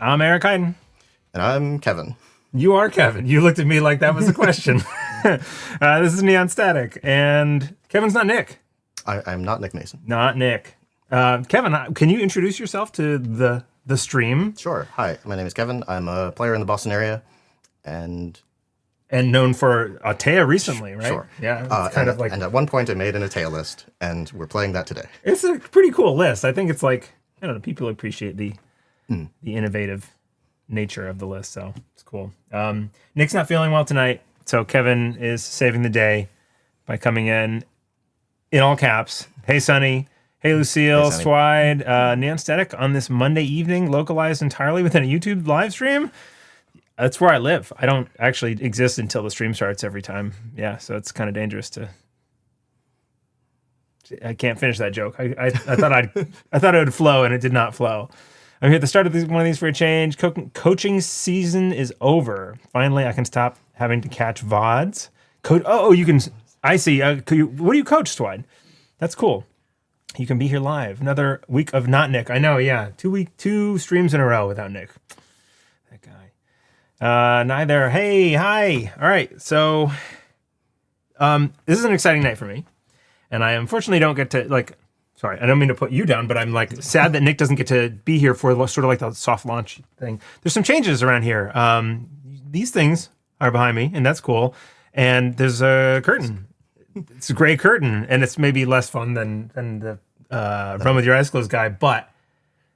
I'm Eric Hyden. And I'm Kevin. You are Kevin. You looked at me like that was a question. This is Neon Static, and Kevin's not Nick. I'm not Nick Mason. Not Nick. Kevin, can you introduce yourself to the stream? Sure. Hi, my name is Kevin. I'm a player in the Boston area, and known for Teia recently, right? Sure. Yeah. It's kind of like. And at one point, I made an Teia list, and we're playing that today. It's a pretty cool list. I think it's like, I don't know, people appreciate the innovative nature of the list, so it's cool. Nick's not feeling well tonight, so Kevin is saving the day by coming in all caps. Hey, Sonny. Hey, Lucille, Hey, Swide, Neon Static on this Monday evening, localized entirely within a YouTube live stream. That's where I live. I don't actually exist until the stream starts every time. Yeah, so it's kind of dangerous to. I can't finish that joke. I thought it would flow, and it did not flow. I'm here at the start of one of these for a change. Coaching season is over. Finally, I can stop having to catch VODs. You can. I see. What do you coach, Swide? That's cool. You can be here live. Another week of not Nick. I know. Yeah, 2 streams in a row without Nick. That guy. Neither. Hey, hi. All right. So, this is an exciting night for me, and I unfortunately don't get to Sorry, I don't mean to put you down, but I'm sad that Nick doesn't get to be here for sort of like the soft launch thing. There's some changes around here. These things are behind me, and that's cool. And there's a curtain. It's a gray curtain, and it's maybe less fun than the Run With Your Eyes Closed guy, but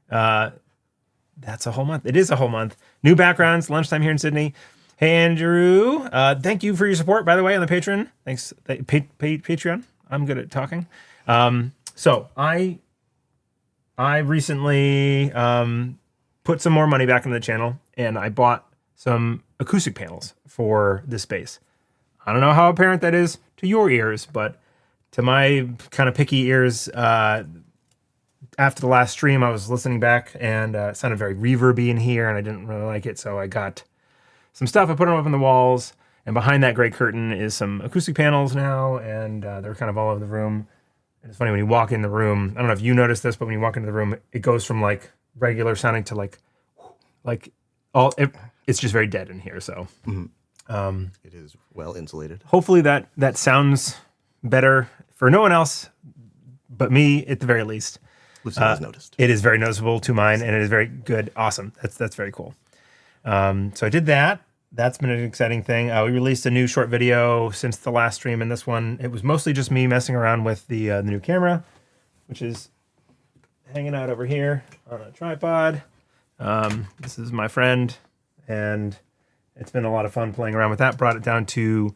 that's a whole month. It is a whole month. New backgrounds, lunchtime here in Sydney. Hey, Andrew. Thank you for your support, by the way, on the Patreon. Thanks. Patreon. I'm good at talking. So I recently put some more money back into the channel, and I bought some acoustic panels for this space. I don't know how apparent that is to your ears, but to my kind of picky ears, after the last stream, I was listening back, and it sounded very reverby in here, and I didn't really like it, so I got some stuff. I put them up on the walls, and behind that gray curtain is some acoustic panels now, and they're kind of all over the room. And it's funny when you walk in the room. I don't know if you noticed this, but when you walk into the room, it goes from like regular sounding to it's just very dead in here. So It is well insulated. Hopefully that sounds better for no one else but me at the very least. Lucille has noticed. It is very noticeable to mine, and it is very good. Awesome. That's very cool. So I did that. That's been an exciting thing. We released a new short video since the last stream, and this one, it was mostly just me messing around with the new camera, which is hanging out over here on a tripod. This is my friend, and it's been a lot of fun playing around with that. Brought it down to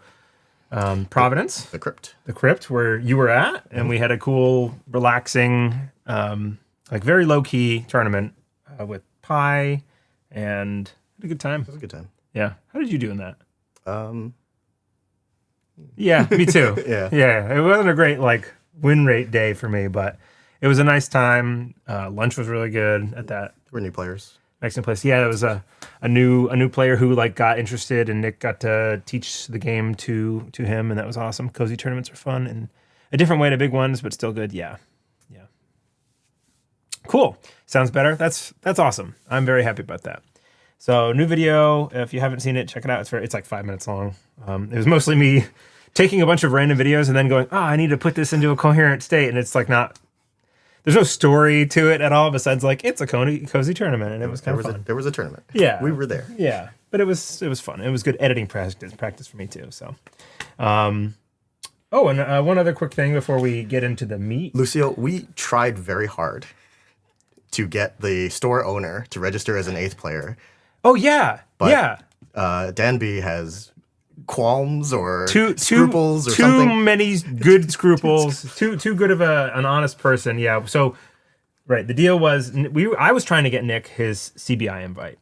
Providence. The crypt. The crypt where you were at, and we had a cool, relaxing, very low-key tournament with pie, and had a good time. It was a good time. Yeah. How did you do in that? Yeah, me too. Yeah. It wasn't a great win rate day for me, but it was a nice time. Lunch was really good at that. There were new players. Mexican place. Yeah, there was a new player who got interested, and Nick got to teach the game to him, and that was awesome. Cozy tournaments are fun and a different way to big ones, but still good. Yeah. Cool. Sounds better. That's awesome. I'm very happy about that. So new video, if you haven't seen it, check it out. It's like 5 minutes long. It was mostly me taking a bunch of random videos and then going, I need to put this into a coherent state. And it's there's no story to it at all besides it's a cozy tournament, and it was kind of fun. There was a tournament. Yeah. We were there. Yeah. But it was fun. It was good editing practice for me too. So, and one other quick thing before we get into the meat. Lucille, we tried very hard to get the store owner to register as an 8th player. Oh, yeah. But, Danby has qualms or scruples or too something. Too many good scruples. too good of an honest person. Yeah. So, right. The deal was I was trying to get Nick his CBI invite.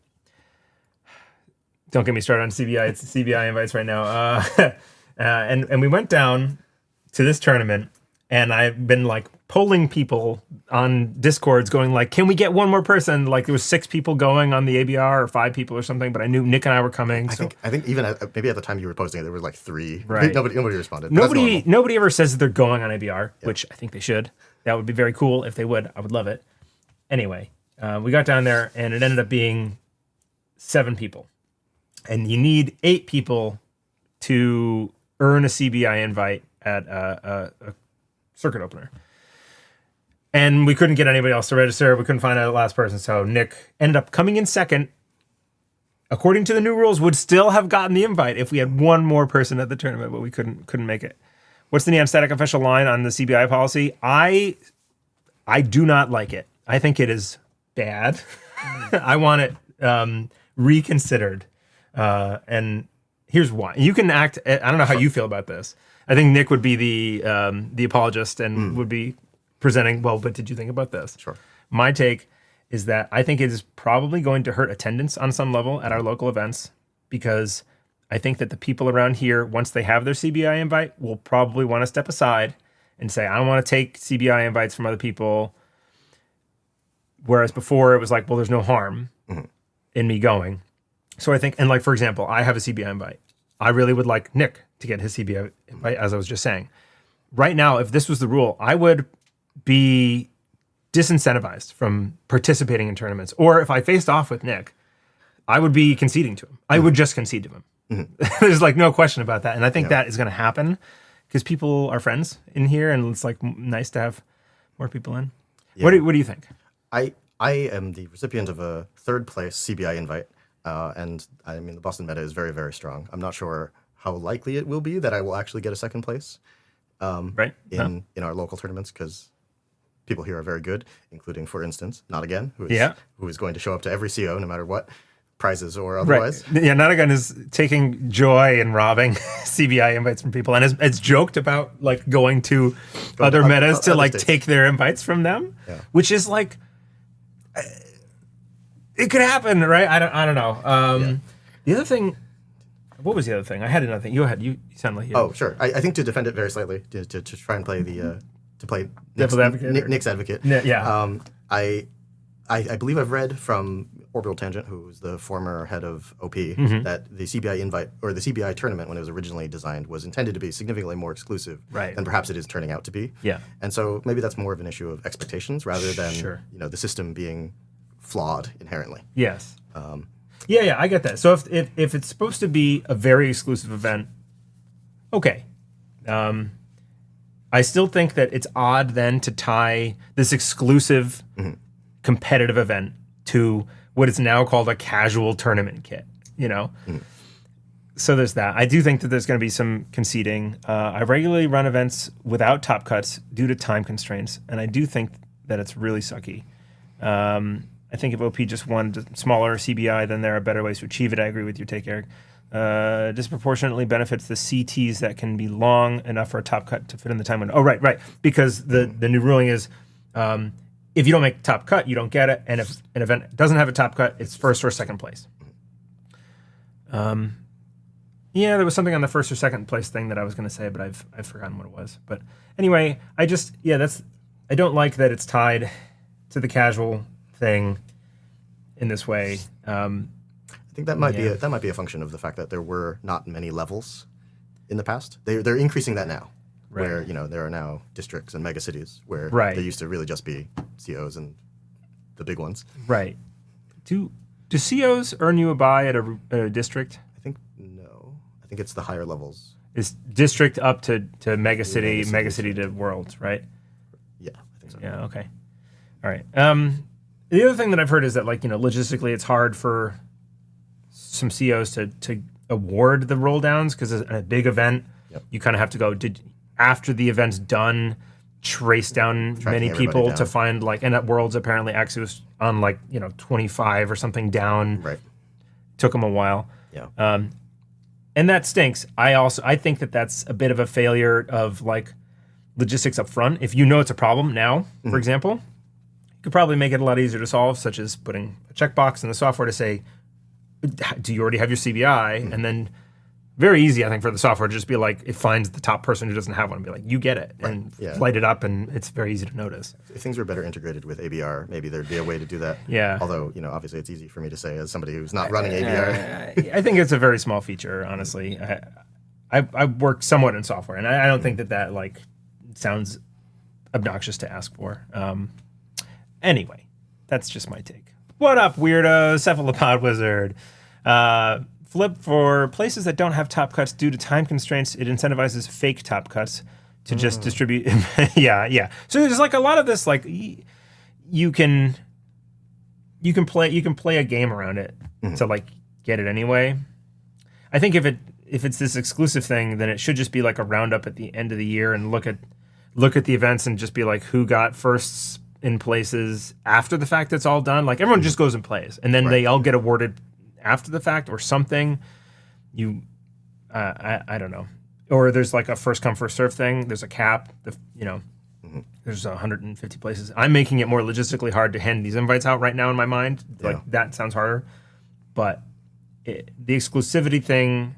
Don't get me started on CBI. It's CBI invites right now. And we went down to this tournament, and I've been polling people on Discords going can we get one more person? There was 6 people going on the ABR or 5 people or something, but I knew Nick and I were coming. I think even maybe at the time you were posting it, there was 3. Right. Nobody responded. Nobody ever says that they're going on ABR, which I think they should. That would be very cool if they would. I would love it. Anyway, we got down there, and it ended up being 7 people. And you need 8 people to earn a CBI invite at a circuit opener. And we couldn't get anybody else to register. We couldn't find a last person. So Nick ended up coming in second. According to the new rules, would still have gotten the invite if we had one more person at the tournament, but we couldn't make it. What's the non-static official line on the CBI policy? I do not like it. I think it is bad. I want it reconsidered. And here's why. You can act. I don't know how you feel about this. I think Nick would be the apologist and would be presenting. Well, but did you think about this? Sure. My take is that I think it is probably going to hurt attendance on some level at our local events, because I think that the people around here, once they have their CBI invite, will probably want to step aside and say, I don't want to take CBI invites from other people. Whereas before it was like, well, there's no harm in me going. So I think, and like, for example, I have a CBI invite. I really would like Nick to get his CBI invite, as I was just saying. Right now, if this was the rule, I would be disincentivized from participating in tournaments. Or if I faced off with Nick, I would be conceding to him. I would just concede to him. There's like no question about that. And I think that is going to happen because people are friends in here, and it's like nice to have more people in. Yeah. What do you think? I am the recipient of a 3rd place CBI invite. And I mean, the Boston meta is very, very strong. I'm not sure how likely it will be that I will actually get a 2nd place in our local tournaments, because people here are very good, including, for instance, Not Again, who is going to show up to every CO no matter what, prizes or otherwise. Right. Yeah, Not Again is taking joy in robbing CBI invites from people, and has joked about like going to other metas to like take their invites from them, which is like, it could happen, right? I don't know. The other thing, what was the other thing? I had another thing. You sound like you. Oh, sure. I think to defend it very slightly, to try and play Nick's advocate. Yeah. I believe I've read from Orbital Tangent, who's the former head of OP, that the CBI invite, or the CBI tournament when it was originally designed, was intended to be significantly more exclusive than perhaps it is turning out to be. Yeah. And so maybe that's more of an issue of expectations rather than the system being flawed inherently. Yes. Yeah, I get that. So if it's supposed to be a very exclusive event, okay. I still think that it's odd then to tie this exclusive competitive event to what is now called a casual tournament kit, So there's that. I do think that there's going to be some conceding. I regularly run events without top cuts due to time constraints, and I do think that it's really sucky. I think if OP just wanted smaller CBI, then there are better ways to achieve it. I agree with your take, Eric. Disproportionately benefits the CTs that can be long enough for a top cut to fit in the time window. Oh, right. Because the new ruling is if you don't make top cut, you don't get it. And if an event doesn't have a top cut, it's 1st or 2nd place. Yeah, there was something on the 1st or 2nd place thing that I was going to say, but I've forgotten what it was. But anyway, I don't like that it's tied to the casual thing in this way. I think that might be a function of the fact that there were not many levels in the past. They're increasing that now, where there are now districts and mega cities where there used to really just be COs and the big ones. Right. Do COs earn you a buy at a district? I think no. I think it's the higher levels. Is district up to mega city to worlds, right? Yeah, I think so. Yeah. Okay. All right. The other thing that I've heard is that logistically it's hard for some COs to award the roll downs, because at a big event, you kind of have to go after the event's done, trace down many people to find and at Worlds apparently Axie was on 25 or something down. Right. Took them a while. Yeah. And that stinks. I think that that's a bit of a failure of logistics up front. If you know it's a problem now, for example, you could probably make it a lot easier to solve, such as putting a checkbox in the software to say, do you already have your CBI? And then very easy, I think, for the software to just be it finds the top person who doesn't have one and be like, you get it, and light it up, and it's very easy to notice. If things were better integrated with ABR, maybe there'd be a way to do that. Yeah. Although, obviously it's easy for me to say as somebody who's not running ABR. I think it's a very small feature, honestly. I work somewhat in software, and I don't think that sounds obnoxious to ask for. Anyway, that's just my take. What up, weirdo? Cephalopod Wizard. Flip, for places that don't have top cuts due to time constraints, it incentivizes fake top cuts to just distribute. Yeah. So there's like a lot of this, like you can play a game around it to like get it anyway. I think if it's this exclusive thing, then it should just be like a roundup at the end of the year and look at the events and just be like who got firsts in places after the fact. That's all done. Like everyone just goes and plays, and then they all get awarded after the fact or something. I don't know. Or there's like a first come first serve thing. There's a cap. There's 150 places. I'm making it more logistically hard to hand these invites out right now in my mind. Like that sounds harder, but the exclusivity thing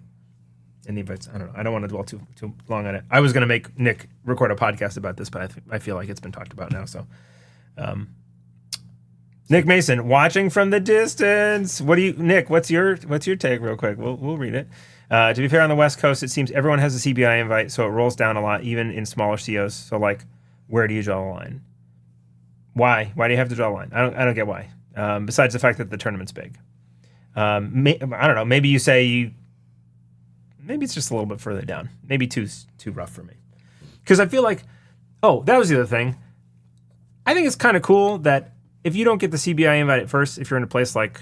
and the invites. I don't know. I don't want to dwell too long on it. I was going to make Nick record a podcast about this, but I feel like it's been talked about now. So. Nick Mason, watching from the distance. Nick? What's your take, real quick? We'll read it. To be fair, on the West Coast, it seems everyone has a CBI invite, so it rolls down a lot, even in smaller COs. So, like, where do you draw the line? Why? Why do you have to draw a line? I don't get why. Besides the fact that the tournament's big, I don't know. Maybe you say maybe it's just a little bit further down. Maybe too rough for me, because I feel like, that was the other thing. I think it's kind of cool that if you don't get the CBI invite at first, if you're in a place like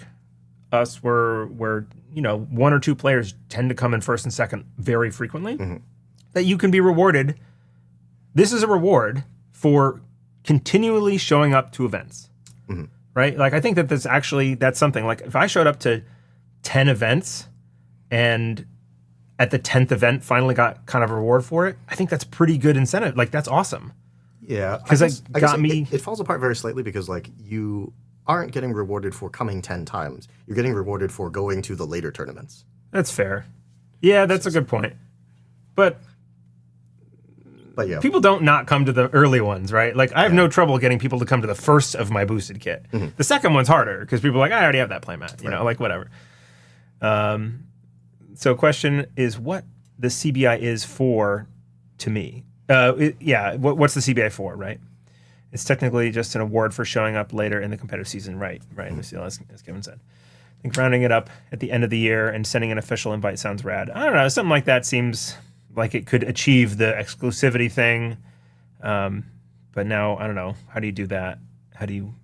us where one or two players tend to come in first and second very frequently, that you can be rewarded. This is a reward for continually showing up to events, right? Like I think that that's something. Like if I showed up to 10 events and at the 10th event finally got kind of a reward for it, I think that's pretty good incentive. Like that's awesome. Yeah, because it falls apart very slightly because like you aren't getting rewarded for coming 10 times. You're getting rewarded for going to the later tournaments. That's fair. Yeah, that's a good point. But yeah, people don't not come to the early ones, right? Like I have no trouble getting people to come to the first of my boosted kit. The second one's harder because people are like, I already have that playmat, you know, like whatever. So question is what the CBI is for to me. What's the CBI for, right? It's technically just an award for showing up later in the competitive season, right? As Kevin said. I think rounding it up at the end of the year and sending an official invite sounds rad. I don't know, something like that seems like it could achieve the exclusivity thing. But now, I don't know, how do you do that? How do you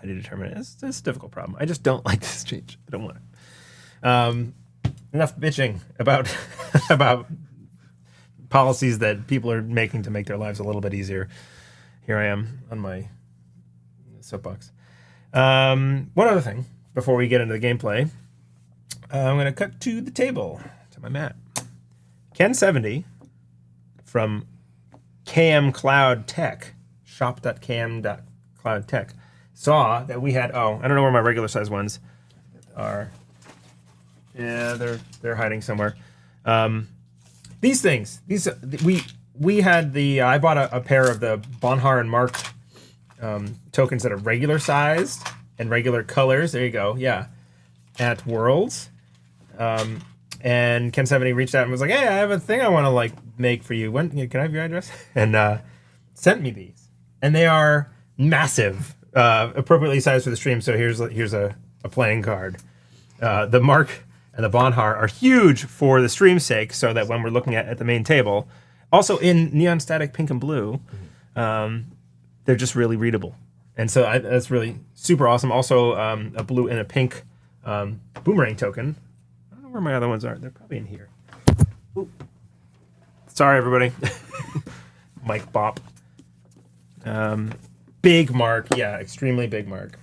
determine it? It's a difficult problem. I just don't like this change. I don't want it. Enough bitching about policies that people are making to make their lives a little bit easier. Here I am on my soapbox. One other thing before we get into the gameplay, I'm going to cut to the table, to my mat. Ken70 from KMCloud.tech, shop.km.cloud.tech, saw that we had, I don't know where my regular size ones are. Yeah, they're hiding somewhere. These things, we had I bought a pair of the Bankhar and Mark tokens that are regular sized and regular colors. There you go. Yeah. At Worlds. And Ken70 reached out and was like, hey, I have a thing I want to like make for you. Can I have your address? And sent me these. And they are massive, appropriately sized for the stream. So here's a playing card. The Mark and the Bankhar are huge for the stream's sake, so that when we're looking at the main table, also in neon static pink and blue, they're just really readable. And so that's really super awesome. Also, a blue and a pink boomerang token. I don't know where my other ones are. They're probably in here. Ooh. Sorry, everybody. Mike Bop. Big Mark. Yeah, extremely big Mark.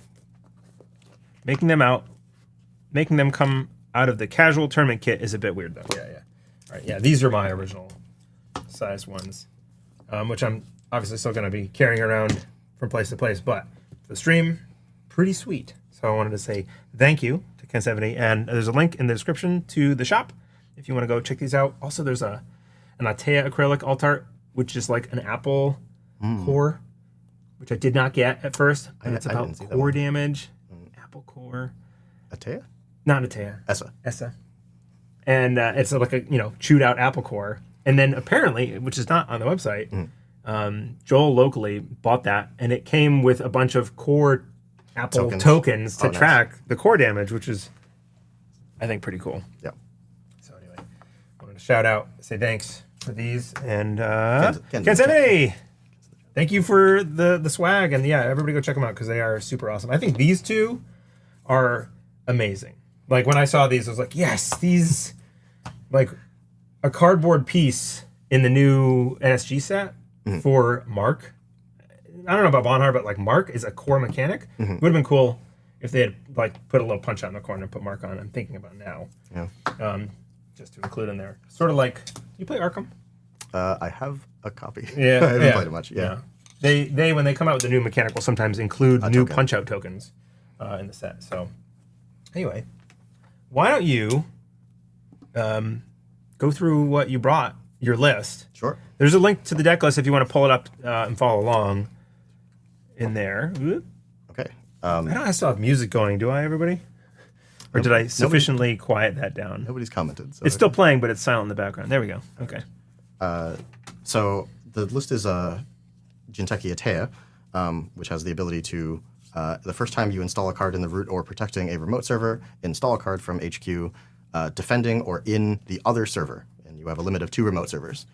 Making them come out of the casual tournament kit is a bit weird, though. Yeah. All right, yeah, these are my original size ones, which I'm obviously still going to be carrying around from place to place, but for the stream, pretty sweet. So I wanted to say thank you to Ken70, and there's a link in the description to the shop if you want to go check these out. Also, there's an Teia acrylic alt art, which is like an apple core, which I did not get at first, and it's about core damage. Apple core. A Teia? Not a Teia. Essa. And it's like a chewed out apple core. And then apparently, which is not on the website, Joel locally bought that, and it came with a bunch of core Apple tokens to track the core damage, which is, I think, pretty cool. Yeah. So anyway, I wanted to shout out, say thanks for these, and kenseventy. Thank you for the swag, and yeah, everybody go check them out because they are super awesome. I think these two are amazing. Like when I saw these, I was like, yes, these, like a cardboard piece in the new NSG set for Mark. I don't know about Bankhar, but like Mark is a core mechanic. Would have been cool if they had like put a little punch out in the corner and put Mark on. I'm thinking about now. Yeah. Just to include in there. Sort of like, you play Arkham? I have a copy. Yeah. I haven't played it much. Yeah. They when they come out with the new mechanic will sometimes include new punch out tokens in the set. So anyway, why don't you go through what you brought, your list. Sure. There's a link to the deck list if you want to pull it up and follow along in there. Okay. I don't still have music going, do I, everybody? Or did I sufficiently quiet that down? Nobody's commented. So it's still playing, but it's silent in the background. There we go. Okay. So the list is Teia Decklist, which has the ability to, the first time you install a card in the root or protecting a remote server, install a card from HQ, defending or in the other server. And you have a limit of 2 remote servers.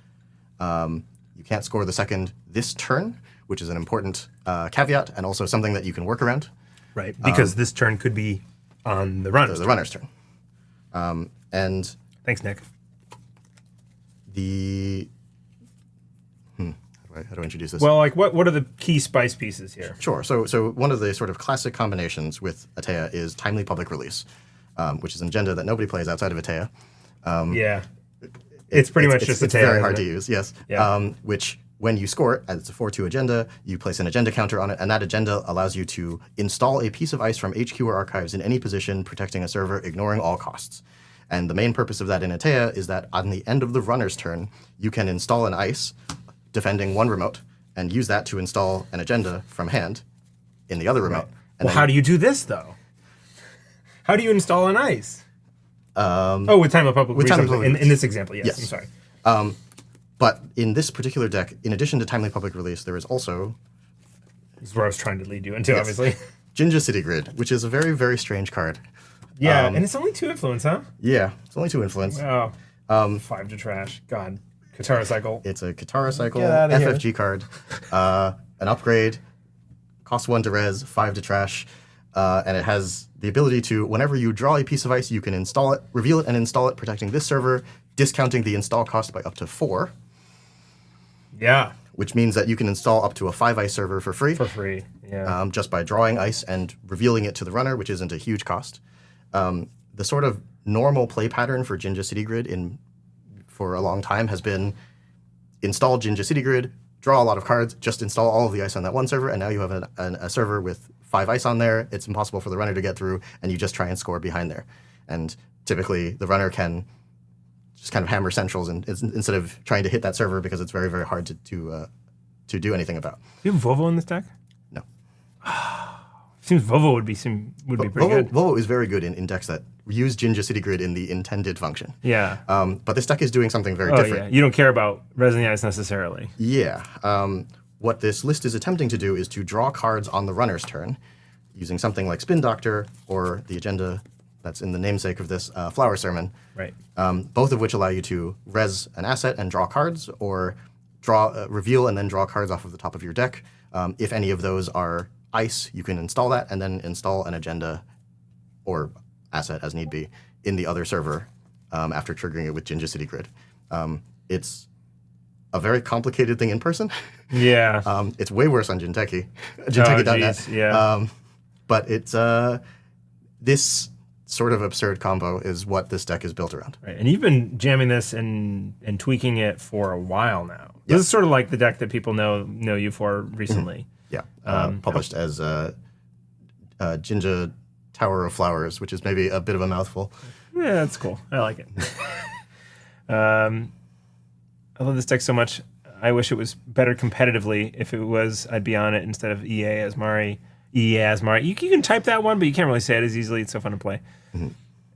You can't score the second this turn, which is an important caveat and also something that you can work around. Right, because this turn could be on the runner's turn. The runner's turn. And thanks, Nick. The how do I introduce this? Well, like what are the key spice pieces here? Sure. So one of the sort of classic combinations with Teia is timely public release, which is an agenda that nobody plays outside of Teia. Yeah. It's pretty much just a Teia. It's very hard to use, yes. Yeah. Which, when you score it, as it's a 4-2 agenda, you place an agenda counter on it, and that agenda allows you to install a piece of ice from HQ or archives in any position, protecting a server, ignoring all costs. And the main purpose of that in Teia is that on the end of the runner's turn, you can install an ice, defending 1 remote, and use that to install an agenda from hand in the other remote. Right. Well, how do you do this, though? How do you install an ice? With time of public release. In this example, yes. I'm sorry. But in this particular deck, in addition to timely public release, there is also... This is where I was trying to lead you into, obviously. Jinja City Grid, which is a very, very strange card. Yeah, and it's only 2 influence, huh? Yeah, it's only 2 influence. Wow. 5 to trash. God. Katara Cycle. It's a Katara Cycle FFG card. An upgrade. Costs 1 to res, 5 to trash. And it has the ability to, whenever you draw a piece of ice, you can install it, reveal it, and install it, protecting this server, discounting the install cost by up to 4. Yeah. Which means that you can install up to a 5 ice server for free. For free, yeah. Just by drawing ice and revealing it to the runner, which isn't a huge cost. The sort of normal play pattern for Jinja City Grid for a long time has been install Jinja City Grid, draw a lot of cards, just install all of the ice on that one server, and now you have a server with 5 ice on there. It's impossible for the runner to get through, and you just try and score behind there. And typically, the runner can just kind of hammer centrals instead of trying to hit that server because it's very, very hard to do anything about. Do you have Vovo in this deck? No. Seems Vovo would be pretty good. Vovo is very good in decks that use Jinja City Grid in the intended function. Yeah. But this deck is doing something very different. Yeah. You don't care about Resin the Ice necessarily. Yeah. What this list is attempting to do is to draw cards on the runner's turn using something like Spin Doctor or the agenda that's in the namesake of this, Flower Sermon. Right. Both of which allow you to res an asset and draw cards, or reveal and then draw cards off of the top of your deck. If any of those are ice, you can install that and then install an agenda or asset as need be in the other server after triggering it with Jinja City Grid. It's a very complicated thing in person. Yeah. It's way worse on Jinteki.net. Yeah. But it's this sort of absurd combo is what this deck is built around. Right. And you've been jamming this and tweaking it for a while now. This is sort of like the deck that people know you for recently. Yeah. Published as Jinja Tower of Flowers, which is maybe a bit of a mouthful. Yeah, that's cool. I like it. I love this deck so much. I wish it was better competitively. If it was, I'd be on it instead of EA Asmari. You can type that one, but you can't really say it as easily. It's so fun to play. Mm-hmm.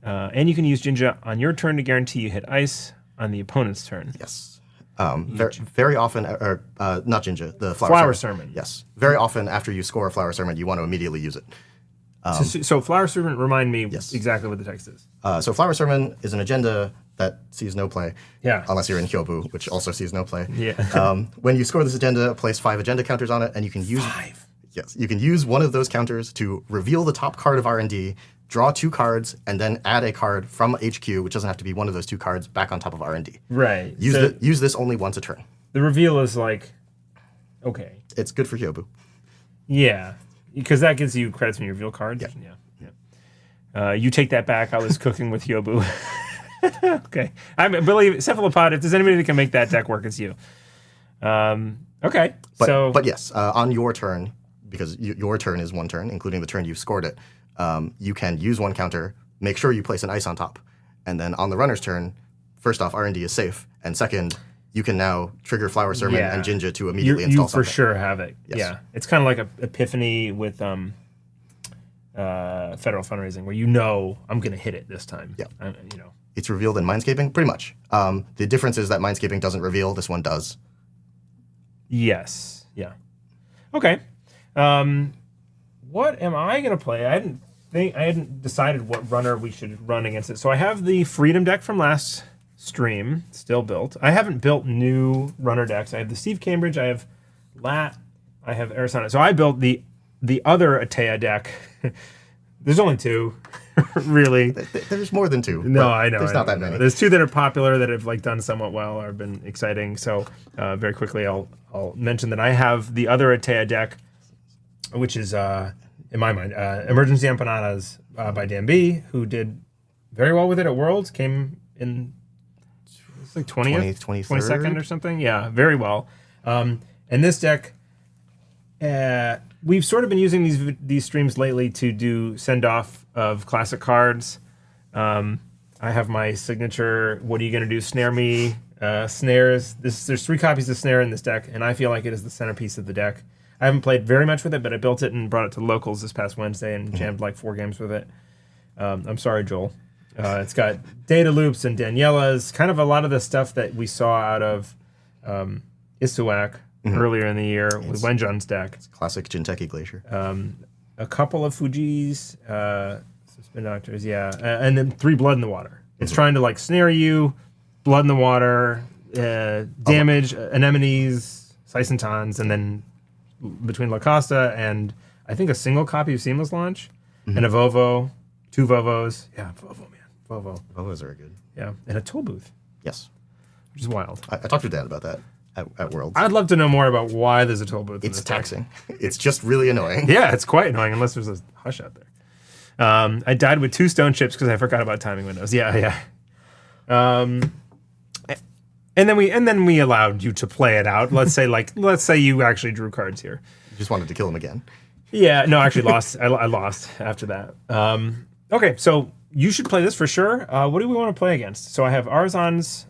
And you can use Jinja on your turn to guarantee you hit ice on the opponent's turn. Yes. Very often, not Jinja, the Flower Sermon. Yes. Very often after you score a Flower Sermon, you want to immediately use it. So Flower Servant, remind me Yes. exactly what the text is. So Flower Sermon is an agenda that sees no play. Yeah. Unless you're in Hyobu, which also sees no play. Yeah. When you score this agenda, place 5 agenda counters on it, and you can use 5. Yes, you can use one of those counters to reveal the top card of R&D, draw 2 cards, and then add a card from HQ, which doesn't have to be one of those 2 cards, back on top of R&D. Right. Use this only once a turn. The reveal is like, okay. It's good for Hyobu. Yeah, because that gives you credits when you reveal cards. Yeah. You take that back. I was cooking with Hyobu. Okay. I believe Cephalopod, if there's anybody that can make that deck work, it's you. Okay. But yes, on your turn, because your turn is 1 turn, including the turn you've scored it, you can use 1 counter, make sure you place an ice on top. And then on the runner's turn, first off, R&D is safe. And second, you can now trigger Flower Sermon and Jinja to immediately install something. You for sure have it. Yes. Yeah. It's kind of like a Epiphany with federal fundraising, where I'm going to hit it this time. Yeah. It's revealed in Mindscaping, pretty much. The difference is that Mindscaping doesn't reveal. This one does. Yes. Yeah. Okay. What am I going to play? I hadn't decided what runner we should run against it. So I have the Freedom deck from last stream still built. I haven't built new runner decks. I have the Steve Cambridge. I have Lat. I have Arissana. So I built the other Teia deck. There's only 2, really. There's more than 2. No, I know. There's not that many. There's 2 that are popular that have done somewhat well or have been exciting. So very quickly, I'll mention that I have the other Teia deck, which is in my mind Emergency Empanadas by Dan B, who did very well with it at Worlds. Came in like 20th, 22nd or something. Yeah, very well. And this deck. We've sort of been using these streams lately to do send-off of classic cards. I have my signature, what are you going to do, snare me, snares. There's 3 copies of snare in this deck, and I feel like it is the centerpiece of the deck. I haven't played very much with it, but I built it and brought it to locals this past Wednesday and jammed 4 games with it. I'm sorry, Joel. It's got data loops and Daniela's, kind of a lot of the stuff that we saw out of Isuak earlier in the year with Wenjun's deck. It's classic Jinteki Glacier. A couple of Fuji's, Spin Doctors, and then 3 Blood in the Water. It's trying to snare you, Blood in the Water, damage, Anemones, Sysentons, and then between La Costa and I think a single copy of Seamless Launch, and a Vovo, 2 Vovos. Yeah, Vovo, man. Vovo. Vovos are good. Yeah, and a toll booth. Yes. Which is wild. I talked to Dan about that. At Worlds. I'd love to know more about why there's a toll booth. It's taxing. It's just really annoying. Yeah, it's quite annoying unless there's a hush out there. I died with 2 stone chips because I forgot about timing windows. Yeah. And then we allowed you to play it out. Let's say you actually drew cards here. You just wanted to kill him again. Yeah, no, actually lost. I lost after that. Okay, so you should play this for sure. What do we want to play against? So I have Arizana's.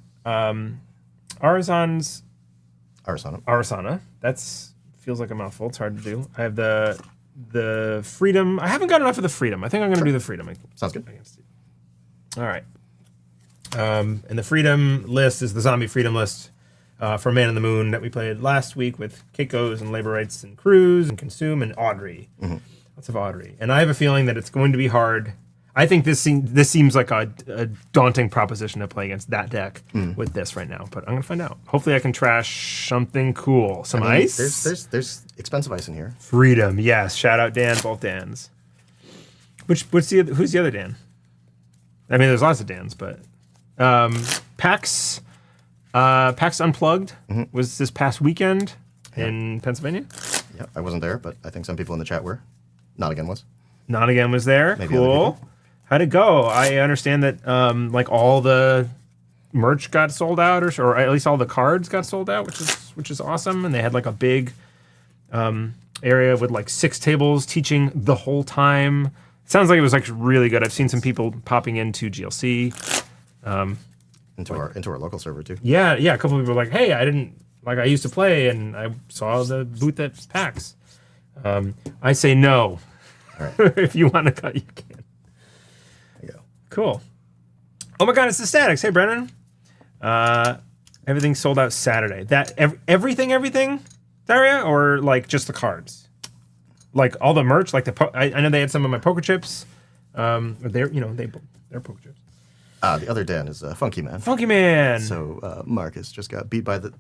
Arissana. That's feels like a mouthful. It's hard to do. I have the Freedom. I haven't got enough of the Freedom. I think I'm going to do the Freedom. Sounds good. All right. And the Freedom list is the Zombie Freedom list for Man in the Moon that we played last week with Keiko's and Labor Rights and Cruise and Consume and Audrey. Lots of Audrey. And I have a feeling that it's going to be hard. I think this seems like a daunting proposition to play against that deck with this right now, but I'm gonna find out. Hopefully, I can trash something cool. Some ice. There's expensive ice in here. Freedom, yes. Shout out Dan, both Dans. Who's the other Dan? I mean, there's lots of Dans, but PAX Unplugged was this past weekend in Pennsylvania. Yeah, I wasn't there, but I think some people in the chat were. Not again was. Not again was there. Maybe cool. How'd it go? I understand that all the merch got sold out, or at least all the cards got sold out, which is awesome. And they had a big area with 6 tables teaching the whole time. It sounds like it was really good. I've seen some people popping into GLC, into our local server too. Yeah. A couple of people were like, "Hey, I used to play, and I saw the booth at PAX." I say no. All right. If you want to cut, you can. There you go. Cool. Oh my God, it's the Statics. Hey, Brennan. Everything sold out Saturday. That everything, Daria, or just the cards? like all the merch, like I know they had some of my poker chips. They're poker chips. The other Dan is Funky Man. Funky Man. So Marcus just got beat by got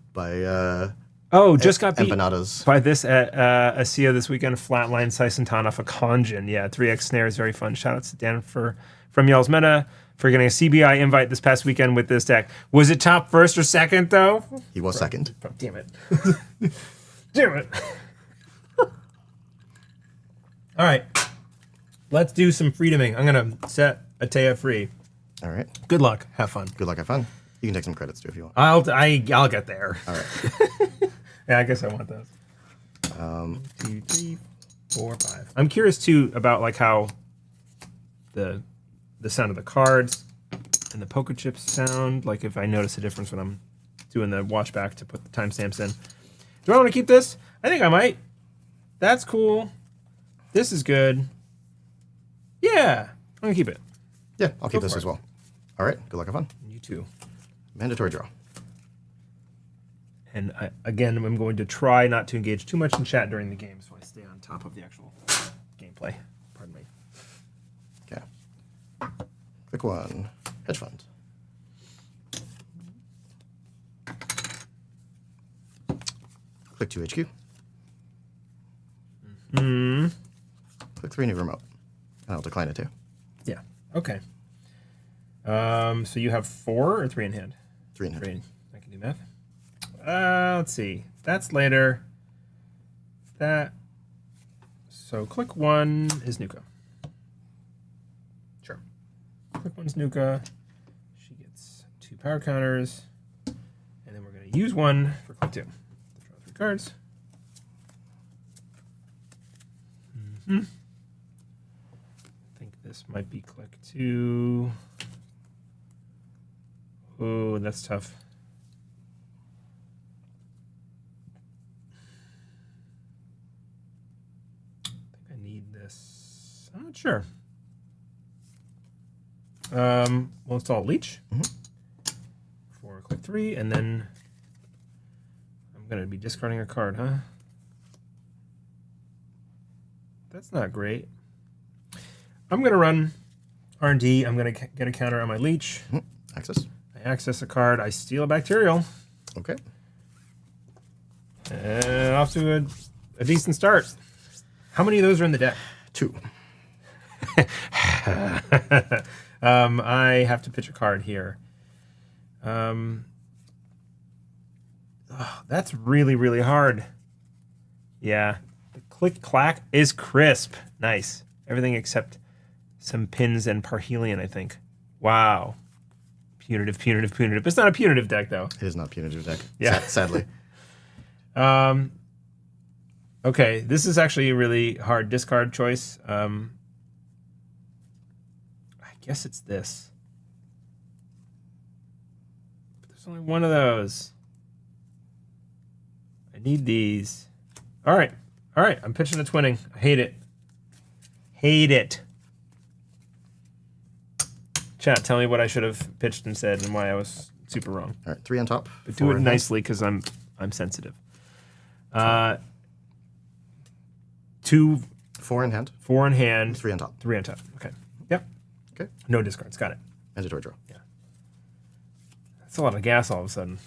beat Empanadas by this at ASEA this weekend. Flatline Saisantana for Conjun. Yeah, 3x snare is very fun. Shout out to Dan from Y'all's Meta for getting a CBI invite this past weekend with this deck. Was it top first or second though? He was second. Oh, damn it. Damn it. All right. Let's do some freedoming. I'm gonna set a Teia free. All right. Good luck. Have fun. Good luck. Have fun. You can take some credits too if you want. I'll get there. All right. Yeah, I guess I want those. 1, 2, 3, 4, 5. I'm curious too about like how the sound of the cards and the poker chips sound. Like if I notice a difference when I'm doing the watch back to put the timestamps in. Do I want to keep this? I think I might. That's cool. This is good. Yeah, I'm gonna keep it. Yeah, I'll keep this as well. All right. Good luck. Have fun. You too. Mandatory draw. And again, I'm going to try not to engage too much in chat during the game, so I stay on top of the actual gameplay. Pardon me. Okay. Click 1. Hedge fund. Click 2 HQ. Click 3 new remote. And I'll decline it too. Yeah. Okay. So you have 4 or 3 in hand? 3 in hand. 3. I can do math. Let's see. That's later. So click 1 is Nuka. Sure. Click 1's Nuka. She gets 2 power counters. And then we're going to use 1 for click 2. Draw 3 cards. I think this might be click 2. Oh, that's tough. I'm not sure. We'll install Leech for click 3, and then I'm going to be discarding a card, huh? That's not great. I'm going to run R&D. I'm going to get a counter on my Leech. Access. I access a card. I steal a Bacterial. Okay. And off to a decent start. How many of those are in the deck? 2. I have to pitch a card here. That's really, really hard. Yeah. The click clack is crisp. Nice. Everything except some pins and Parhelion, I think. Wow. Punitive. It's not a punitive deck, though. It is not a punitive deck. Yeah. Sadly. Okay, this is actually a really hard discard choice. I guess it's this. But there's only one of those. I need these. All right. I'm pitching a twinning. I hate it. Chat, tell me what I should have pitched and said and why I was super wrong. All right, 3 on top. But do it nicely because I'm sensitive. 2, 4 in hand. 4 in hand. 3 on top. 3 on top. Okay. Yep. Okay. No discards. Got it. Mandatory draw. Yeah. That's a lot of gas all of a sudden.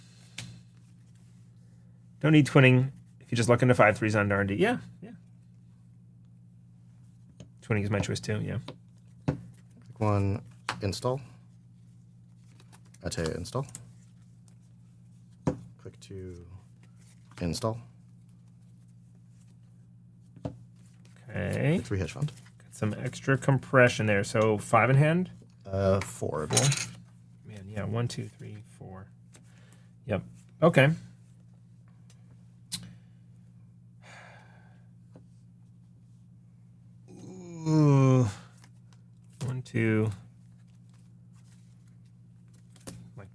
Don't need twinning if you're just looking to 5/3s on R&D. Yeah. Twinning is my choice too. Yeah. Click 1, install. Teia install. Click 2, install. Okay. 3 hedge fund. Got some extra compression there. So 5 in hand. 4. Man, yeah. 1, 2, 3, 4. Yep. Okay. Ooh. 1, 2. Like,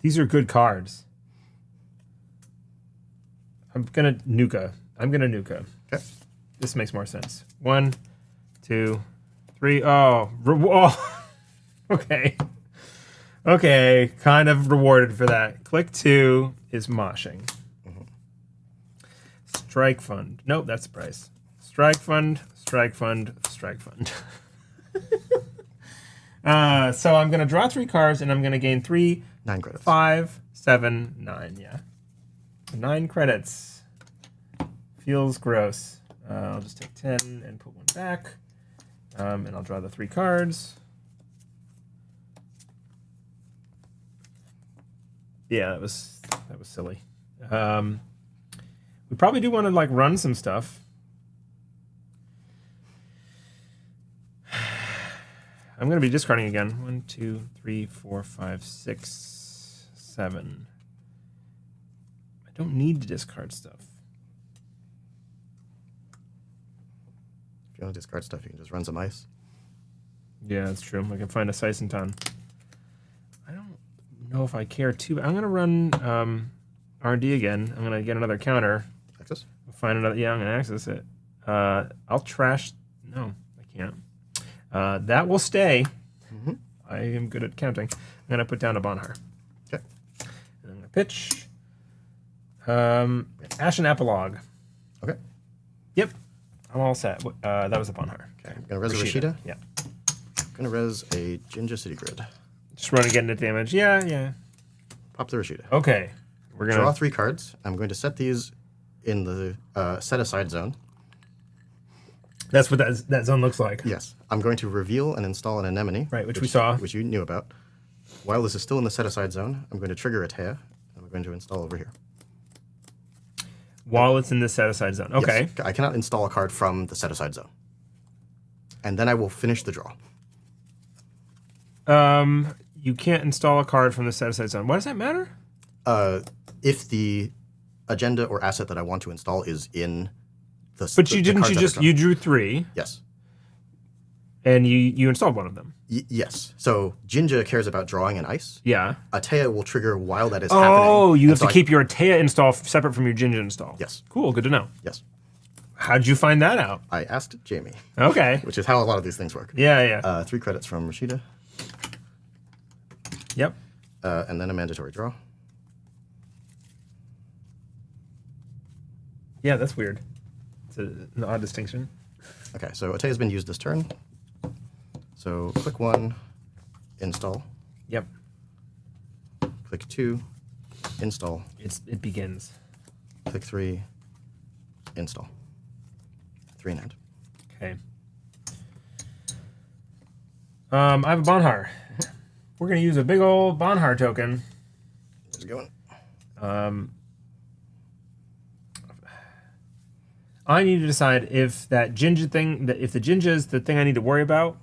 these are good cards. I'm gonna Nuka. Okay. This makes more sense. 1, 2, 3. Oh. Okay. Okay. Kind of rewarded for that. Click 2 is moshing. Strike fund. Nope, that's the price. Strike fund, strike fund, strike fund. So I'm going to draw 3 cards, and I'm going to gain 3, 9 credits. 5, 7, 9. Yeah. 9 credits. Feels gross. I'll just take 10 and put 1 back. And I'll draw the 3 cards. Yeah, that was silly. We probably do want to like run some stuff. I'm going to be discarding again. 1, 2, 3, 4, 5, 6, 7. I don't need to discard stuff. If you want to discard stuff, you can just run some ice. Yeah, that's true. I can find a Sicenton. I don't know if I care too. I'm going to run R&D again. I'm going to get another counter. Access? Find another. Yeah, I'm going to access it. I'll trash. No, I can't. That will stay. Mm-hmm. I am good at counting. I'm going to put down a Bankhar. Okay. And I'm going to pitch. Ashen Epilogue. Okay. Yep. I'm all set. That was a Bankhar. Okay. I'm going to res a Rashida. Yeah. I'm going to res a Ginger City Grid. Just run and get into damage. Yeah. Pop the Rashida. Okay. We're going to draw 3 cards. I'm going to set these in the set-aside zone. That's what that zone looks like. Yes. I'm going to reveal and install an anemone. Right, which we saw. Which you knew about. While this is still in the set-aside zone, I'm going to trigger a Teia, and we're going to install over here. While it's in the set-aside zone. Okay. Yes. I cannot install a card from the set-aside zone. And then I will finish the draw. You can't install a card from the set-aside zone. Why does that matter? If the agenda or asset that I want to install is in the But you didn't. You drew 3. Yes. And you installed one of them. Yes. So Jinja cares about drawing an ice. Yeah. A Teia will trigger while that is happening. Oh, you have to keep your Teia install separate from your Jinja install. Yes. Cool. Good to know. Yes. How'd you find that out? I asked Jamie. Okay. Which is how a lot of these things work. Yeah. 3 credits from Rashida. Yep. And then a mandatory draw. Yeah, that's weird. It's an odd distinction. Okay, so Teia has been used this turn. So click 1, install. Yep. Click 2, install. It begins. Click 3, install. 3 in hand. Okay. I have a Bankhar. We're going to use a big old Bankhar token. How's it going? I need to decide if that Jinja thing, if the Jinja is the thing I need to worry about,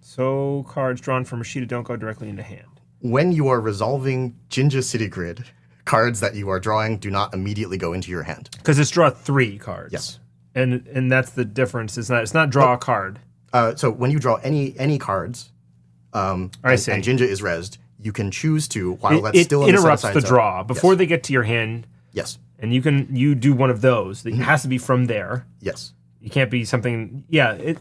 so cards drawn from Rashida don't go directly into hand. When you are resolving Jinja City Grid, cards that you are drawing do not immediately go into your hand. Because it's draw 3 cards. Yes. And that's the difference. It's not draw a card. So when you draw any cards, I see. and Jinja is rezzed, you can choose to, while that's still in it the interrupts set-aside the zone. draw before they get to your hand. Yes. And you do one of those. It has to be from there. Yes. You can't be something. Yeah.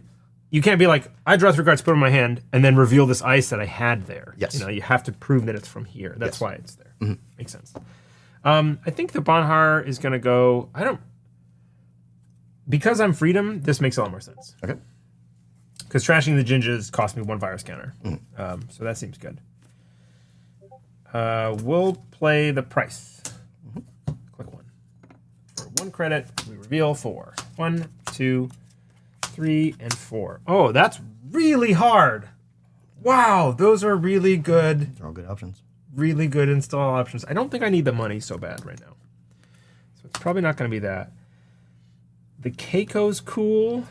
You can't be like, I draw 3 cards, put them in my hand, and then reveal this ice that I had there. Yes. You have to prove that it's from here. That's Yes. why it's there. Makes sense. I think the Bankhar is going to go. Because I'm freedom, this makes a lot more sense. Okay. Because trashing the Jinjas cost me 1 virus counter. So that seems good. We'll play the price. Click 1. For 1 credit, we reveal 4. 1, 2, 3, and 4. Oh, that's really hard. Wow, those are really good. They're all good options. Really good install options. I don't think I need the money so bad right now. So it's probably not going to be that. The Keiko's cool.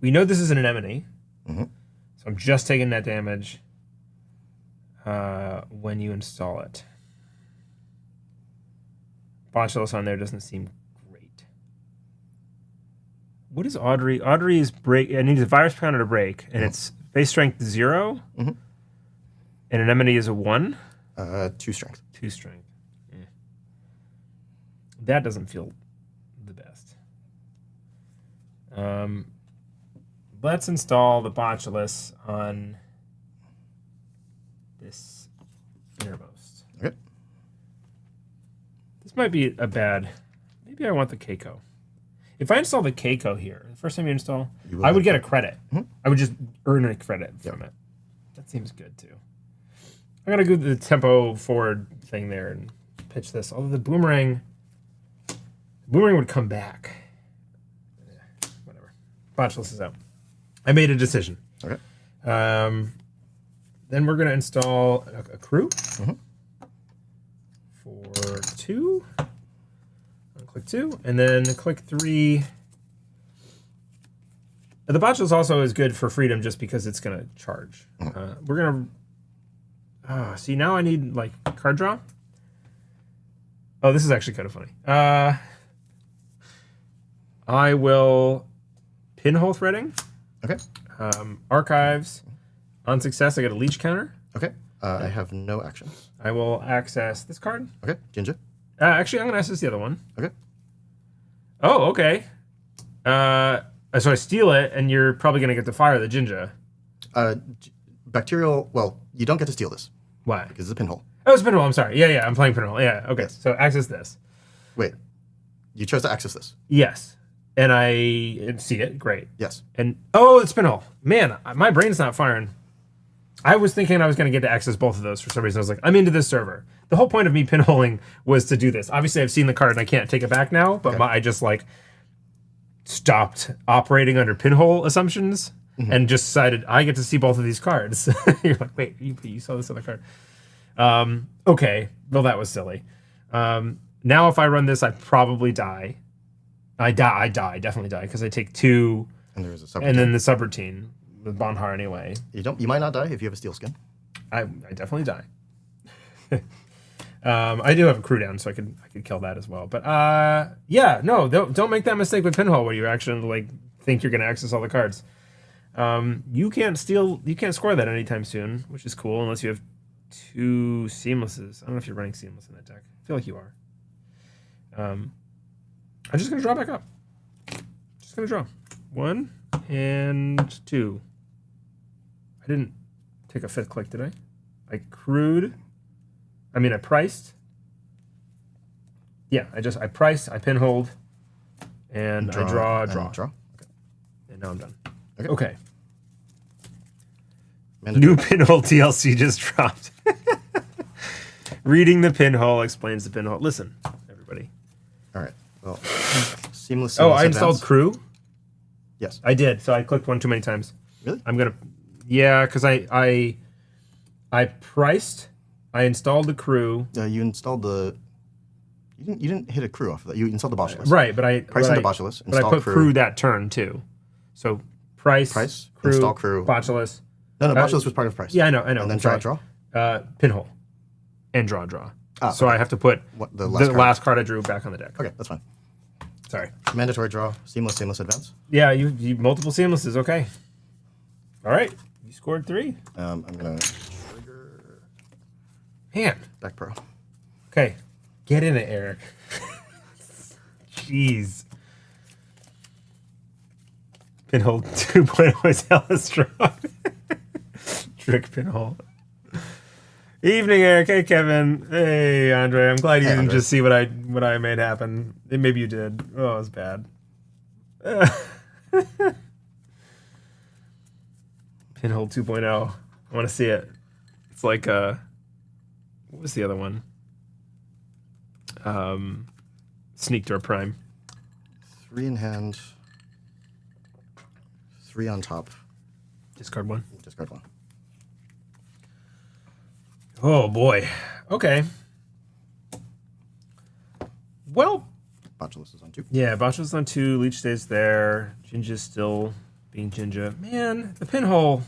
We know this is an anemone. So I'm just taking that damage when you install it. Botulus on there doesn't seem great. What is Audrey? Audrey is break. It needs a virus counter to break, and it's base strength 0. And anemone is a 1. 2 strength. 2 strength. That doesn't feel the best. Let's install the Botulus on this innermost. Okay. This might be a bad. Maybe I want the Keiko. If I install the Keiko here, the first time you install, I would get a credit. Mm-hmm. I would just earn a credit from it. That seems good too. I'm gonna go the tempo forward thing there and pitch this. Although the boomerang would come back. Yeah, whatever. Botchless is out. I made a decision. Okay. Then we're gonna install a crew for 2. Click 2, and then click 3. The botchless also is good for freedom just because it's gonna charge. We're gonna. See, now I need like card draw. Oh, this is actually kind of funny. I will pinhole threading. Okay. Archives. On success, I get a leech counter. Okay. I have no actions. I will access this card. Okay. Ginger. Actually, I'm gonna access the other one. Okay. Oh, okay. So I steal it, and you're probably gonna get to fire the Jinja. Bacterial. Well, you don't get to steal this Why? because it's a pinhole. Oh, it's pinhole. I'm sorry. Yeah, I'm playing pinhole. Yeah, okay. Yes. So access this. Wait. You chose to access this. Yes. And I see it. Great. Yes. And, oh, it's pinhole. Man, my brain's not firing. I was thinking I was going to get to access both of those for some reason. I was like, I'm into this server. The whole point of me pinholing was to do this. Obviously, I've seen the card and I can't take it back now, but I just like stopped operating under pinhole assumptions and just decided I get to see both of these cards. You're like, wait, you saw this other card. Okay, well, that was silly. Now if I run this, I probably die. I definitely die because I take 2 And there's a subroutine. and then the subroutine with Bankhar anyway. You might not die if you have a steel skin. I definitely die. I do have a crew down, so I could kill that as well. But yeah, no, don't make that mistake with pinhole where you actually like think you're gonna access all the cards. You can't score that anytime soon, which is cool unless you have 2 seamlesses. I don't know if you're running seamless in that deck. I feel like you are. I'm just gonna draw back up. Just gonna draw 1 and 2. I didn't take a 5th click, did I? I priced. Yeah, I priced, I pinholed, and I draw. Okay. And now I'm done. Okay. New pinhole TLC just dropped. Reading the pinhole explains the pinhole. Listen, everybody. All right. Well, seamless. Oh, I installed crew? Yes. I did, so I clicked 1 too many times. Really? Yeah, because I priced, I installed the crew. You installed the. You didn't hit a crew off of that. You installed the botchless. Right, but I priced the botchless. But I put crew that turn too. So price, crew, install crew, botchless. No, botchless was part of price. Yeah, I know. And then draw. Pinhole, and draw. So okay. I have to put the last card I drew back on the deck. Okay, that's fine. Sorry. Mandatory draw. Seamless advance. Yeah, you multiple seamlesses. Okay. All right. You scored 3. I'm gonna trigger. Man. Back pro. Okay. Get in it, Eric. Jeez. Pinhole 2.0 is hella strong. Trick pinhole. Evening, Eric. Hey, Kevin. Hey, Andre. I'm glad you didn't just see what I made happen. Maybe you did. Oh, it was bad. Pinhole 2.0. I want to see it. It's like what was the other one? Sneak Door Prime. 3 in hand. 3 on top. Discard 1. Discard 1. Oh boy. Okay. Well. Botchless is on 2. Yeah, Botchless is on 2. Leech stays there. Jinja's still being Jinja. Man, the pinhole.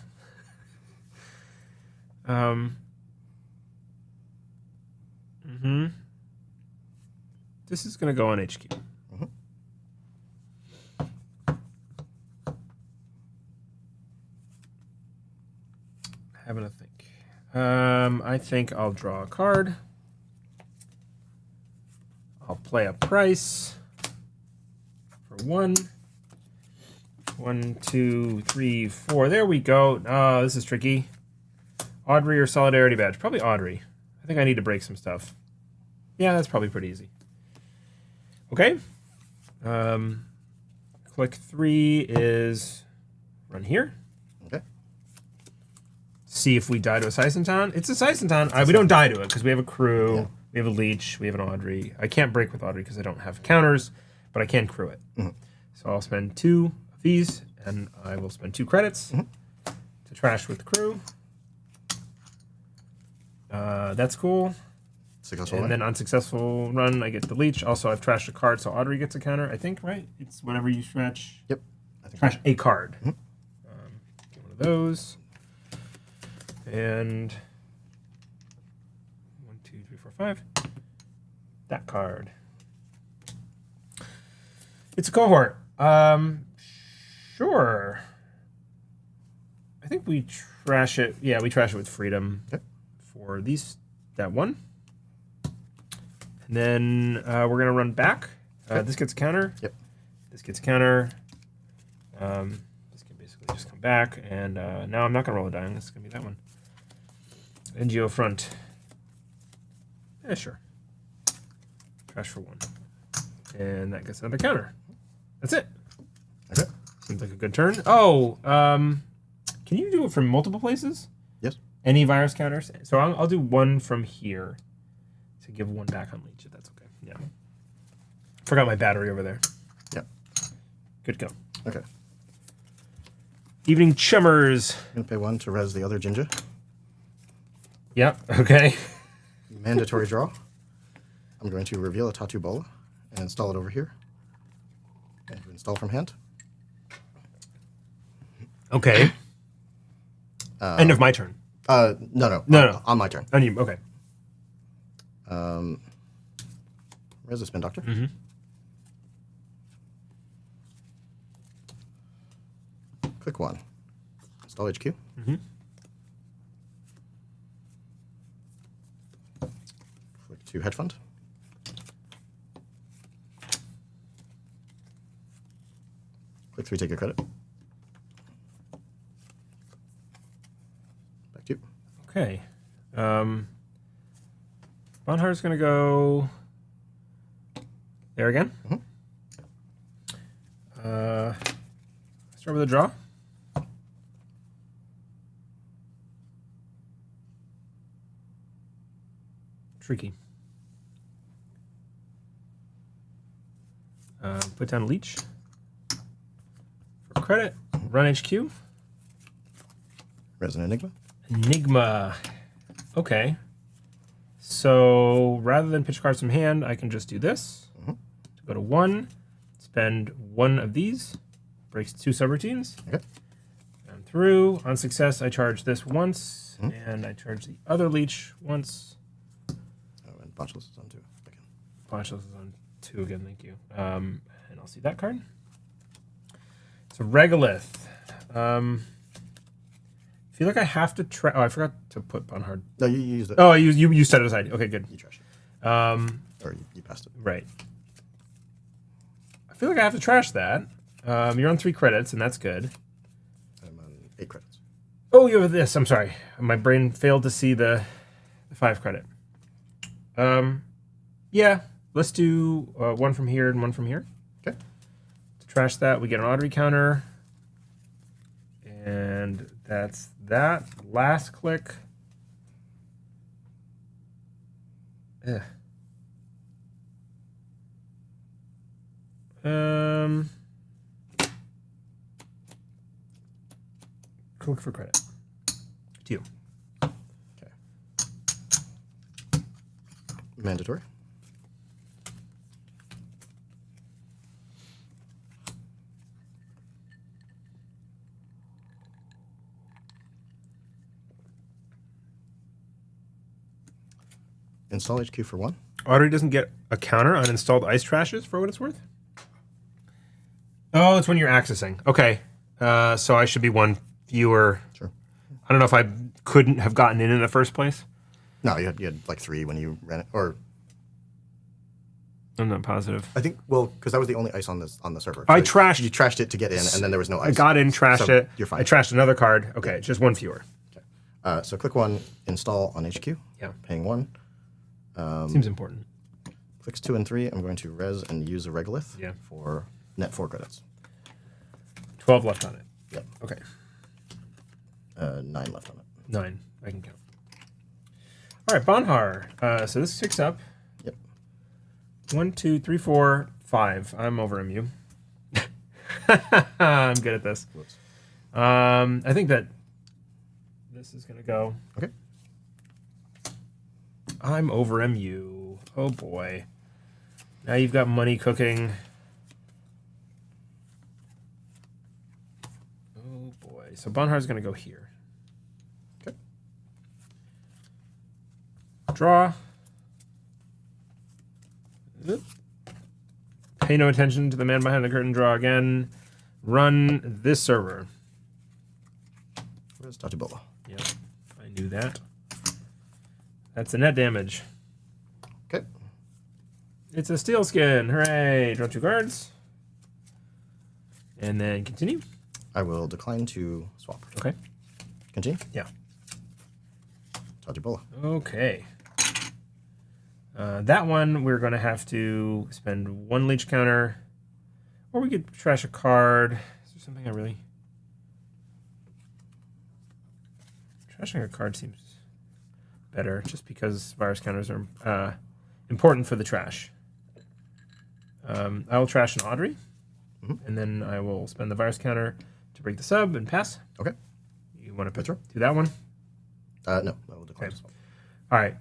This is gonna go on HQ. Having a think. I think I'll draw a card. I'll play a price for 1. 1, 2, 3, 4. There we go. Oh, this is tricky. Audrey or Solidarity Badge? Probably Audrey. I I think I need to break some stuff. Yeah, that's probably pretty easy. Okay. Click 3 is run here. Okay. See if we die to a Seisenton. It's a Seisenton. We don't die to it because we have a crew. Yeah. We have a leech. We have an Audrey. I can't break with Audrey because I don't have counters, but I can crew it. Mm-hmm. So I'll spend 2 of these, and I will spend 2 credits to trash with the crew. That's cool. Successful and run. Then unsuccessful run, I get the leech. Also, I've trashed a card, so Audrey gets a counter, I think, right? It's whenever you stretch. Yep. I think trash a card. Mm-hmm. Get one of those. And 1, 2, 3, 4, 5. That card. It's a cohort. Sure. I think we trash it. Yeah, we trash it with freedom for that one. And then we're going to run back. This gets a counter. Yep. This gets a counter. This can basically just come back. And now I'm not going to roll a die. This is going to be that one. NGO front. Yeah, sure. Trash for 1. And that gets another counter. That's it. Okay. Seems like a good turn. Oh, can you do it from multiple places? Yes. Any virus counters? So I'll do 1 from here to give 1 back on leech, if that's okay. Yeah. Forgot my battery over there. Yep. Good go. Okay. Evening Chummers. I'm going to pay 1 to res the other ginger. Yep. Okay. Mandatory draw. I'm going to reveal a Tattoo Bola and install it over here. And install from hand. Okay. End of my turn. No. On my turn. On you. Okay. Where's the Spin Doctor? Mm-hmm. Click 1. Install HQ. Mm-hmm. Click 2 Hedge Fund. Click 3 Take a Credit. Back to you. Okay. Banhar's going to go there again. Mm-hmm. Start with a draw. Tricky. Put down leech. For credit, run HQ. Resin Enigma. Enigma. Okay. So rather than pitch cards from hand, I can just do this. Mm-hmm. Go to 1, spend 1 of these, breaks 2 subroutines. Okay. Down through. On success, I charge this once, and I charge the other leech once. Oh, and Bonchless is on 2 again. Bonchless is on 2 again, thank you. And I'll see that card. So Regolith. I feel like I have to try. Oh, I forgot to put Bankhar. No, you used it. Oh, you set it aside. Okay, good. You trashed it. Or you passed it. Right. I feel like I have to trash that. You're on 3 credits, and that's good. I'm on 8 credits. Oh, you have this. I'm sorry. My brain failed to see the 5 credit. Yeah, let's do 1 from here and 1 from here. Okay. To trash that, we get an Audrey counter. And that's that. Last click. Ugh. Click for credit. To you. Okay. Mandatory. Install HQ for 1. Audrey doesn't get a counter on installed ice trashes for what it's worth? Oh, it's when you're accessing. Okay. So I should be 1 fewer. Sure. I don't know if I couldn't have gotten in the first place. No, you had like 3 when you ran it. Or I'm not positive. I think, well, because that was the only ice on the server. I So trashed. You trashed it to get in, and then there was no ice. I got in, trashed So it. you're fine. I trashed another card. Okay, just 1 fewer. Okay. So click 1, install on HQ. Yeah. Paying 1. Seems important. Clicks 2 and 3, I'm going to res and use a regolith Yeah. for net 4 credits. 12 left on it. Yep. Okay. 9 left on it. 9. I can count. All right, Bankhar. So this ticks up. Yep. 1, 2, 3, 4, 5. I'm over MU. I'm good at this. Whoops. I think that this is going to go. Okay. I'm over MU. Oh, boy. Now you've got money cooking. Oh, boy. So Banhar's going to go here. Okay. Draw. Oop. Pay no attention to the man behind the curtain. Draw again. Run this server. Where's Tachibola? Yep, I knew that. That's the net damage. Okay. It's a steel skin. Hooray. Draw 2 cards. And then continue. I will decline to swap. Okay. Continue. Yeah. Tachibola. Okay. That one, we're going to have to spend 1 leech counter. Or we could trash a card. Is there something I really... Trashing a card seems better, just because virus counters are important for the trash. I will trash an Audrey, and then I will spend the virus counter to break the sub and pass. Okay. You want to Sure. do that one? No, I will decline Okay. to swap. All right.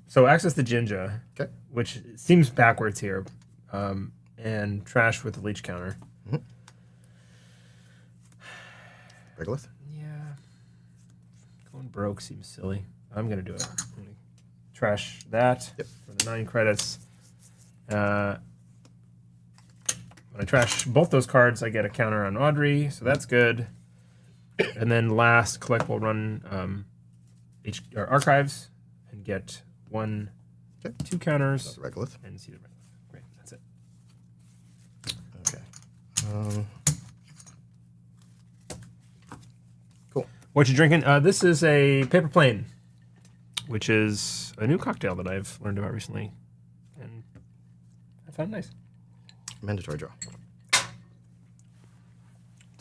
So access the Jinja, Okay. which seems backwards here, and trash with the leech counter. Regolith. Going broke seems silly. I'm going to do it. I'm going to trash that for the 9 credits. When I trash both those cards, I get a counter on Audrey, so that's good. And then last, collect will run archives and get 1, 2 counters. Regolith. And see the Regolith. Great, that's it. Okay. Cool. What you drinking? This is a Paper Plane, which is a new cocktail that I've learned about recently, and I found it nice. Mandatory draw. It's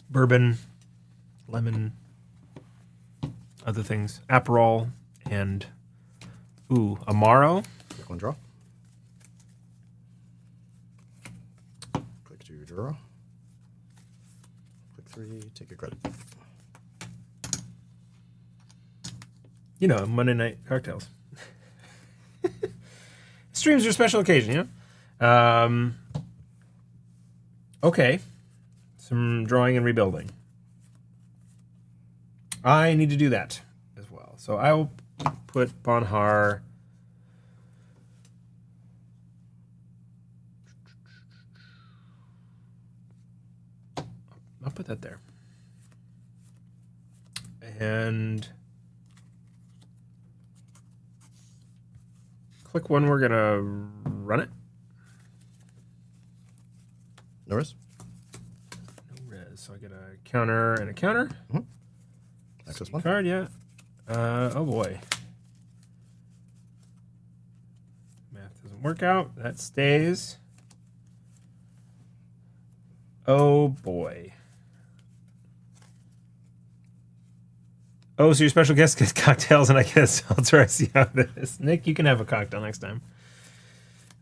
bourbon, lemon, other things, Aperol, and Amaro. Click 1 draw. Click 2 draw. Click 3, take your credit. You know, Monday night cocktails. Streams are a special occasion, you know? Okay. Some drawing and rebuilding. I need to do that as well. So I will put Bankhar. I'll put that there. And click 1, we're going to run it. No risk. No res. So I get a counter and a counter. Access 1. Card, yeah. Oh boy. Math doesn't work out. That stays. Oh boy. Oh, so your special guest gets cocktails and I get a seltzer. I see how it is. Nick, you can have a cocktail next time.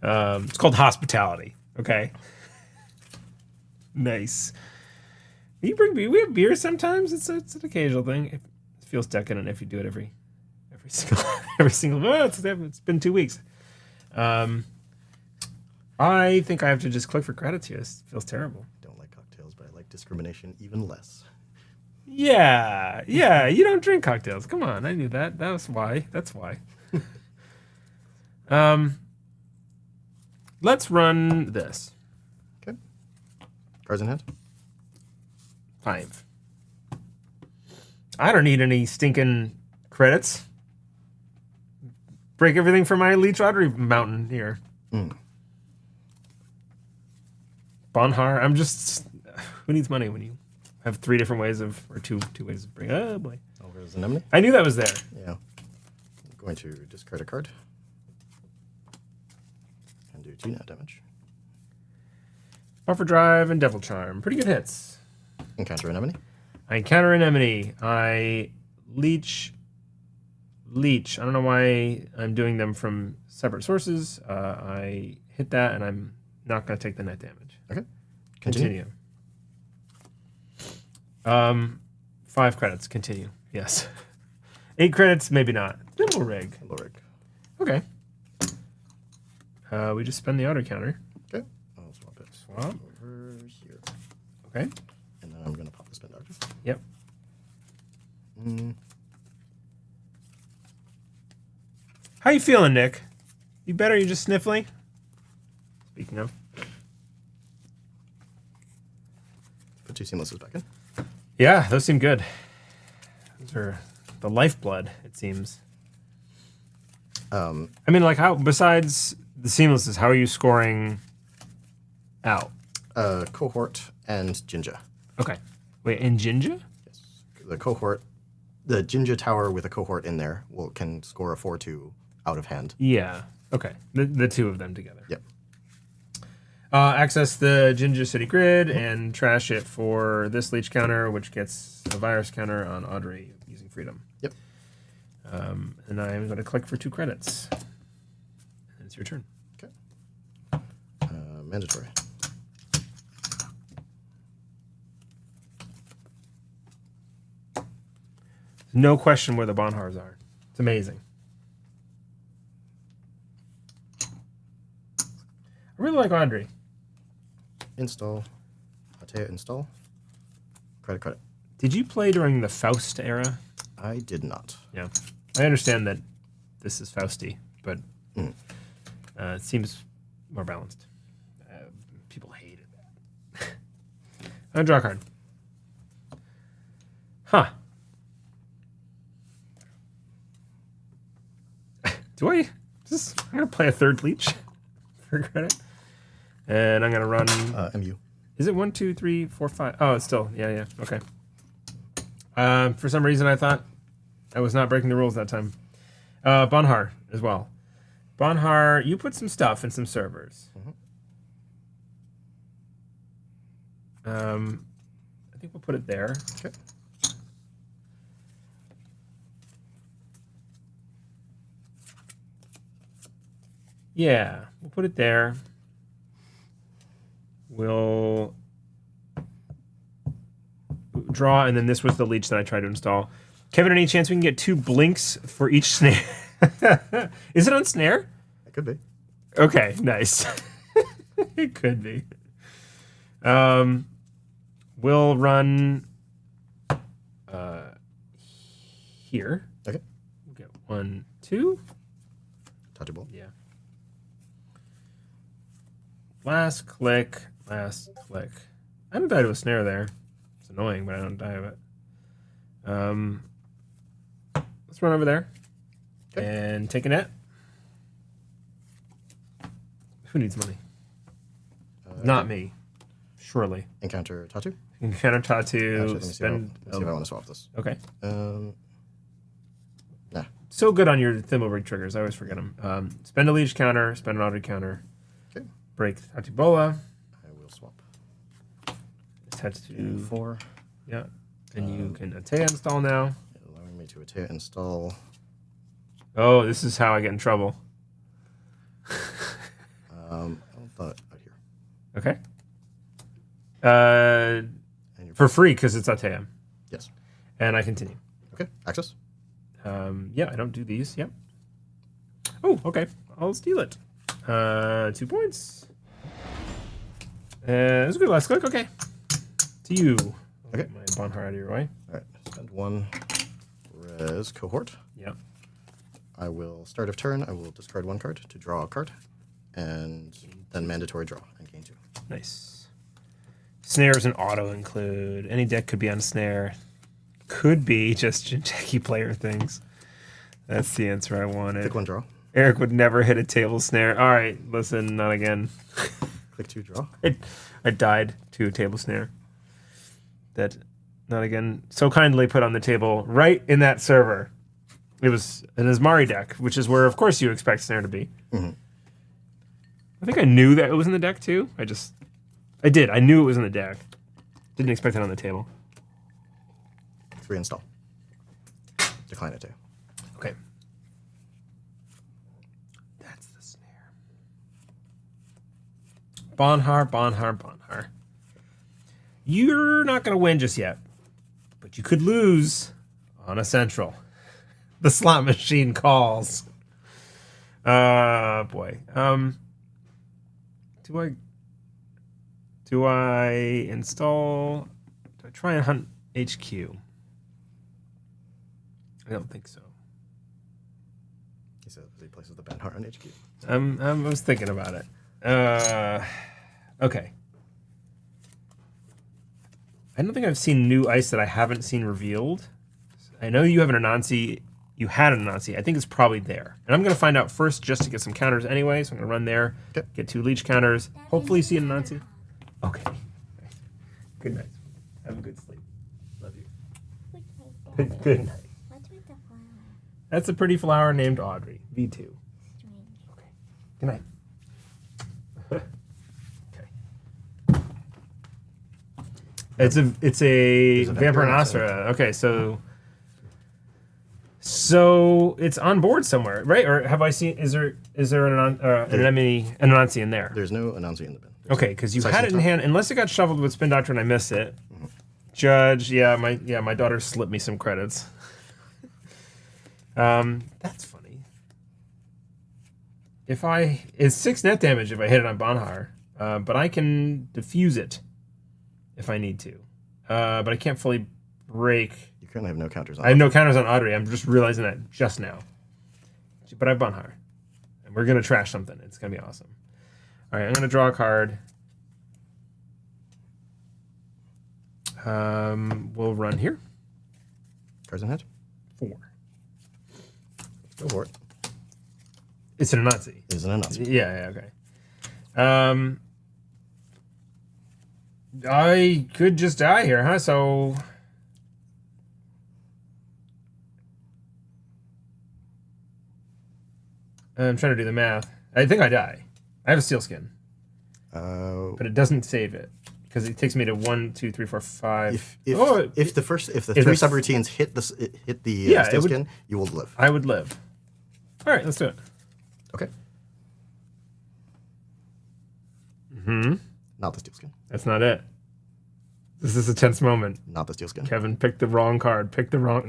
It's called hospitality. Okay. Nice. You bring beer. We have beer sometimes. It's an occasional thing. It feels decadent if you do it every single month. It's been 2 weeks. I think I have to just click for credits here. This feels terrible. I don't like cocktails, but I like discrimination even less. Yeah. You don't drink cocktails. Come on, I knew that. That's why. Let's run this. Okay. Cards in hand. 5. I don't need any stinking credits. Break everything for my Leech Lottery Mountain here. Bankhar, I'm just... Who needs money when you have 3 different ways of... Or two ways of bringing... Oh, boy. Oh, There's an anemone. I knew that was there. Yeah. I'm going to discard a card. And do 2 net damage. Buffer Drive and Devil Charm. Pretty good hits. Encounter anemone. I encounter anemone. I leech. I don't know why I'm doing them from separate sources. I hit that, and I'm not going to take the net damage. Okay. Continue. 5 credits. Continue. Yes. 8 credits. Maybe not. Thimble rig. Okay. We just spend the auto counter. Okay. I'll swap it. Swap. Over here. Okay. And then I'm going to pop the spend dodger. Yep. How you feeling, Nick? You better? You just sniffly? Speaking of. Put 2 seamlesses back in. Yeah, those seem good. Those are the lifeblood, it seems. I mean, like, how, besides the seamlesses, how are you scoring out? Cohort and Ginger. Okay. Wait, and Ginger? Yes. The cohort, the Ginger Tower with a cohort in there can score a 4/2 out of hand. Yeah. Okay. The 2 of them together. Yep. Access the Ginger City grid and trash it for this leech counter, which gets a virus counter on Audrey using Freedom. Yep. And I'm going to click for 2 credits. And it's your turn. Okay. Mandatory. No question where the Bankhars are. It's amazing. I really like Audrey. Install. Teia install. Credit. Did you play during the Faust era? I did not. Yeah. I understand that this is Fausty, but it seems more balanced. People hated that. I'm going to draw a card. Huh. I'm going to play a 3rd leech for credit. And I'm going to run... MU. Is it 1, 2, 3, 4, 5? Oh, it's still... Yeah. Okay. For some reason, I thought I was not breaking the rules that time. Bankhar as well. Bankhar, you put some stuff in some servers. I think we'll put it there. Okay. Yeah, we'll put it there. We'll draw, and then this was the leech that I tried to install. Kevin, any chance we can get 2 blinks for each snare? Is it on snare? It could be. Okay, nice. It could be. We'll run here. Okay. We'll get 1, 2. Touchable. Yeah. Last click. I haven't died to a snare there. It's annoying, but I don't die of it. Let's run over there. Okay. And take a net. Who needs money? Not me. Surely. Encounter Tattoo. Encounter Tattoo. Actually, let me see if I want to swap this. Okay. Nah. So good on your thimble rig triggers. I always forget them. Spend a leech counter. Spend an auto counter. Okay. Break Tattoo Bola. I will swap. Tattoo 4. Yeah. And you can Teia install now. Allowing me to Teia install. Oh, this is how I get in trouble. I'll thought out here. Okay. For free because it's Teia. Yes. And I continue. Okay. Access. Yeah, I don't do these. Yep. Oh, okay. I'll steal it. 2 points. That's a good last click. Okay. To you. Okay. My Bankhar out of your way. All right. Spend 1 res cohort. Yep. I will start of turn. I will discard 1 card to draw a card, and then mandatory draw and gain 2. Nice. Snares and auto include. Any deck could be on snare. Could be just Jackie player things. That's the answer I wanted. Click 1 draw. Eric would never hit a table snare. All right, listen, not again. Click 2 draw. I died to a table snare. That not again, so kindly put on the table right in that server. It was an Asmari deck, which is where, of course, you expect Snare to be. Mm-hmm. I think I knew that it was in the deck, too. I did. I knew it was in the deck. Didn't expect it on the table. Reinstall. Decline it, too. Okay. That's the Snare. Bankhar. You're not going to win just yet, but you could lose on a central. The slot machine calls. Boy. Do I install? Do I try and hunt HQ? I don't think so. He said he places the Bankhar on HQ. I was thinking about it. Okay. I don't think I've seen new ice that I haven't seen revealed. I know you have an Anansi. You had an Anansi. I think it's probably there. And I'm going to find out first just to get some counters anyway. So I'm going to run there, get 2 leech counters, hopefully see an Anansi. Okay. Good night. Have a good sleep. Love you. Good night. What's with the flower? That's a pretty flower named Audrey. V2. Strange. Okay. Good night. It's a Vampire and Asura. Okay, so it's on board somewhere, right? Or have I seen? Is there an Anansi in there? There's no Anansi in the bin. Okay, because you had it in hand, unless it got shuffled with Spin Doctor and I missed it. Mm-hmm. Judge, my daughter slipped me some credits. That's funny. It's 6 net damage if I hit it on Bankhar, but I can diffuse it if I need to. But I can't fully break. You currently have no counters on I have no counters on Audrey. I'm just realizing that just now. But I have Bankhar. And we're going to trash something. It's going to be awesome. All right, I'm going to draw a card. We'll run here. Cards in hand? 4. Go for it. It's an Anansi. It's an Anansi. Yeah, okay. I could just die here, huh? So I'm trying to do the math. I think I die. I have a steel skin, but it doesn't save it because it takes me to 1, 2, 3, 4, 5. If the 3 subroutines hit the steel skin, you will live. I would live. All right, let's do it. Okay. Mm-hmm. Not the steel skin. That's not it. This is a tense moment. Not the steel skin. Kevin picked the wrong card.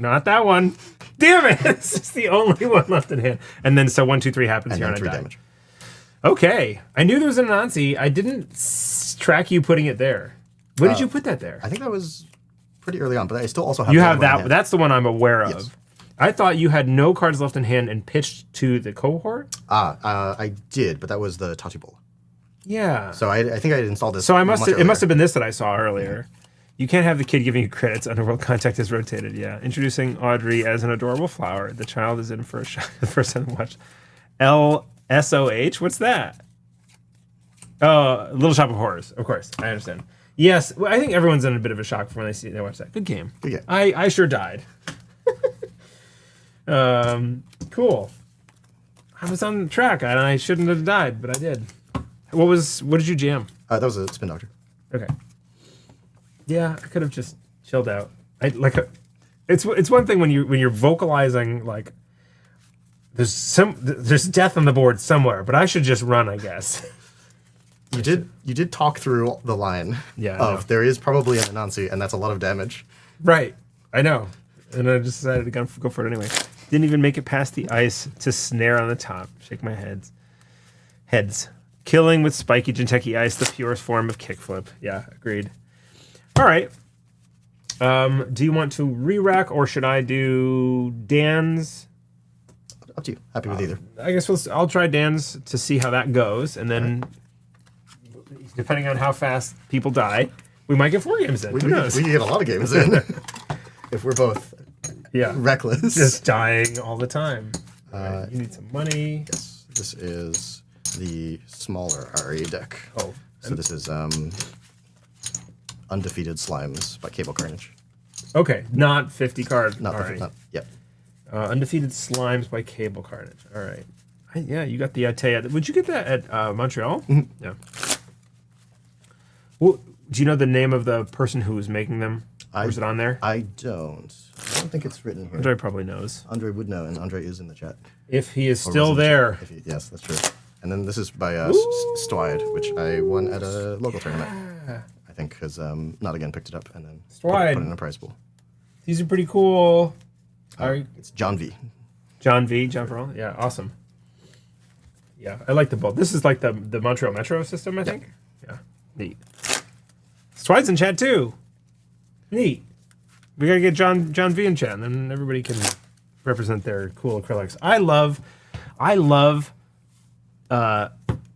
Not that one. Damn it! This is the only one left in hand. And then so 1, 2, 3 happens here and 3 I die. damage. Okay. I knew there was an Anansi. I didn't track you putting it there. When did you put that there? I think that was pretty early on, but I still also have. You have that. That's the one I'm aware of. Yes. I thought you had no cards left in hand and pitched to the cohort. I did, but that was the Tachibula. Yeah. So I think I had installed this. So it must have been this that I saw earlier. Mm-hmm. You can't have the kid giving you credits. Underworld contact is rotated. Yeah. Introducing Audrey as an adorable flower. The child is in for a shot. The first time to watch. LSOH. What's that? Oh, Little Shop of Horrors. Of course, I understand. Yes, well, I think everyone's in a bit of a shock when they watch that. Good game. Good game. I sure died. Cool. I was on track and I shouldn't have died, but I did. What did you jam? That was a Spin Doctor. Okay. Yeah, I could have just chilled out. It's one thing when you're vocalizing like there's death on the board somewhere, but I should just run, I guess. You did talk through the line of there is probably an Anansi, and that's a lot of damage. Right. I know. And I just decided to go for it anyway. Didn't even make it past the ice to snare on the top. Shake my heads. Killing with spiky Jinteki ice, the purest form of kickflip. Yeah, agreed. All right. Do you want to re-rack or should I do Dan's? Up to you. Happy with either. I guess I'll try Dan's to see how that goes, and then depending on how fast people die, we might get 4 games in. We can get a lot of games in if we're both reckless. Just dying all the time. Right, you need some money. Yes. This is the smaller RE deck. Oh. So this is Undefeated Slimes by Cable Carnage. Okay, not 50 card. Not All the right. not, yep. Undefeated Slimes by Cable Carnage. All right. Yeah, you got the Teia. Would you get that at Montreal? Yeah. Well, do you know the name of the person who was making them? Or is it on there? I don't think it's written here. Andre probably knows. Andre would know, and Andre is in the chat. If he is still there. Yes, that's true. And then this is by Stwide, which I won at a local tournament. I think because Not Again picked it up and then put it in a prize pool. These are pretty cool. It's John V. John Farrell. Yeah, awesome. Yeah, I like the both. This is like the Montreal Metro system, I think. Yeah, neat. Stwide's in chat too. Neat. We gotta get John V in chat, and then everybody can represent their cool acrylics. I love the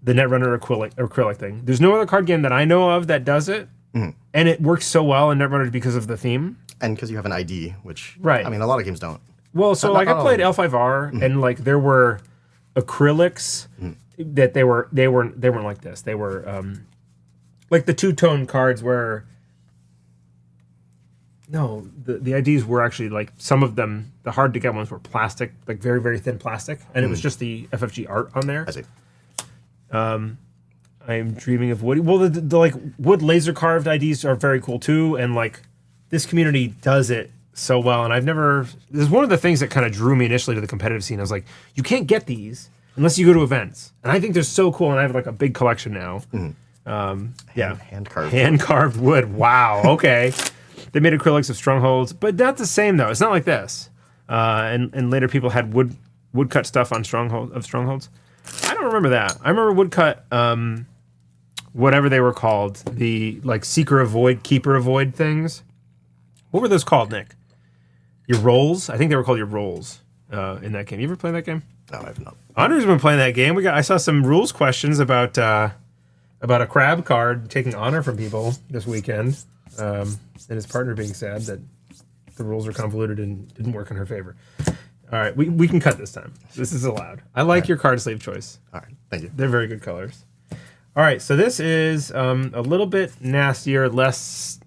Netrunner acrylic thing. There's no other card game that I know of that does it, and it works so well in Netrunner because of the theme. And because you have an ID, which right. I mean, a lot of games don't. Well, so like I played L5R, and like there were acrylics that they weren't like this. They were like the two-tone cards where the IDs were actually like some of them, the hard to get ones were plastic, like very, very thin plastic, and it was just the FFG art on there. I see. I'm dreaming of wood. Well, the like wood laser carved IDs are very cool too, and like this community does it so well. And this is one of the things that kind of drew me initially to the competitive scene. I was like, you can't get these unless you go to events, and I think they're so cool. And I have like a big collection now. Hand carved wood. Wow. Okay. They made acrylics of strongholds, but not the same though. It's not like this. And later people had woodcut stuff on strongholds. I don't remember that. I remember woodcut, whatever they were called, the like seeker avoid, keeper avoid things. What were those called, Nick? Your rolls? I think they were called your rolls in that game. You ever play that game? No, I have not. Andre's been playing that game. I saw some rules questions about a crab card taking honor from people this weekend, and his partner being sad that the rules are convoluted and didn't work in her favor. All right, we can cut this time. This is allowed. I like your card sleeve choice. All right, thank you. They're very good colors. All right, so this is a little bit nastier, less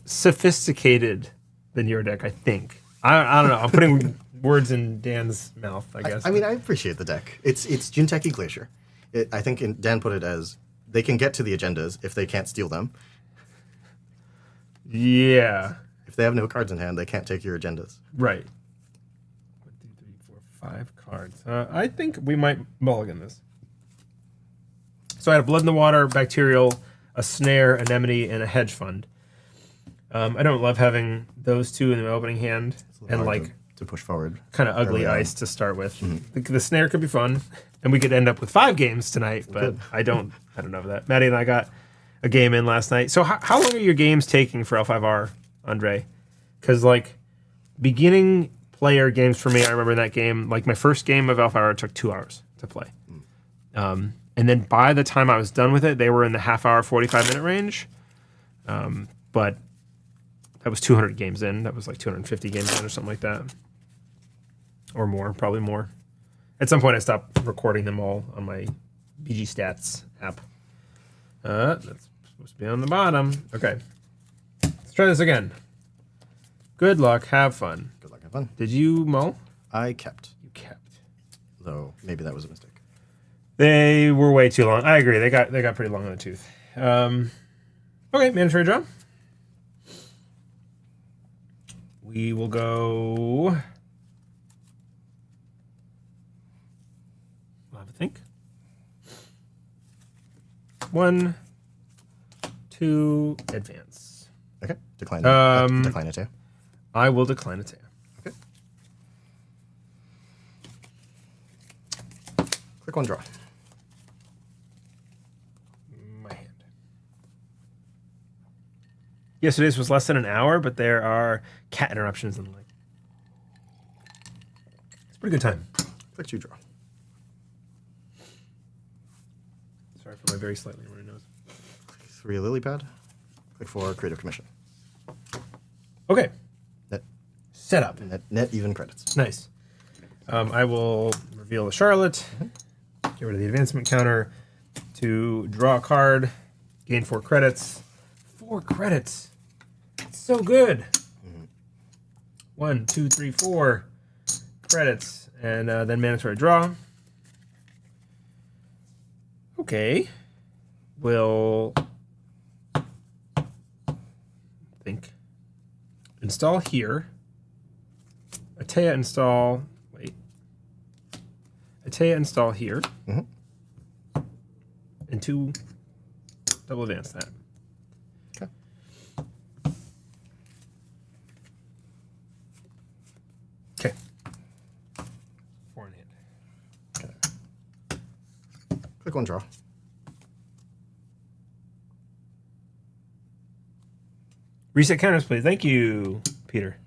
sophisticated than your deck, I think. I don't know. I'm putting words in Dan's mouth, I guess. I mean, I appreciate the deck. It's Junteki Glacier. I think Dan put it as they can get to the agendas if they can't steal them. Yeah. If they have no cards in hand, they can't take your agendas. Right. 1, 2, 3, 4, 5 cards. I think we might mulligan this. So I had a Blood in the Water, Bacterial, a Snare, Anemone, and a Hedge Fund. I don't love having those two in the opening hand, and like to push forward. Kind of ugly ice to start with. The Snare could be fun, and we could end up with 5 games tonight. But I don't know that. Maddie and I got a game in last night. So how long are your games taking for L5R, Andre? Because like beginning player games for me, I remember that game. Like my first game of L5R took 2 hours to play. And then by the time I was done with it, they were in the half-hour, 45-minute range. But that was 200 games in. That was like 250 games in or something like that. Or more, probably more. At some point, I stopped recording them all on my BG Stats app. That's supposed to be on the bottom. Okay. Let's try this again. Good luck. Have fun. Good luck. Have fun. Did you mull? I kept. You kept. Though maybe that was a mistake. They were way too long. I agree. They got pretty long in the tooth. Okay, mandatory draw. We will go. We'll have a think. 1, 2, advance. Okay. Decline. Decline it. I will decline it. Okay. Click one draw. My hand. Yesterday's was less than an hour, but there are cat interruptions and the like. It's a pretty good time. Click 2 draw. Sorry for my very slightly runny nose. Click 3 lily pad. Click 4 creative commission. Okay. Net. Setup. Net even credits. Nice. I will reveal the Charlotte. Get rid of the advancement counter to draw a card. Gain 4 credits. 4 credits. It's so good. 1, 2, 3, 4 credits, and then mandatory draw. Okay. We'll think. Install here. A Teia install. Wait. A Teia install here. Mm-hmm. And 2 double advance that. Okay. Okay. 4 in hand. Okay. Click 1 draw. Reset counters, please. Thank you, Peter.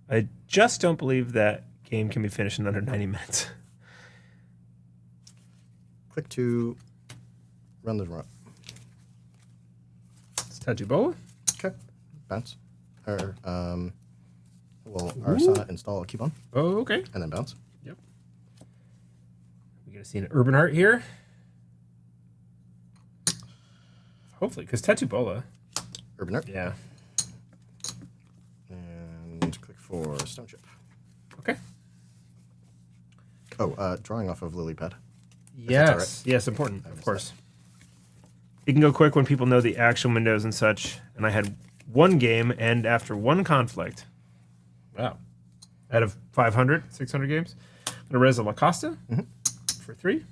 I just don't believe that game can be finished in under 90 minutes. Click to run the run. It's Tajubola. Okay. Bounce. Or, we'll Arissana install a coupon. Oh, okay. And then bounce. Yep. We get to see an urban art here. Hopefully, because Tajubola. Urban art. Yeah. And click for stone chip. Okay. Oh, drawing off of lily pad. Yes. Right. Yes, important, of course. It can go quick when people know the action windows and such. And I had 1 game end after 1 conflict. Wow. Out of 500, 600 games. I'm going to res a La Costa for 3.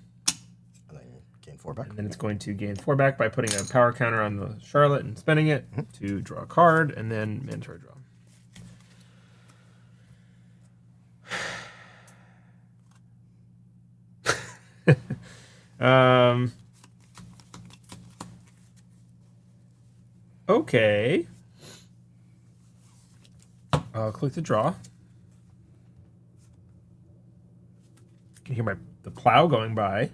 And then gain 4 back. And then it's going to gain 4 back by putting a power counter on the Charlotte and spending it to draw a card and then mandatory draw. Okay. I'll click to draw. You can hear the plow going by.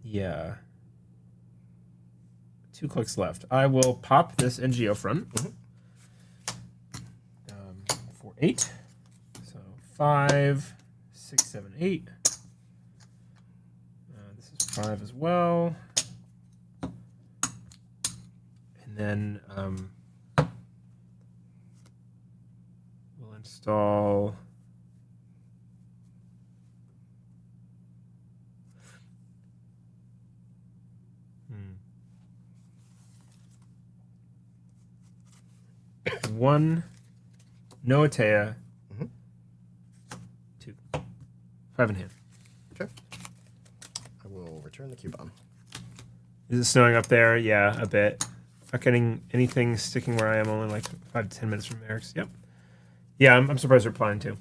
Yeah. 2 clicks left. I will pop this NGO front for 8. So 5, 6, 7, 8. This is 5 as well. And then we'll install. One, no Teia. 2, 5 in hand. Okay. I will return the coupon. Is it snowing up there? Yeah, a bit. Not getting anything sticking where I am. Only like 5 to 10 minutes from Eric's. Yep. Yeah, I'm surprised they're applying too.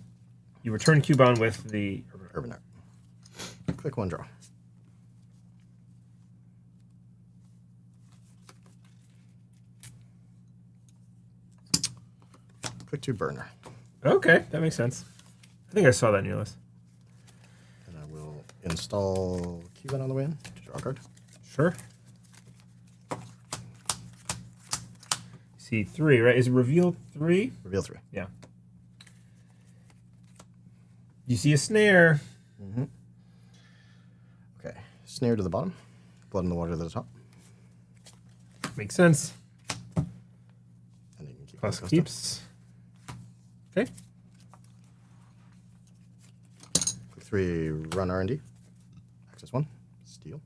You return coupon with the urban art. Click 1 draw. Click 2 burner. Okay, that makes sense. I think I saw that in your list. And I will install coupon on the way in to draw a card. Sure. See 3, right? Is it reveal 3? Reveal 3. Yeah. You see a snare. Okay. Snare to the bottom. Blood in the water to the top. Makes sense. And then you can keep Plus keeps. Okay. Click 3, run R&D. Access 1, steal.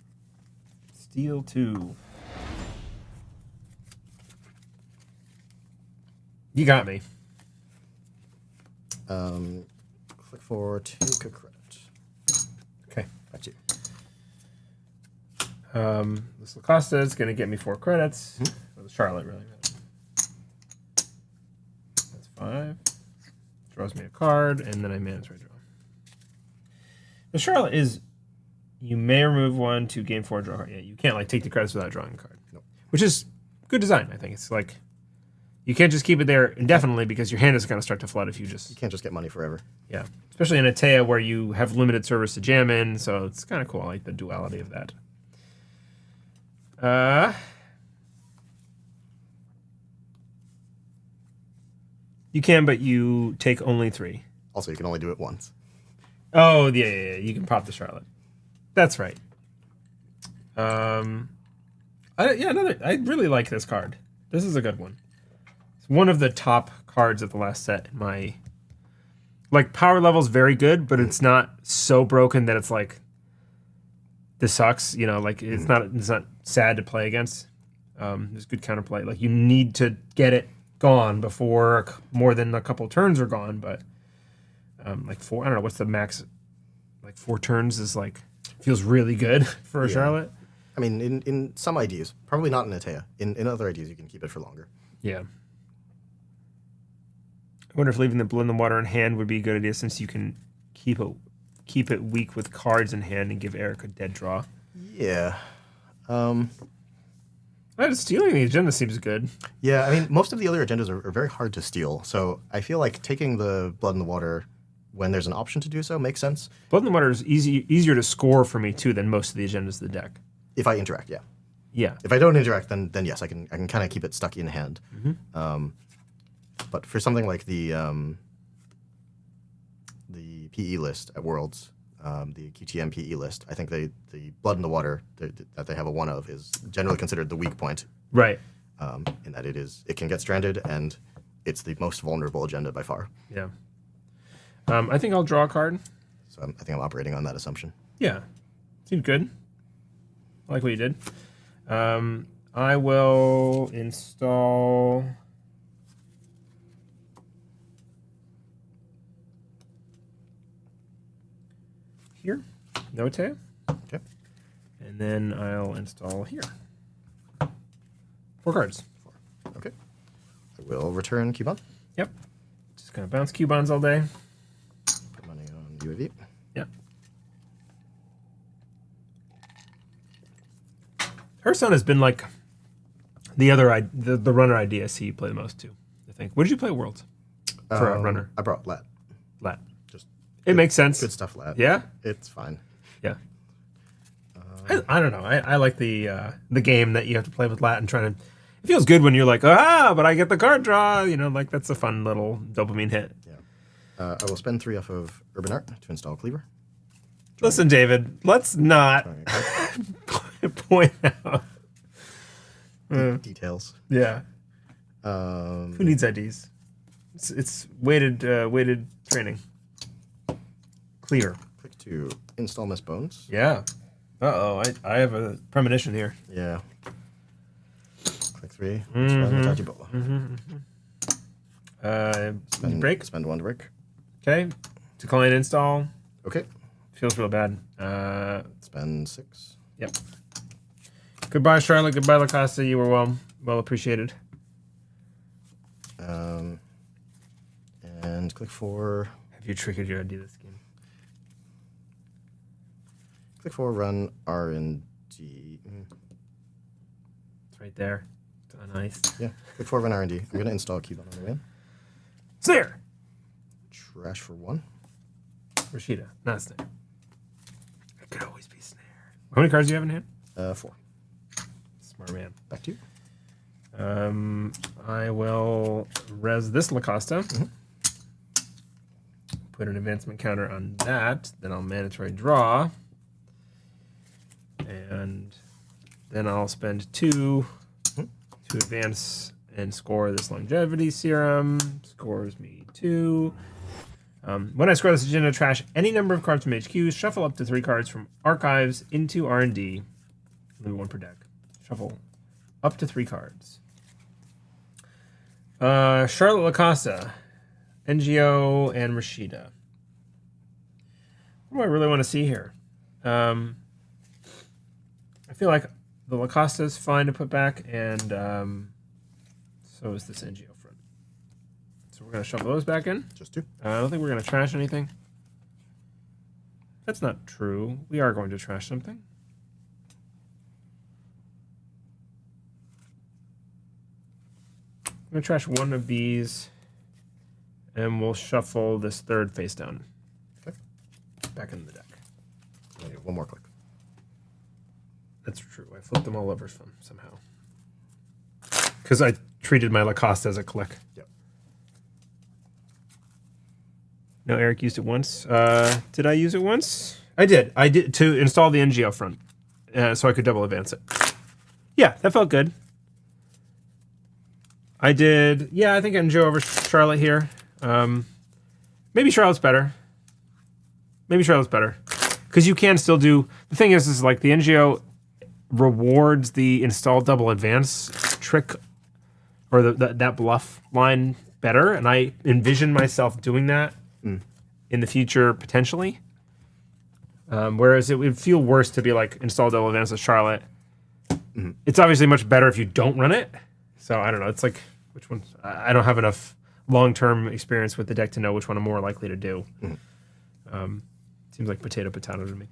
Steal 2. You got me. Click for take a credit. Okay. Back to you. This Lacosta is going to get me 4 credits. Or the Charlotte, really. That's 5. Draws me a card, and then I mandatory draw. The Charlotte is, you may remove 1 to gain 4 draw. Yeah, you can't like take the credits without drawing a card. Nope. Which is good design, I think. It's like, you can't just keep it there indefinitely because your hand is going to start to flood if you just... You can't just get money forever. Yeah. Especially in a Teia where you have limited service to jam in, so it's kind of cool. I like the duality of that. You can, but you take only 3. Also, you can only do it once. Oh, yeah. You can pop the Charlotte. That's right. I really like this card. This is a good one. It's one of the top cards of the last set. Like, power level's very good, but it's not so broken that it's like, this sucks. You know, like it's not sad to play against. There's good counterplay. Like, you need to get it gone before more than a couple turns are gone. But like I don't know what's the max. Like 4 turns is like feels really good for a Charlotte. I mean, in some IDs, probably not in a Teia. In other IDs, you can keep it for longer. Yeah. I wonder if leaving the blood in the water in hand would be a good idea, since you can keep it weak with cards in hand and give Eric a dead draw. Yeah. Stealing the agenda seems good. Yeah, I mean, most of the other agendas are very hard to steal. So I feel like taking the blood in the water when there's an option to do so makes sense. Blood in the water is easier to score for me too than most of the agendas of the deck. If I interact, yeah. Yeah. If I don't interact, then yes, I can kind of keep it stuck in hand. But for something like the PE list at Worlds, the QTM PE list, I think the blood in the water that they have a 1 of is generally considered the weak point. Right. In that it can get stranded, and it's the most vulnerable agenda by far. Yeah. I think I'll draw a card. So I think I'm operating on that assumption. Yeah. Seems good. I like what you did. I will install here. No Teia. Okay. And then I'll install here. 4 cards. 4. Okay. I will return Cubon. Yep. Just gonna bounce Cubons all day. Put money on UAV. Yep. Arissana has been like the runner idea I see you play the most too, I think. What did you play at Worlds for a runner? I brought Lat. Just it makes sense. Good stuff, Lat. Yeah? It's fine. Yeah. I don't know. I like the game that you have to play with Lat and trying to. It feels good when you're like, but I get the card draw. You know, like that's a fun little dopamine hit. Yeah. I will spend 3 off of Urban Art to install Cleaver. Listen, David, let's not point out details. Yeah. Who Who needs IDs? It's weighted training. Clear. Click to install Miss Bones. Yeah. I have a premonition here. Yeah. Click 3. Spend break. Spend 1 to break. Okay. Decline install. Okay. Feels real bad. Spend 6. Yep. Goodbye, Charlotte. Goodbye, Lacosta. You were well appreciated. And click 4. Have you triggered your idea this game? Click 4. Run R&D. It's right there. It's on ice. Yeah. Click 4. Run R&D. I'm gonna install Cubon on the way in. Snare. Trash for 1. Rashida, not Snare. It could always be Snare. How many cards do you have in hand? 4. Smart man. Back to you. I will res this Lacosta. Put an advancement counter on that. Then I'll mandatory draw. And then I'll spend 2 to advance and score this longevity serum. Scores me 2. When I score this agenda, trash any number of cards from HQ, shuffle up to 3 cards from archives into R&D. Maybe 1 per deck. Shuffle up to 3 cards. Charlotte Lacosta, NGO, and Rashida. What do I really want to see here? I feel like the Lacosta is fine to put back, and so is this NGO front. So we're going to shuffle those back in. Just 2. I don't think we're going to trash anything. That's not true. We are going to trash something. I'm going to trash 1 of these, and we'll shuffle this 3rd face down. Okay. Back into the deck. I need 1 more click. That's true. I flipped them all over somehow. Because I treated my Lacoste as a click. Yep. No, Eric used it once. Did I use it once? I did. I did to install the NGO front, so I could double advance it. Yeah, that felt good. I did. Yeah, I think NGO over Charlotte here. Maybe Charlotte's better. Because you can still do. The thing is like the NGO rewards the install double advance trick or that bluff line better, and I envision myself doing that in the future potentially. Whereas it would feel worse to be like install double advance with Charlotte. It's obviously much better if you don't run it. So I don't know. It's like which one? I don't have enough long-term experience with the deck to know which one I'm more likely to do. Seems like potato to me.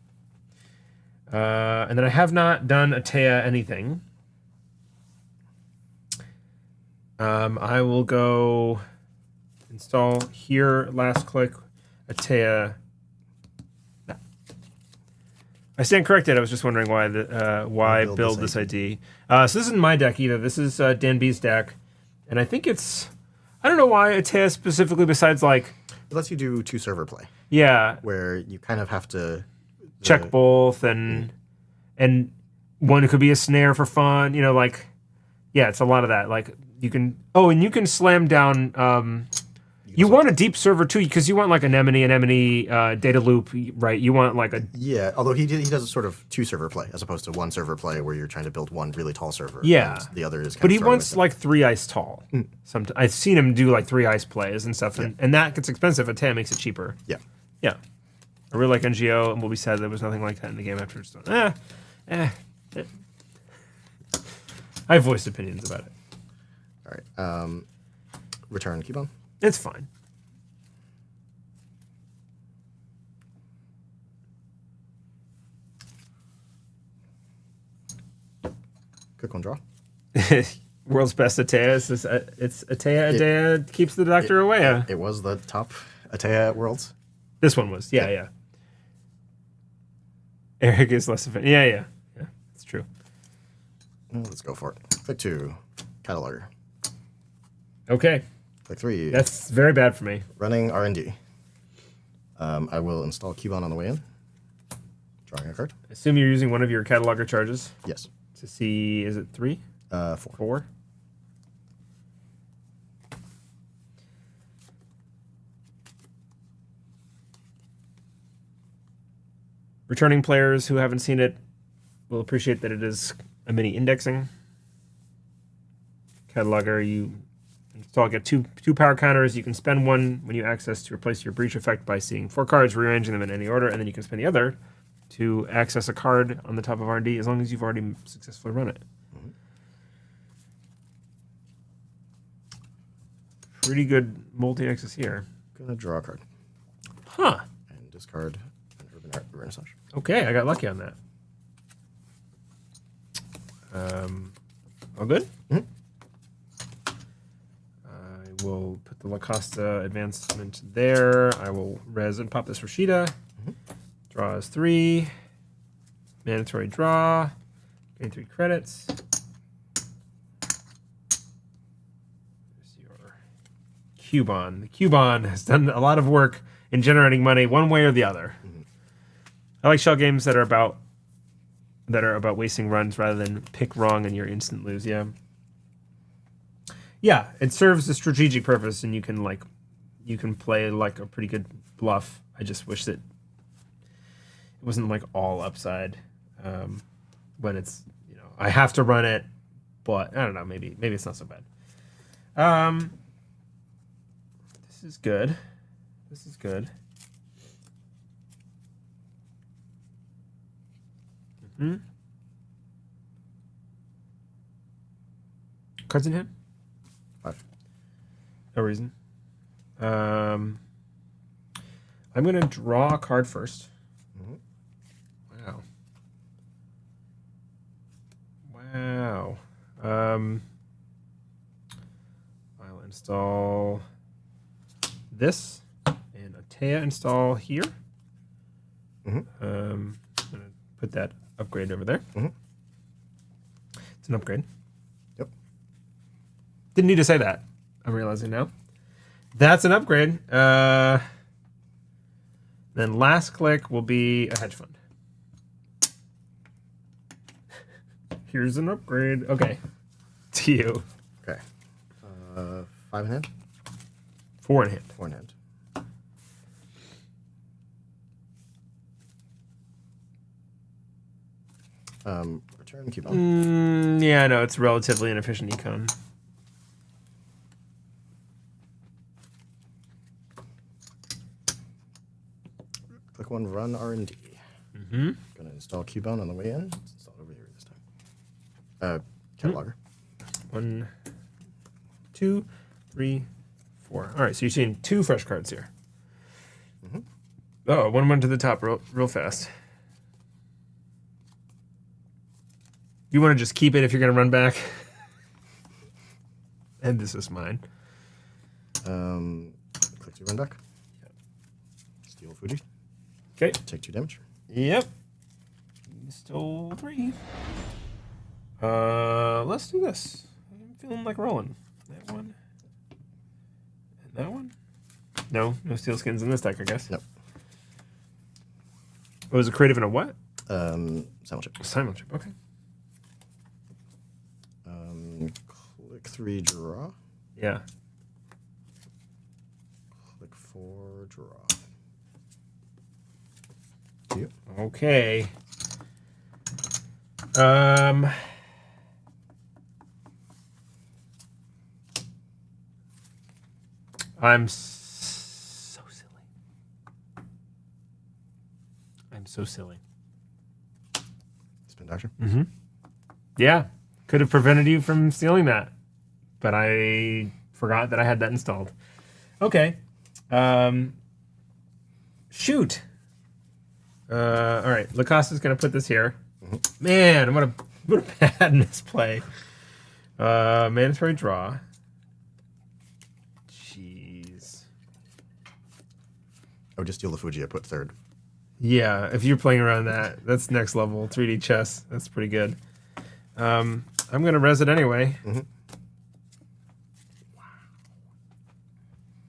And then I have not done a Teia anything. I will go install here, last click, a Teia. No. I stand corrected. I was just wondering why build this ID. So this isn't my deck either. This is Dan B's deck. And I think it's, I don't know why a Teia specifically besides like. It lets you do 2 server play. Yeah. Where you kind of have to check both and one could be a snare for fun, like, yeah, it's a lot of that. Like you can, and you can slam down, you want a deep server too, because you want like anemone data loop, right? You want like a... Yeah, although he does a sort of 2 server play as opposed to 1 server play where you're trying to build one really tall server. Yeah. And the other is kind but of he wants like 3 ice tall. I've seen him do like 3 ice plays and stuff, and that gets expensive. A Teia makes it cheaper. Yeah. Yeah. I really like NGO, and we'll be sad there was nothing like that in the game after it's done. I have voiced opinions about it. All right. Return Cubone. It's fine. Quick one draw. World's best Teia. It's Teia keeps the doctor away. It was the top Teia at Worlds. This one was. Yeah. Eric is less of it. Yeah. It's true. Well, let's go for it. Click 2. Cataloger. Okay. Click 3. That's very bad for me. Running R&D. I will install Cubone on the way in. Drawing a card. Assume you're using one of your cataloger charges. Yes. To see, is it 3? 4. 4. Returning players who haven't seen it will appreciate that it is a mini indexing. Cataloger, you install, get two power counters. You can spend one when you access to replace your breach effect by seeing 4 cards, rearranging them in any order, and then you can spend the other to access a card on the top of R&D as long as you've already successfully run it. Pretty good multi-access here. Gonna draw a card. Huh. And discard an Urban Renaissance. Okay, I got lucky on that. All good? Mm-hmm. I will put the La Costa advancement there. I will res and pop this Rashida. Draw is 3. Mandatory draw. Gain 3 credits. There's your Cubone. The Cubone has done a lot of work in generating money one way or the other. I like shell games that are about wasting runs rather than pick wrong and you're instant lose. Yeah, it serves a strategic purpose, and you can play like a pretty good bluff. I just wish that it wasn't like all upside when it's, I have to run it, but I don't know, maybe it's not so bad. This is good. Cards in hand? 5. No reason. I'm going to draw a card first. Wow. I'll install this and a Teia install here. I'm going to put that upgrade over there. It's an upgrade. Yep. Didn't need to say that. I'm realizing now. That's an upgrade. Then last click will be a hedge fund. Here's an upgrade. Okay. To you. Okay. 5 in hand. 4 in hand. 4 in hand. Return coupon. Yeah, no, it's relatively inefficient econ. Click 1, run R&D. Gonna install Cubone on the way in. It's installed over here this time. Cataloger. 1, 2, 3, 4. All right, so you're seeing 2 fresh cards here. Oh, one went to the top real fast. You want to just keep it if you're going to run back? And this is mine. Click to run back. Yep. Steal Fuji. Okay. Take 2 damage. Yep. You stole 3. Let's do this. I'm feeling like rolling. That one. And that one. No steel skins in this deck, I guess. Nope. Oh, was it creative in a what? Simul chip. Simul chip, okay. Click 3, draw. Yeah. Click 4, draw. To you. Okay. I'm so silly. I'm so silly. Spin Doctor. Yeah. Could have prevented you from stealing that. But I forgot that I had that installed. Okay. Shoot. All right. Lacosta's going to put this here. Man, what a bad misplay. Mandatory draw. Jeez. Oh, just steal the Fuji. I put 3rd. Yeah, if you're playing around that, that's next level 3D chess. That's pretty good. I'm going to res it anyway.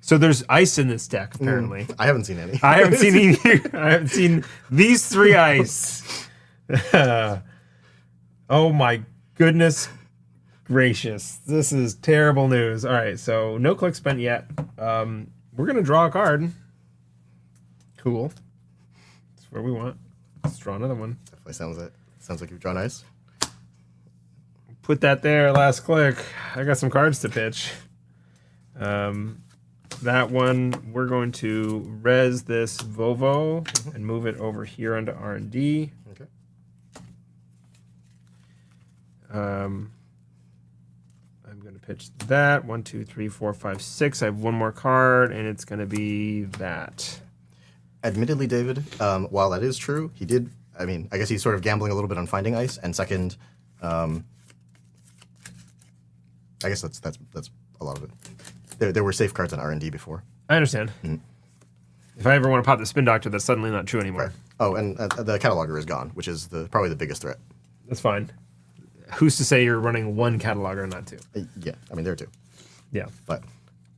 So there's ice in this deck, apparently. I haven't seen any. I haven't seen any. I haven't seen these 3 ice. Oh my goodness gracious. This is terrible news. All right, so no click spent yet. We're going to draw a card. Cool. That's where we want. Let's draw another one. Definitely sounds like you've drawn ice. Put that there, last click. I got some cards to pitch. That one, we're going to res this Vovo and move it over here onto R&D. Okay. I'm going to pitch that. 1, 2, 3, 4, 5, 6. I have one more card, and it's going to be that. Admittedly, David, while that is true, he did. I mean, I guess he's sort of gambling a little bit on finding ice. And second, I guess that's a lot of it. There were safe cards on R&D before. I understand. If I ever want to pop the Spin Doctor, that's suddenly not true anymore. Right. Oh, and the cataloger is gone, which is probably the biggest threat. That's fine. Who's to say you're running 1 cataloger, not 2? Yeah, I mean, there are 2. Yeah. But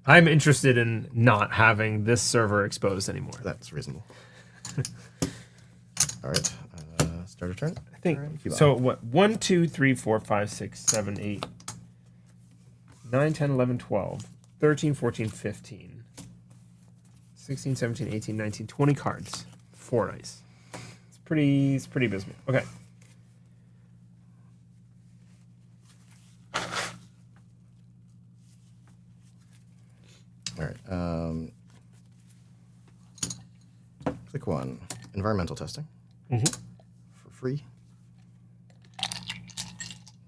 I'm interested in not having this server exposed anymore. that's reasonable. All right. Start a turn. I think so. What? 1, 2, 3, 4, 5, 6, 7, 8, 9, 10, 11, 12, 13, 14, 15, 16, 17, 18, 19, 20 cards. 4 ice. It's pretty abysmal. Okay. All right. Click 1. Environmental testing. For free.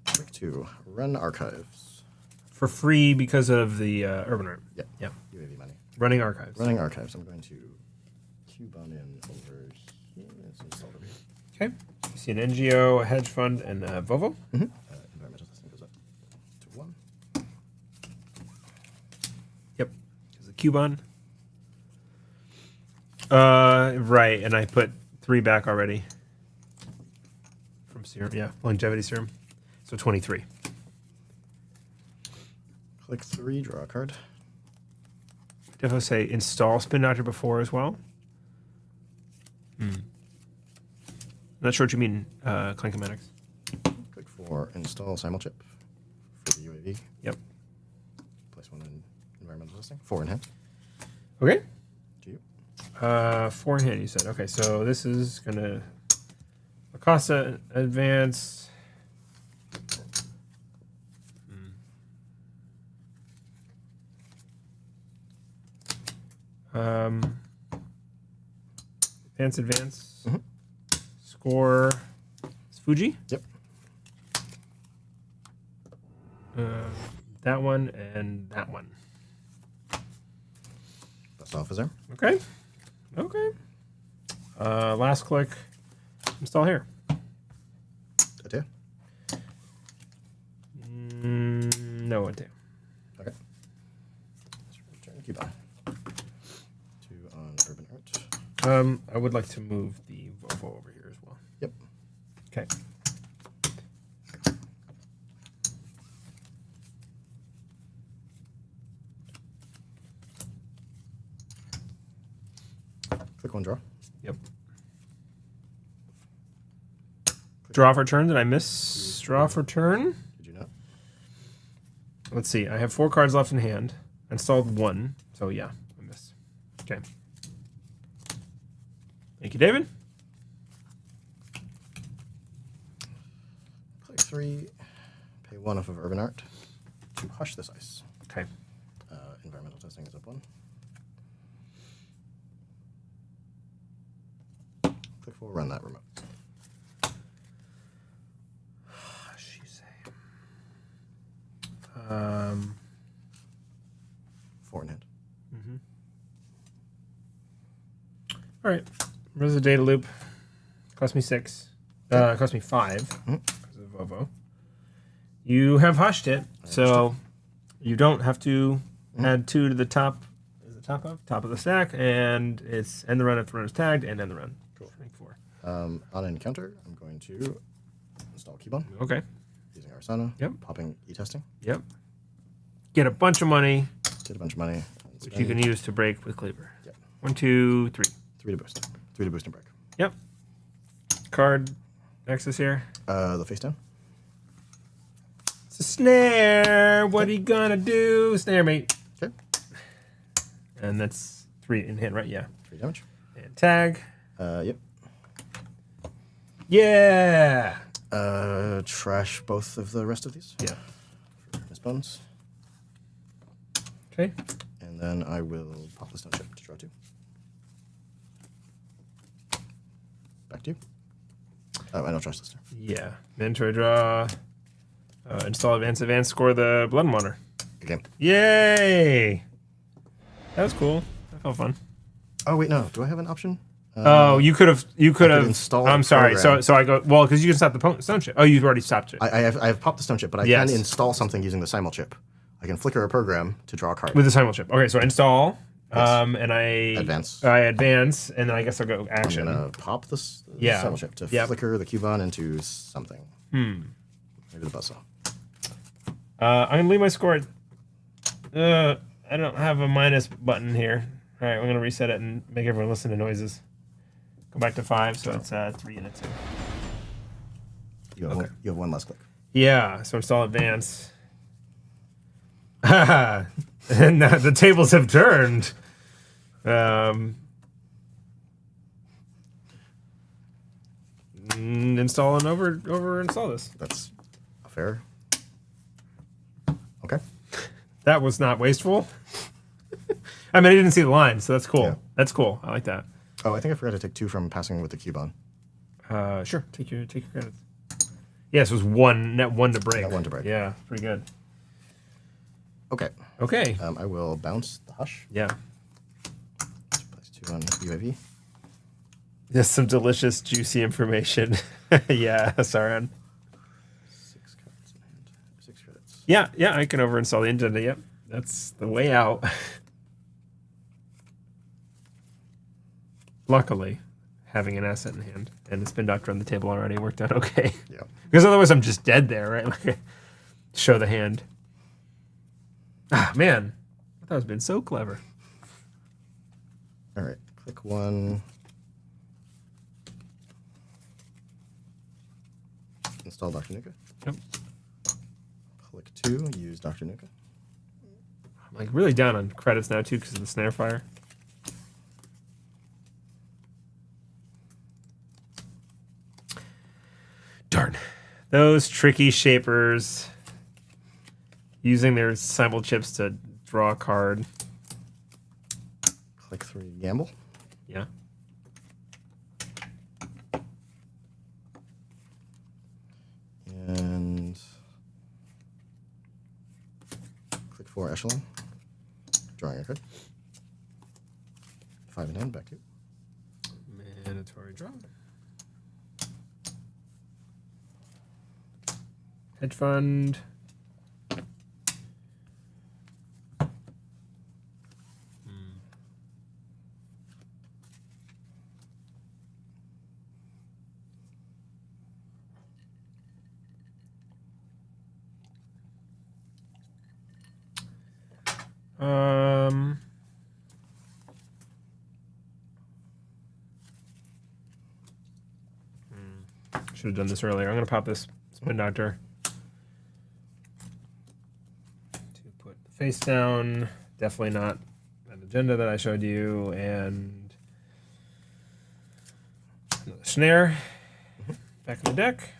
Click 2. Run archives. For free because of the urban art. Yep. Yep. UAV money. Running archives. Running archives. I'm going to cube on in over here. It's installed over here. Okay. You see an NGO, a hedge fund, and a Vovo. Environmental testing goes up to 1. Yep. There's a Cubon. Right, and I put 3 back already. From serum, yeah, longevity serum. So 23. Click 3, draw a card. Did I say install Spin Doctor before as well? Not sure what you mean, Clankomatics. Click 4, for install simulchip for the UAV. Yep. Place one in environmental testing. 4 in hand. Okay. To you. 4 in hand, you said. Okay, so this is gonna Acosta advance. Advance. Mm-hmm. Score. It's Fuji. Yep. That one and that one. That's off is there. Okay. Okay. Last click. Install here. Teia. No idea. Okay. Let's return keybond. 2 on Urban Art. I would like to move the Volvo over here as well. Yep. Okay. Click 1 draw. Yep. Draw for turn. Did I miss draw for turn? Did you not? Let's see. I have 4 cards left in hand. I installed 1. So yeah, I missed. Okay. Thank you, David. Play 3. Pay 1 off of Urban Art to hush this ice. Okay. Environmental testing is up 1. Click 4. Run that remote. She say. 4 in hand. All right. Where's the data loop? Cost me 6. Cost me 5 because of Volvo. You have hushed it, so you don't have to add 2 to the top. Is it top of the stack, and it's end the run if the run is tagged, and end the run. Cool. 4. On an encounter, I'm going to install keybond Okay. using Arissana. Yep. Popping e-testing. Yep. Get a bunch of money, Get a bunch of money. which you can use to break with Cleaver. Yep. 1, 2, 3. 3 to boost. 3 to boost and break. Yep. Card access here. The face down. It's a snare. What are you gonna do? Snare, mate. Okay. And that's 3 in hand, right? Yeah. 3 damage. And tag. Yep. Yeah. Trash both of the rest of these. Yeah. For Miss Bones. Okay. And then I will pop the stone chip to draw 2. Back to you. Oh, I don't trust this. Yeah. Mentor draw. Install advance, score the blood and water. Good game. Yay! That was cool. That felt fun. Oh wait, no. Do I have an option? Oh, you could have. install I'm a sorry. program. So I go. Well, because you can stop the stone chip. Oh, you've already stopped it I have popped the stone chip, but I Yes. can install something using the simul chip. I can flicker a program to draw a card. with the simul chip. Okay, so install. Yes. And I Advance. I advance, and then I guess I'll go action. I'm gonna pop this Yeah. simul chip to Yep. flicker the Cubone into something. Maybe the buzzsaw. I'm gonna leave my score at. I don't have a minus button here. All right, we're gonna reset it and make everyone listen to noises. Go back to 5, so it's 3 and a 2. You have one less click. Yeah, so install advance. And the tables have turned. Install and over install this. That's fair. Okay. That was not wasteful. I mean, I didn't see the line, so that's cool. Yeah. That's cool. I like that. Oh, I think I forgot to take 2 from passing with the Cubone. Sure. Take your credits. Yes, it was net 1 to break. Net 1 to break. Yeah, pretty good. Okay. Okay. I will bounce the hush. Yeah. Place 2 on UAV. Just some delicious, juicy information. Yeah, Saran. 6 cards in hand. 6 credits. Yeah, I can overinstall the agenda. Yep, that's the way out. Luckily, having an asset in hand and the spin doctor on the table already worked out okay. Yeah. Because otherwise I'm just dead there, right? Like, show the hand. Ah, man. I thought it was been so clever. All right. Click 1. Install Dr. Nuka. Yep. Click 2, use Dr. Nuka. I'm like really down on credits now too because of the snare fire. Darn. Those tricky shapers using their simul chips to draw a card. Click 3, gamble. Yeah. And click 4, echelon. Drawing a card. 5 in hand, back to you. Mandatory draw. Hedge fund. Should have done this earlier. I'm going to pop this Spin Doctor to put the face down. Definitely not an agenda that I showed you. And another snare. Back in the deck.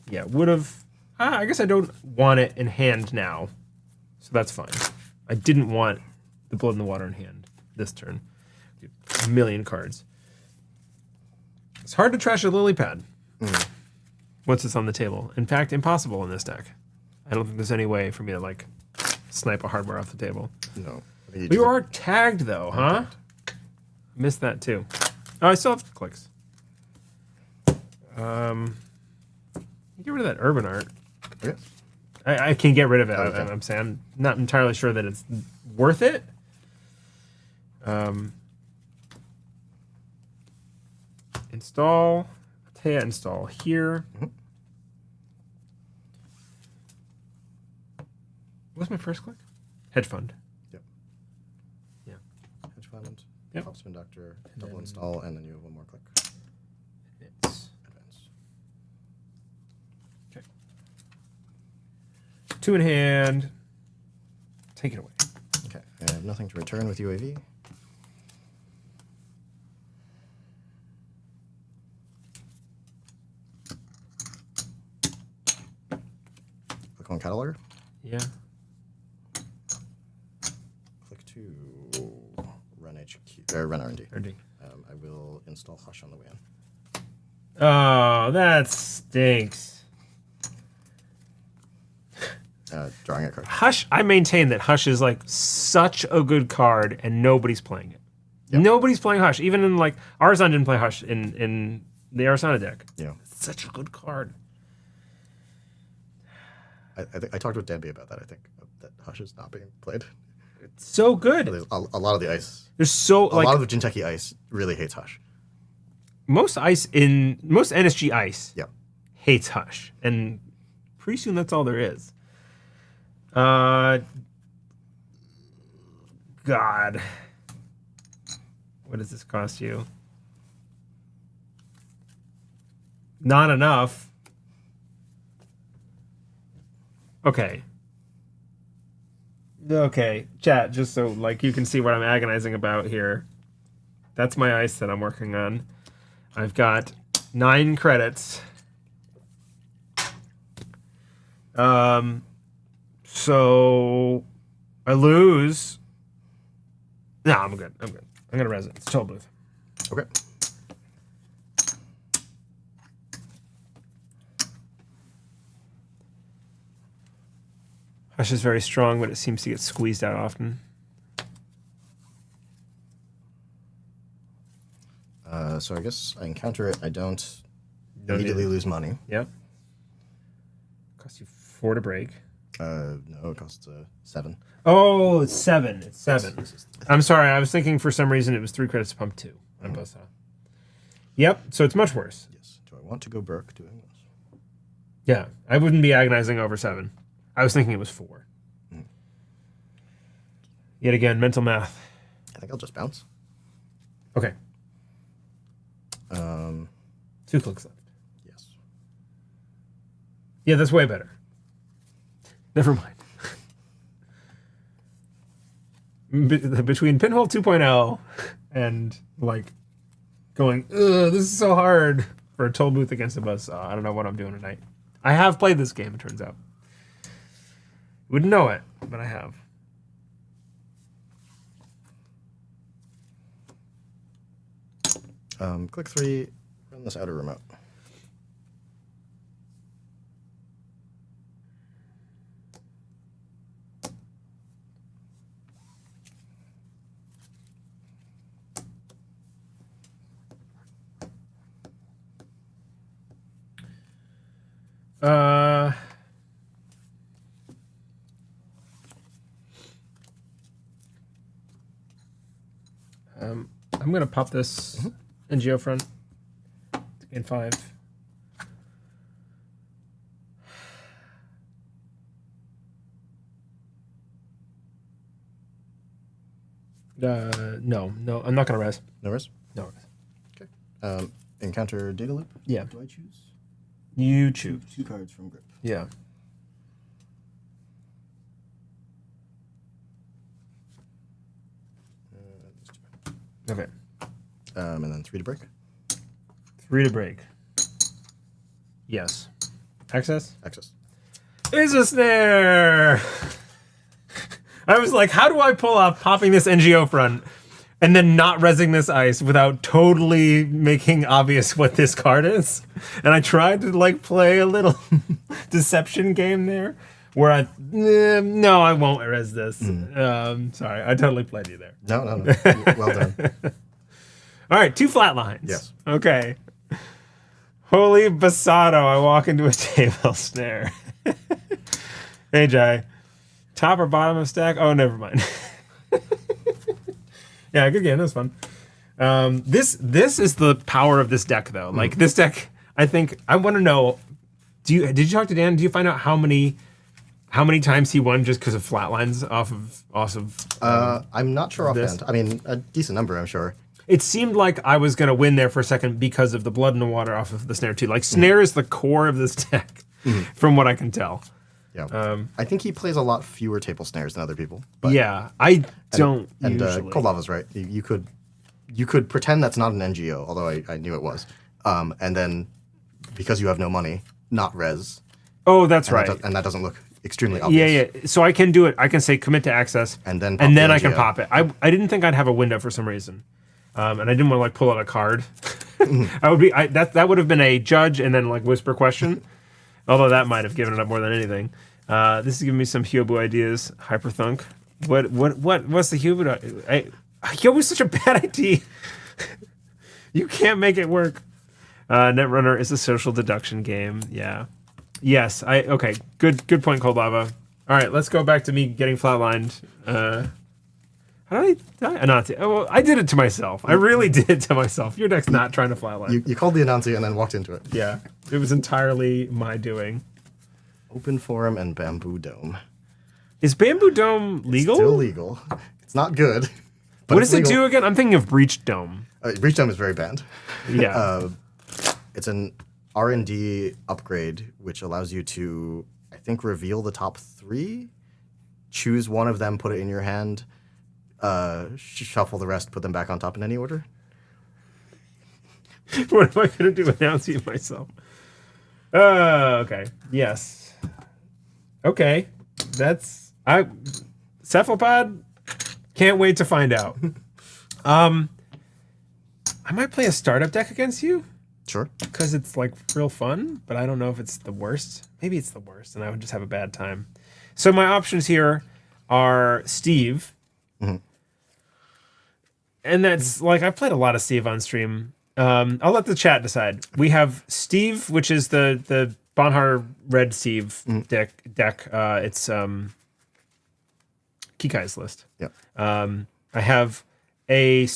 Yeah, would have. I guess I don't want it in hand now. So that's fine. I didn't want the Blood in the Water in hand this turn. A million cards. It's hard to trash a lily pad once it's on the table. In fact, impossible in this deck. I don't think there's any way for me to like snipe a hardware off the table. No. We are tagged though, huh? Missed that too. Oh, I still have clicks. Get rid of that urban art. Okay. I can get rid of it. Okay. I'm saying I'm not entirely sure that it's worth it. Install. Teia install here. What's my first click? Hedge fund. Yep. Yeah. Hedge fund. Yep. Pop Spin Doctor. Double install, and then you have one more click. Advance. Advance. Okay. 2 in hand. Take it away. Okay. I have nothing to return with UAV. Click on Cataloger. Yeah. Click 2, run HQ, run R&D. R&D. I will install Hush on the way in. Oh, that stinks. Drawing a card. Hush, I maintain that Hush is like such a good card and nobody's playing it. Yep. Nobody's playing Hush. Even in like, Arissana didn't play Hush in the Arissana deck. Yeah. It's such a good card. I talked with Denby about that, I think, that Hush is not being played. It's so good. There's a lot of the ice. There's so, A like, lot of the Jinteki ice really hates Hush. most NSG ice Yeah. hates Hush. And pretty soon that's all there is. God. What does this cost you? Not enough. Okay. Okay, chat, just so like you can see what I'm agonizing about here. That's my ice that I'm working on. I've got 9 credits. So I lose. No, I'm good. I'm good. I'm gonna res it. It's Toll Booth. Okay. Hush is very strong, but it seems to get squeezed out often. So I guess I encounter it. I don't No immediately need. lose money. Yep. Costs you 4 to break. No, it costs 7. Oh, it's 7. It's 7. I'm sorry. I was thinking for some reason it was 3 credits to pump 2 on both sides. Yep. So it's much worse. Yes. Do I want to go broke doing this? Yeah. I wouldn't be agonizing over 7. I was thinking it was 4. Yet again, mental math. I think I'll just bounce. Okay. 2 clicks left. Yes. Yeah, that's way better. Never mind. Between Pinhole 2.0 and like going, ugh, this is so hard for a toll booth against a buzzsaw. I don't know what I'm doing tonight. I have played this game, it turns out. Wouldn't know it, but I have. Click 3, run this outer remote. I'm gonna pop this NGO front to gain 5. No, I'm not gonna res. No res? No res. Okay. Encounter data loop? Yeah. Do I choose? You choose. 2 cards from grip. Yeah. Okay. And then 3 to break. 3 to break. Yes. Access? Access. It's a snare! I was like, how do I pull off popping this NGO front and then not resing this ice without totally making obvious what this card is? And I tried to like play a little deception game there where no, I won't res this. Sorry, I totally played you there. No. Well done. All right, 2 flat lines. Yes. Okay. Holy Basado, I walk into a table snare. Hey, Jai. Top or bottom of stack? Oh, never mind. Yeah, good game. That was fun. This is the power of this deck, though. Like, this deck, I think, I want to know, did you talk to Dan? Do you find out how many times he won just because of flat lines off of I'm not sure this? offhand. I mean, a decent number, I'm sure. It seemed like I was going to win there for a second because of the blood in the water off of the snare, too. Like, snare is the core of this deck, from what I can tell. Yeah. I think he plays a lot fewer table snares than other people. But, yeah, I don't and usually. Cold Lava's right. You could pretend that's not an NGO, although I knew it was. And then, because you have no money, not res. Oh, that's right. And that doesn't look extremely obvious. Yeah. So I can do it. I can say commit to access, And then I can pop it. I didn't think I'd have a window for some reason, and I didn't want to like pull out a card. That would have been a judge and then like whisper question, although that might have given it up more than anything. This is giving me some Hyobu ideas. Hyperthunk. What's the Hyobu? Hyobu's such a bad idea. You can't make it work. Netrunner is a social deduction game. Yeah. Yes. Okay. Good point, Cold Lava. All right. Let's go back to me getting flatlined. How did I die? Well, I did it to myself. I really did it to myself. Your deck's not trying to flatline. You called the Anansi and then walked into it. Yeah. It was entirely my doing. Open Forum and Bamboo Dome. Is Bamboo Dome legal? It's still legal. It's not good. But What does it do again? I'm thinking of Breach Dome. Breach Dome is very banned. Yeah. It's an R&D upgrade, which allows you to, I think, reveal the top 3, choose one of them, put it in your hand, shuffle the rest, put them back on top in any order. What am I going to do announcing it myself? Okay. Yes. Okay. Cephalopod? Can't wait to find out. I might play a startup deck against you. Sure. Because it's like real fun, but I don't know if it's the worst. Maybe it's the worst, and I would just have a bad time. So my options here are Steve. And that's like, I've played a lot of Steve on stream. I'll let the chat decide. We have Steve, which is the Bankhar Red Steve deck. It's Kikai's list. Yep. I have a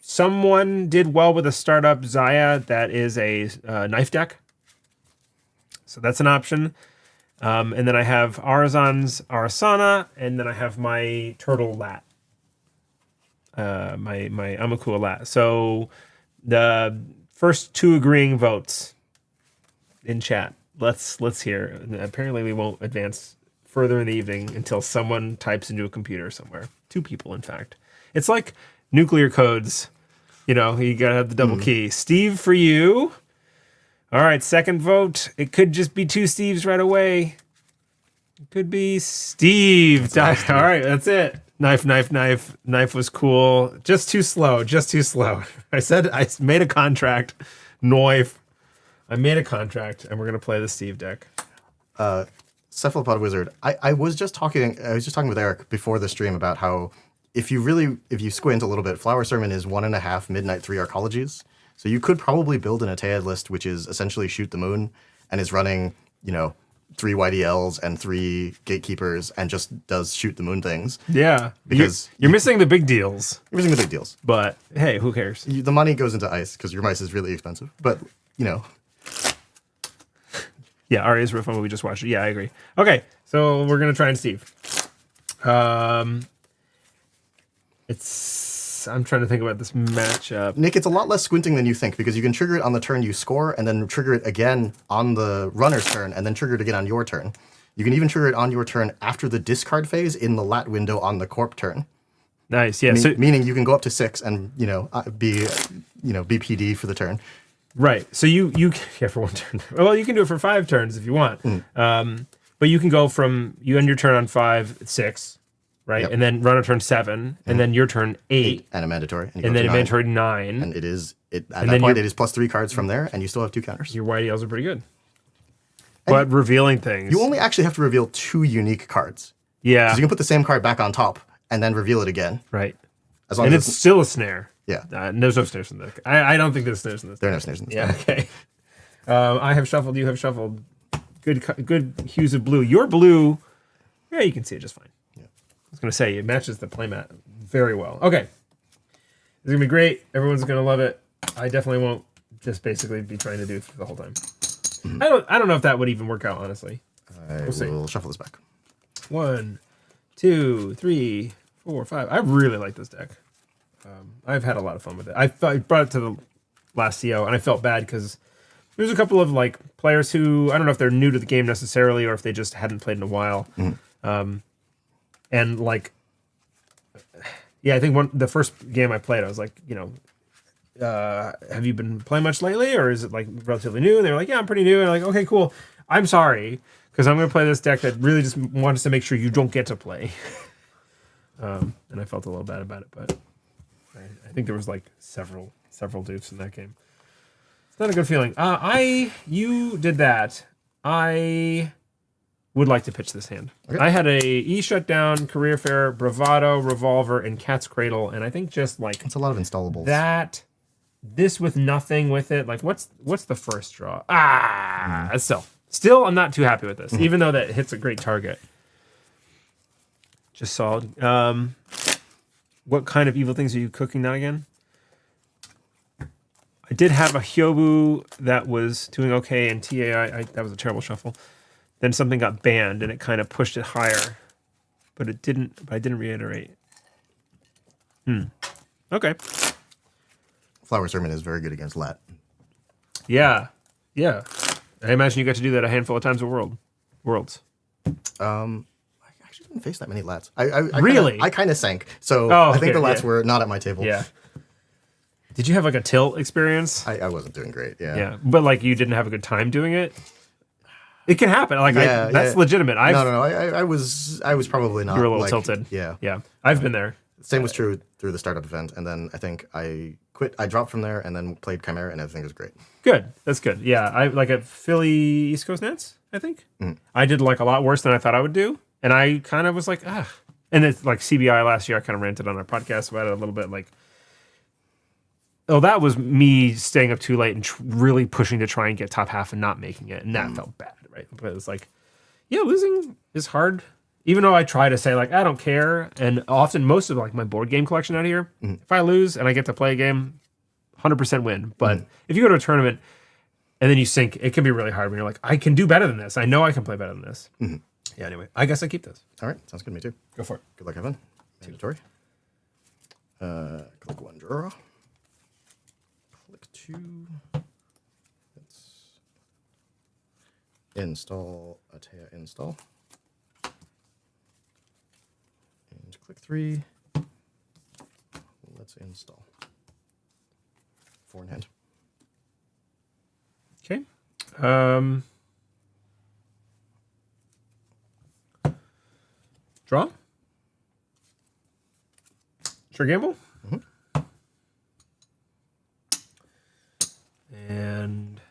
someone did well with a startup Zaya that is a knife deck. So that's an option. And then I have Arizan's Arissana, and then I have my Turtle Lat. My Amakua Lat. So the first 2 agreeing votes in chat let's hear. Apparently, we won't advance further in the evening until someone types into a computer somewhere. 2 people, in fact. It's like nuclear codes. You know, you gotta have the double key. Steve, for you. All right, second vote. It could just be 2 Steves right away. It could be Steve. All right, that's it. Knife. Knife was cool. Just too slow. I said I made a contract. Knife. I made a contract, and we're gonna play the Steve deck. Cephalopod Wizard. I was just talking with Eric before the stream about how if you squint a little bit, Flower Sermon is 1.5 Midnight 3 Arcologies. So you could probably build an Teia Decklist, which is essentially Shoot the Moon, and is running, 3 YDLs and 3 Gatekeepers, and just does Shoot the Moon things. Yeah, because you're missing the big deals. You're missing the big deals. But hey, who cares? The money goes into ice because your mice is really expensive. But Yeah, Aria's real fun when we just watched it. Yeah, I agree. Okay, so we're gonna try and Steve. I'm trying to think about this matchup. Nick, it's a lot less squinting than you think because you can trigger it on the turn you score and then trigger it again on the runner's turn and then trigger it again on your turn. You can even trigger it on your turn after the discard phase in the lat window on the corp turn. Nice, yeah. Meaning you can go up to 6 and be PD for the turn. Right. So you for 1 turn. Well, you can do it for 5 turns if you want. But you can go from you end your turn on 5, 6. Right, yep. And then run a turn 7, and then your turn 8, and a mandatory, and then a mandatory 9, and it is at that point it is plus 3 cards from there, and you still have 2 counters. Your YDLs are pretty good, but revealing things. You only actually have to reveal 2 unique cards. Yeah, because you can put the same card back on top and then reveal it again. Right, as long as it's still a snare. Yeah, there's no snares in the deck. I don't think there's snares in this. There are no snares in this. Yeah, okay. I have shuffled. You have shuffled. Good hues of blue. Your blue. Yeah, you can see it just fine. I was going to say, it matches the playmat very well. Okay. It's going to be great. Everyone's going to love it. I definitely won't just basically be trying to do it the whole time. I don't know if that would even work out, honestly. We'll shuffle this back. 1, 2, 3, 4, 5. I really like this deck. I've had a lot of fun with it. I brought it to the last CO, and I felt bad because there's a couple of players who, I don't know if they're new to the game necessarily or if they just hadn't played in a while. And I think the first game I played, I was like, have you been playing much lately, or is it relatively new? And they were like, yeah, I'm pretty new. And I'm like, okay, cool. I'm sorry, because I'm going to play this deck that really just wants to make sure you don't get to play. And I felt a little bad about it, but I think there was several dupes in that game. It's not a good feeling. You did that. I would like to pitch this hand. Okay. I had a E Shutdown, Career Fair, Bravado, Revolver, and Cat's Cradle, and I think just it's a lot of installables. This with nothing with it. What's the first draw? Still, I'm not too happy with this, even though that hits a great target. Just solid. What kind of evil things are you cooking now again? I did have a Hyobu that was doing okay, and TAI, that was a terrible shuffle. Then something got banned, and it kind of pushed it higher. But it didn't. But I didn't reiterate. Okay. Flower Sermon is very good against lat. Yeah. I imagine you got to do that a handful of times at Worlds. I actually didn't face that many lats. Really? I kind of sank. So I think the lats were not at my table. Yeah. Did you have a tilt experience? I wasn't doing great. Yeah. Yeah, but you didn't have a good time doing it. It can happen. That's legitimate. No. I was probably not. You were a little tilted. Yeah. I've been there. Same was true through the startup event, and then I think I quit. I dropped from there, and then played Chimera, and everything was great. Good. That's good. Yeah, I at Philly East Coast Nets. I think I did a lot worse than I thought I would do, and I kind of was And it's CBI last year. I kind of ranted on our podcast about it a little bit. That was me staying up too late and really pushing to try and get top half and not making it, and that felt bad. Right? But it was losing is hard. Even though I try to say I don't care, and often most of my board game collection out here, if I lose and I get to play a game, 100% win. But if you go to a tournament and then you sink, it can be really hard when you're I can do better than this. I know I can play better than this. Yeah. Anyway, I guess I keep this. All right, sounds good to me too. Go for it. Good luck, Evan. Mandatory. Click 1 draw. Click 2. install a Teia install. And click 3. Let's install. 4 in hand. Okay. Draw. Sure gamble. And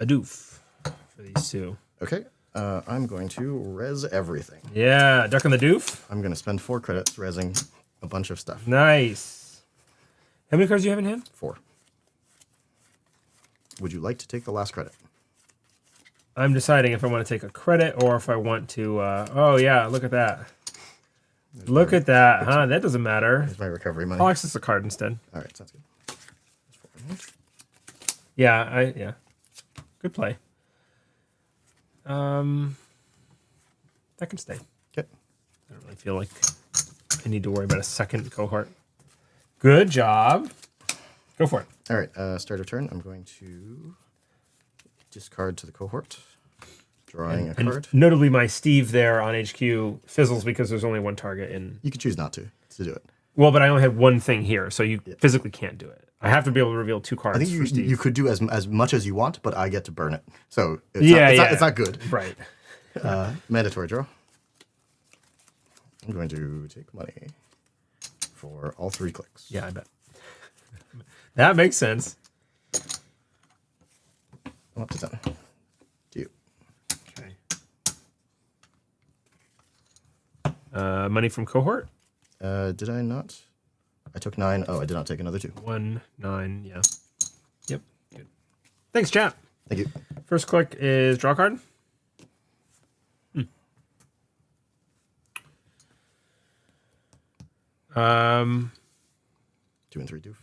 a doof for these two. Okay. I'm going to res everything. Yeah, duck on the doof. I'm going to spend 4 credits resing a bunch of stuff. Nice. How many cards do you have in hand? 4. Would you like to take the last credit? I'm deciding if I want to take a credit or if I want to... oh, yeah, look at that. Look at that, huh? That doesn't matter. Here's my recovery money. I'll access the card instead. All right, sounds good. Yeah. Good play. That can stay. Okay. I don't really feel like I need to worry about a second cohort. Good job. Go for it. All right, start of turn. I'm going to discard to the cohort, drawing a card. Notably, my Steve there on HQ fizzles because there's only one target in. You can choose not to do it. Well, but I only had one thing here, so you physically can't do it. I have to be able to reveal 2 cards. I think for Steve. you could do as much as you want, but I get to burn it. So it's not good. Right. Mandatory draw. I'm going to take money for all 3 clicks. Yeah, I bet. That makes sense. I'm up to 10. To you. Okay. Money from cohort. Did I not? I took 9. Oh, I did not take another 2. 1, 9, yeah. Yep. Good. Thanks, chat. Thank you. First click is draw card. 2 and 3 doof.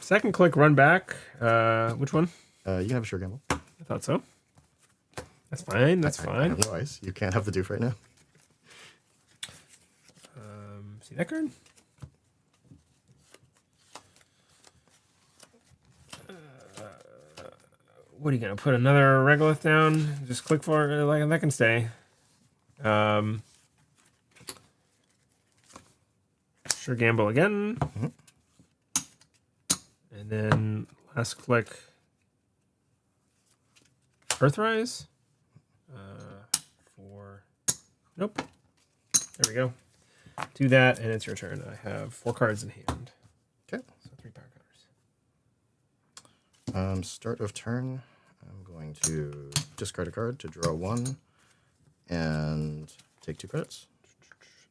Second click, run back. Which one? You can have a sure gamble. I thought so. That's fine. That's I fine. have no ice. You can't have the doof right now. See that card? What are you gonna put another regolith down? Just click for it, like that can stay. Sure gamble again. And then last click. Earthrise. Nope. There we go. Do that, and it's your turn. I have 4 cards in hand. Okay. So 3 power counters. Start of turn. I'm going to discard a card to draw 1 and take 2 credits.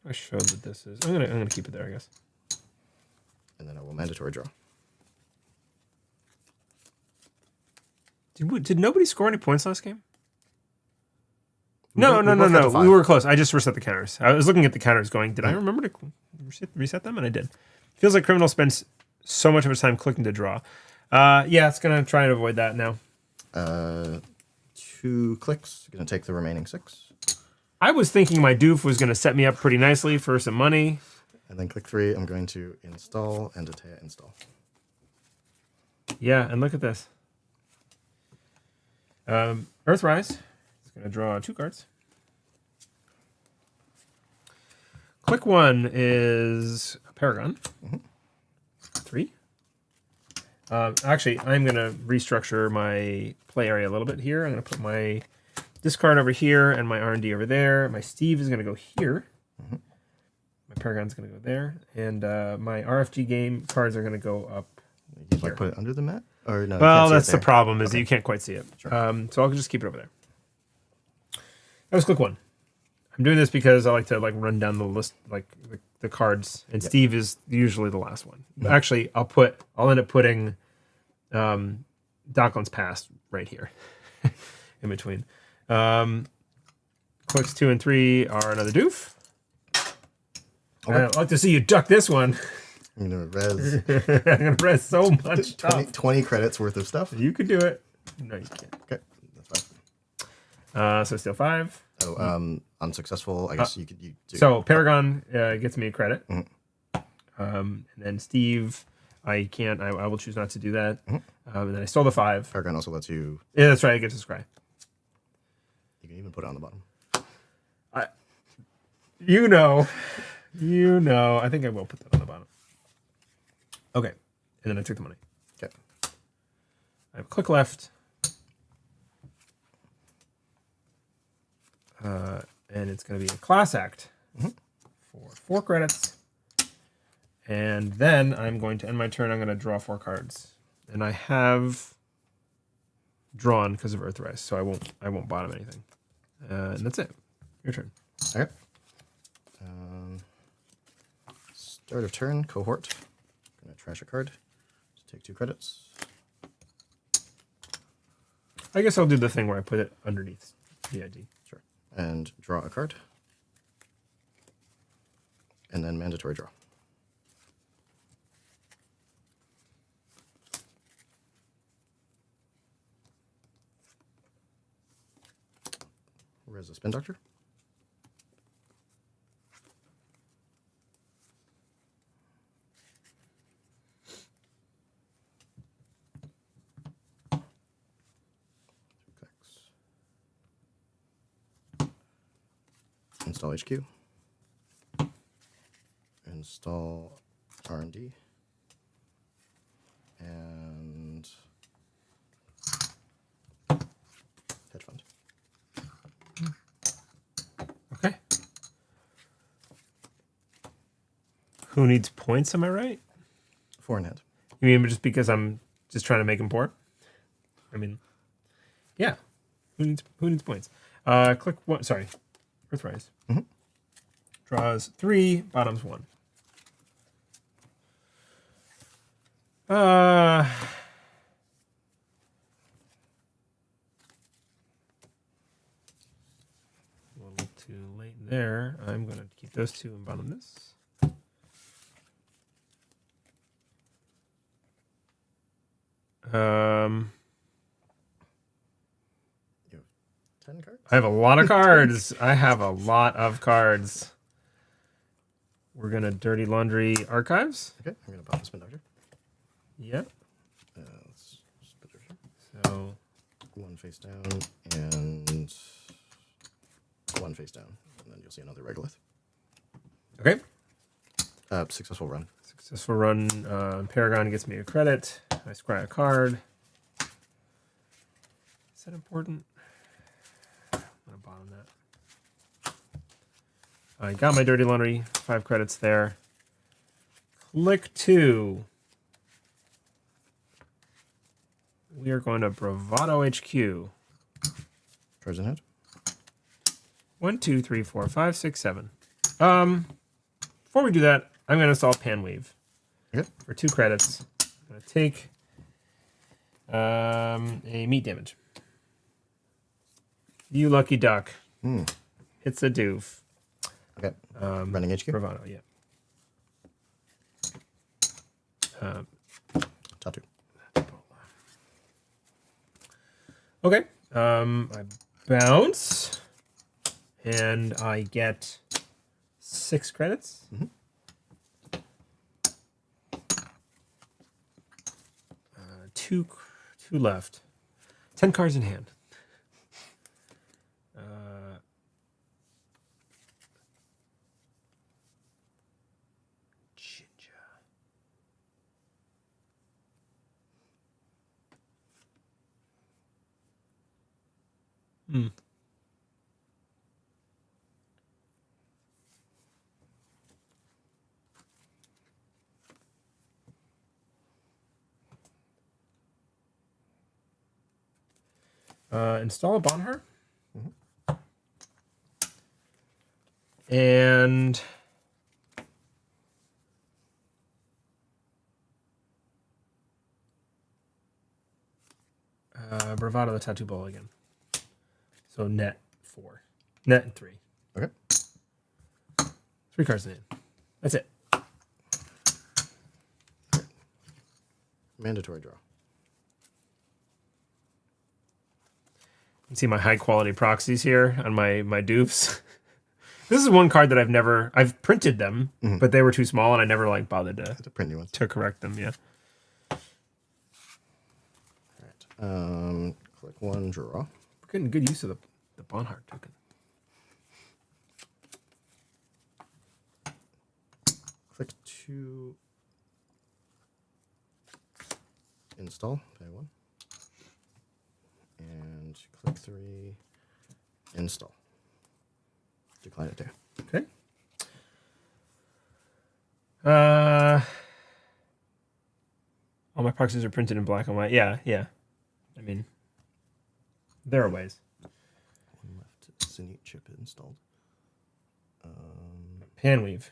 I showed that this is. I'm gonna keep it there, I guess. And then I will mandatory draw. Did nobody score any points last game? We No. both had the 5. We were close. I just reset the counters. I was looking at the counters going, did I remember to reset them? And I did. Feels like Criminal spends so much of his time clicking to draw. Yeah, it's going to try and avoid that now. 2 clicks. Going to take the remaining 6. I was thinking my doof was going to set me up pretty nicely for some money. And then click 3. I'm going to install and a Teia install. Yeah, and look at this. Earthrise. Going to draw 2 cards. Click 1 is a Paragon. 3. Actually, I'm going to restructure my play area a little bit here. I'm going to put my discard over here and my R&D over there. My Steve is going to go here. My Paragon's going to go there. And my RFG game cards are going to go up You'd like put it under the mat? Or no? Well, that's the problem is that you can't quite see it. Sure. So I'll just keep it over there. That was click 1. I'm doing this because I like to run down the list, the cards, and Steve is usually the last one. Actually, I'll end up putting Dockland's Past right here in between. Clicks 2 and 3 are another doof. Okay. I'd like to see you duck this one. I'm going to res. I'm going to res so much 20 credits worth of stuff. You could do it. No, you can't. Okay, that's fine. So still 5. Oh, unsuccessful. I guess you could. So Paragon gets me a credit. And then Steve, I can't. I will choose not to do that. And then I stole the 5. Paragon also lets you. Yeah, that's right. I get to scry. can even put it on the bottom. You know. I think I will put that on the bottom. Okay. And then I took the money. Okay. I have click left. And it's going to be a class act for 4 credits. And then I'm going to end my turn. I'm going to draw 4 cards. And I have drawn because of Earthrise, so I won't bottom anything. And that's it. Your turn. Okay. Start of turn, cohort. I'm going to trash a card. Just take 2 credits. I guess I'll do the thing where I put it underneath the ID. Sure. And draw a card. And then mandatory draw. Where's the spin doctor? Install HQ. Install R&D. And hedge fund. Okay. Who needs points, am I right? 4 in hand. You mean just because I'm just trying to make him poor? I mean, yeah. Who needs points? Click one. Sorry, Earthrise. Draws 3, bottoms 1. A little too late there. I'm gonna keep those 2 and bottom this. You have 10 cards? I have a lot of cards. I have a lot of cards. We're going to Dirty Laundry Archives. Okay, I'm going to pop the spin doctor. Yep. Let's spin doctor. So 1 face down and 1 face down. And then you'll see another regolith. okay. Successful run. Successful run. Paragon gets me a credit. I scry a card. Is that important? I'm going to bottom that. I got my Dirty Laundry. 5 credits there. Click 2. We are going to Bravado HQ. Cards in hand. 1, 2, 3, 4, 5, 6, 7. Before we do that, I'm going to install Panweave. Okay. For 2 credits. I'm going to take a meat damage. You lucky duck. It's a doof. Okay. Running HQ. Bravado, yeah. Tattoo. Okay. I bounce. And I get 6 credits. 2 left. 10 cards in hand. Install a Bankhar. And Bravado the Tattoo Ball again. So net 4. Net and 3. Okay. 3 cards in hand. That's it. Mandatory draw. You can see my high quality proxies here on my dupes. This is one card that I've printed them, but they were too small and I never bothered To print new ones. to correct them. Yeah. All right. Click 1, draw. We're getting good use of the Bankhar token. Click 2. Install. Pay 1. And click 3. Install. Decline it there. Okay. All my proxies are printed in black and white. Yeah. I mean, there are ways. One left. Zenit chip installed. Panweave.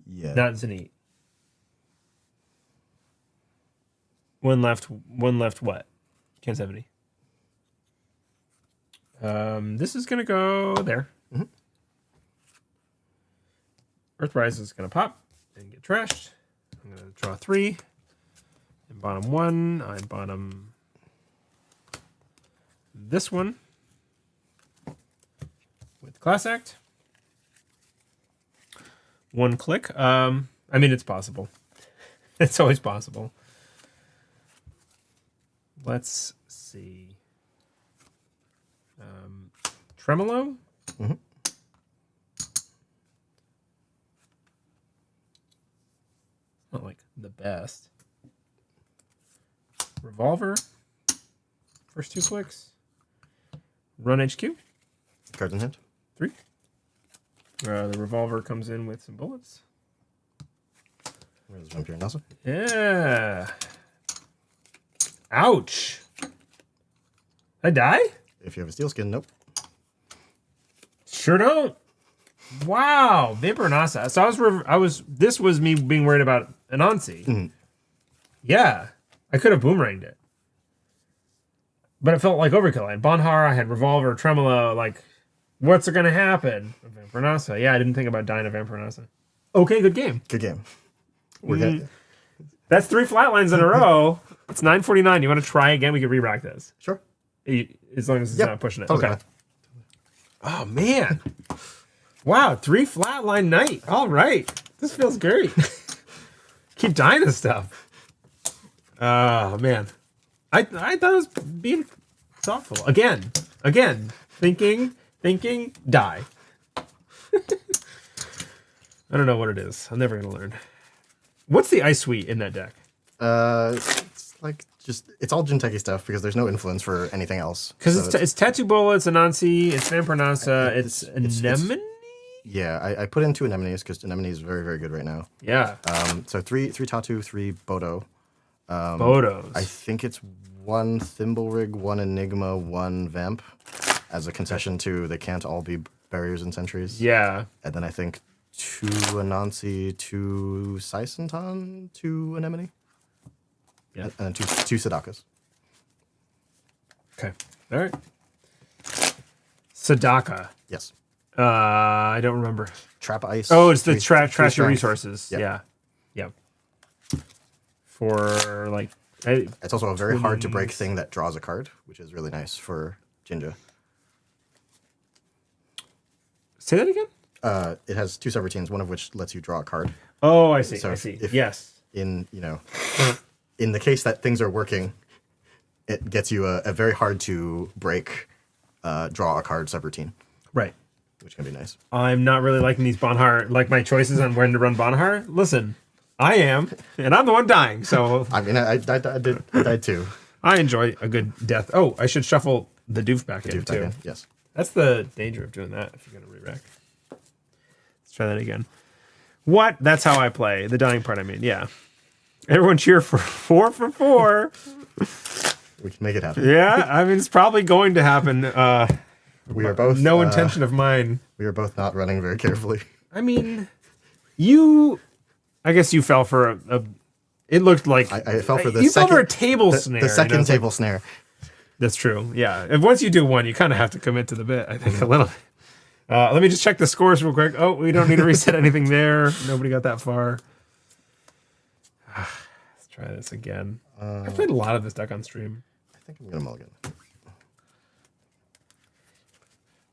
Yeah. Not Zenit. One left what? Kenseventy. This is going to go there. Mm-hmm. Earthrise is going to pop and get trashed. I'm going to draw 3. And bottom 1. I bottom this one with Class Act. 1 click. I mean, it's possible. It's always possible. Let's see. Tremolo. Mm-hmm. Not like the best. Revolver. First 2 clicks. Run HQ. Cards in hand. 3. The revolver comes in with some bullets. Where's the Vampire Nasa? Yeah. Ouch. I die? If you have a steel skin, nope. Sure don't. Wow, Empanada. So this was me being worried about Anansi. Mm-hmm. Yeah, I could have boomeranged it, but it felt like overkill. I had Bankhar, I had Revolver, Tremolo. Like, what's going to happen? Empanada. Yeah, I didn't think about dying of Empanada. Okay, good game. Good game. We're good. That's 3 flatlines in a row. It's 9:49. You want to try again? We could re-rack this. Sure. As long as it's not pushing it. Totally Okay. Oh, man. Wow, 3 flatline night. All right. This feels great. Keep dying to stuff. Oh, man. I thought I was being thoughtful. Again. Thinking, die. I don't know what it is. I'm never going to learn. What's the ice suite in that deck? It's like it's all Jinteki stuff because there's no influence for anything else. Because it's Tattoo Bola, it's Anansi, it's Vampirnasa, it's Anemone? Yeah, I put in 2 Anemones because Anemone is very, very good right now. Yeah. So 3 Tattoo, 3 Bodo. Bodos. I think it's 1 Thimblerig, 1 Enigma, 1 Vamp as a concession to they can't all be barriers and sentries. Yeah. And then I think 2 Anansi, 2 Saisentan, 2 Anemone. Yeah. And then 2 Sadakas. Okay. All right. Sadaka. Yes. I don't remember. Trap Ice. Oh, it's the 3 trash your strength. resources. Yep. Yeah. For like, It's also a very hard to break thing that draws a card, which is really nice for Jinja. say that again? It has 2 subroutines, one of which lets you draw a card. Oh, I see. So I see. if Yes. In the case that things are working, it gets you a very hard to break draw a card subroutine, Right. which can be nice. I'm not really liking these Bankhar, like my choices on when to run Bankhar. Listen, I am, and I'm the one dying, so I mean, I died too. I enjoy a good death. Oh, I should shuffle the doof back in, too. Yes. That's the danger of doing that if you're going to re-rack. Let's try that again. What? That's how I play. The dying part, I mean. Yeah. Everyone cheer for 4 for 4. We can make it happen. Yeah, I mean, it's probably going to happen. We are both... No intention of mine. We are both not running very carefully. I mean, I guess you fell for a it looked like... I fell for the you second... fell for a table snare. The second table snare. That's true. Yeah. If once you do one, you kind of have to commit to the bit, I think, a little. Let me just check the scores real quick. Oh, we don't need to reset anything there. Nobody got that far. Let's try this again. I played a lot of this deck on stream. I think I'm going to mulligan.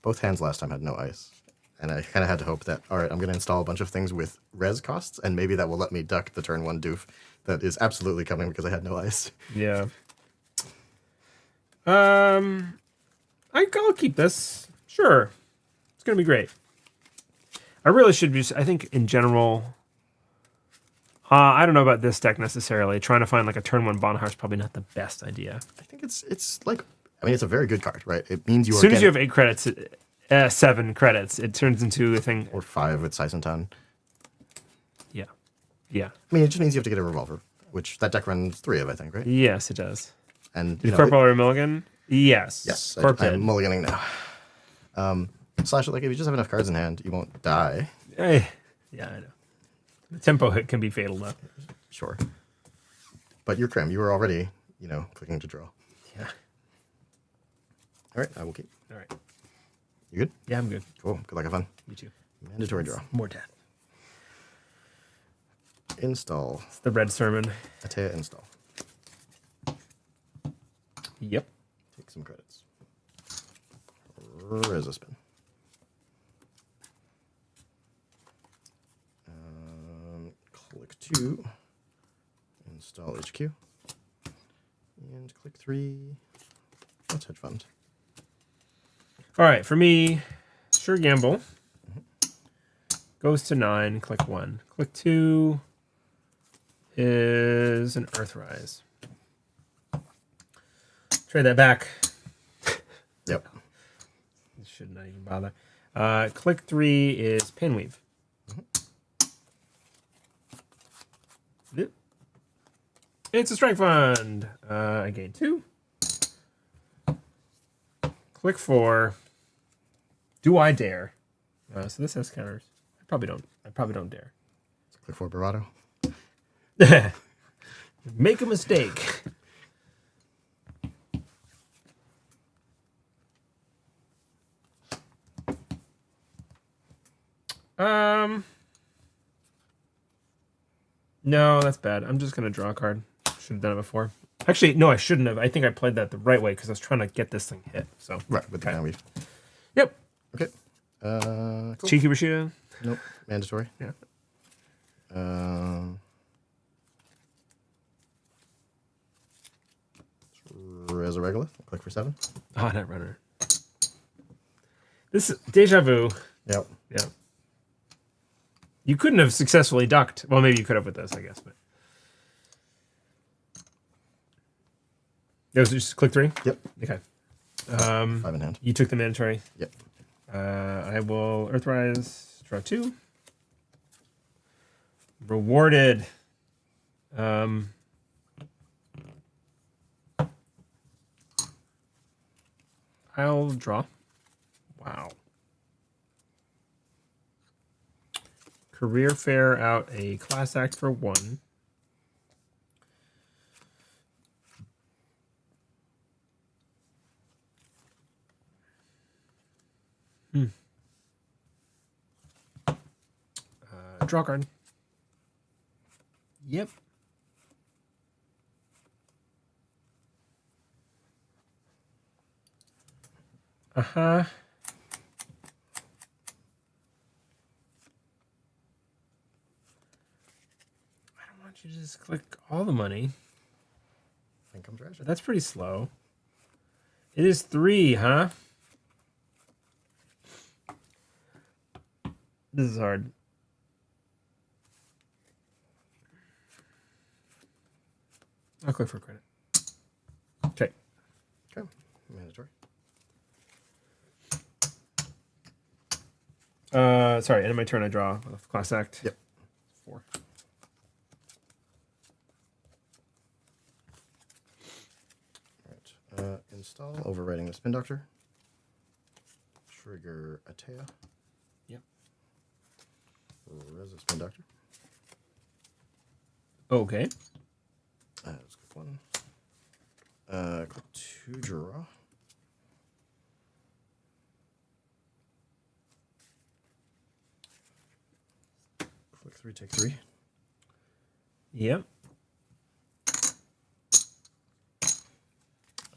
Both hands last time had no ice. And I kind of had to hope that, all right, I'm going to install a bunch of things with res costs, and maybe that will let me duck the turn 1 doof that is absolutely coming because I had no ice. Yeah. I'll keep this. Sure. It's going to be great. I really should be, I think in general, I don't know about this deck necessarily. Trying to find like a turn 1 Bankhar is probably not the best idea. I think it's like, I mean, it's a very good card, right? It means you as are soon as you have 8 credits, 7 credits, it turns into a thing. Or 5 with Saisentan. Yeah. Yeah. I mean, it just means you have to get a revolver, which that deck runs 3 of, I think, right? Yes, it does. And Did Corporal or Mulligan? Yes. Yes, Corp I'm mulliganing now. Slash, like, if you just have enough cards in hand, you won't die. Yeah, I know. The tempo hit can be fatal, though. Sure. But you're Krim. You were already, clicking to draw. Yeah. All right, I will keep. All right. You good? Yeah, I'm good. Cool. Good luck, have fun. You too. Mandatory draw. More death. Install. It's the red sermon. Teia install. Yep. Take some credits. Reza spin. Click 2. Install HQ. And click 3. Let's hedge fund. All right, for me, sure gamble. Goes to 9, click 1. Click 2 is an Earthrise. Trade that back. Yep. Should not even bother. Click 3 is Pinweave. Yep. It's a strike fund. I gain 2. Click 4. Do I dare? So this has counters. I probably don't dare. So click 4 bravado. Make a mistake. No, that's bad. I'm just gonna draw a card. Should have done it before. Actually, no, I shouldn't have. I think I played that the right way because I was trying to get this thing hit. So right with the Pinweave. Yep. Okay. Cool. Cheeky Rashida. Nope. Mandatory. Yeah. As a regolith. Click for 7. Oh, Netrunner. This is deja vu. Yep. Yeah. You couldn't have successfully ducked. Well, maybe you could have with this, I guess. But it was just click 3. Yep. Okay. 5 in hand. You took the mandatory. Yep. I will Earthrise, draw 2. Rewarded. I'll draw. Wow. Career fair out a class act for 1. Draw card. Yep. Uh-huh. I don't want you to just click all the money. Think I'm trash. That's pretty slow. It is 3, huh? This is hard. I'll click for credit. Okay. Okay. Mandatory. Sorry, end of my turn I draw a class act. Yep. 4. Alright. Install, overwriting the Spin Doctor. Trigger a Teia. Yep. Res a Spin Doctor. Okay. Let's click 1. Click 2, draw. Click 3, take 3. Yep.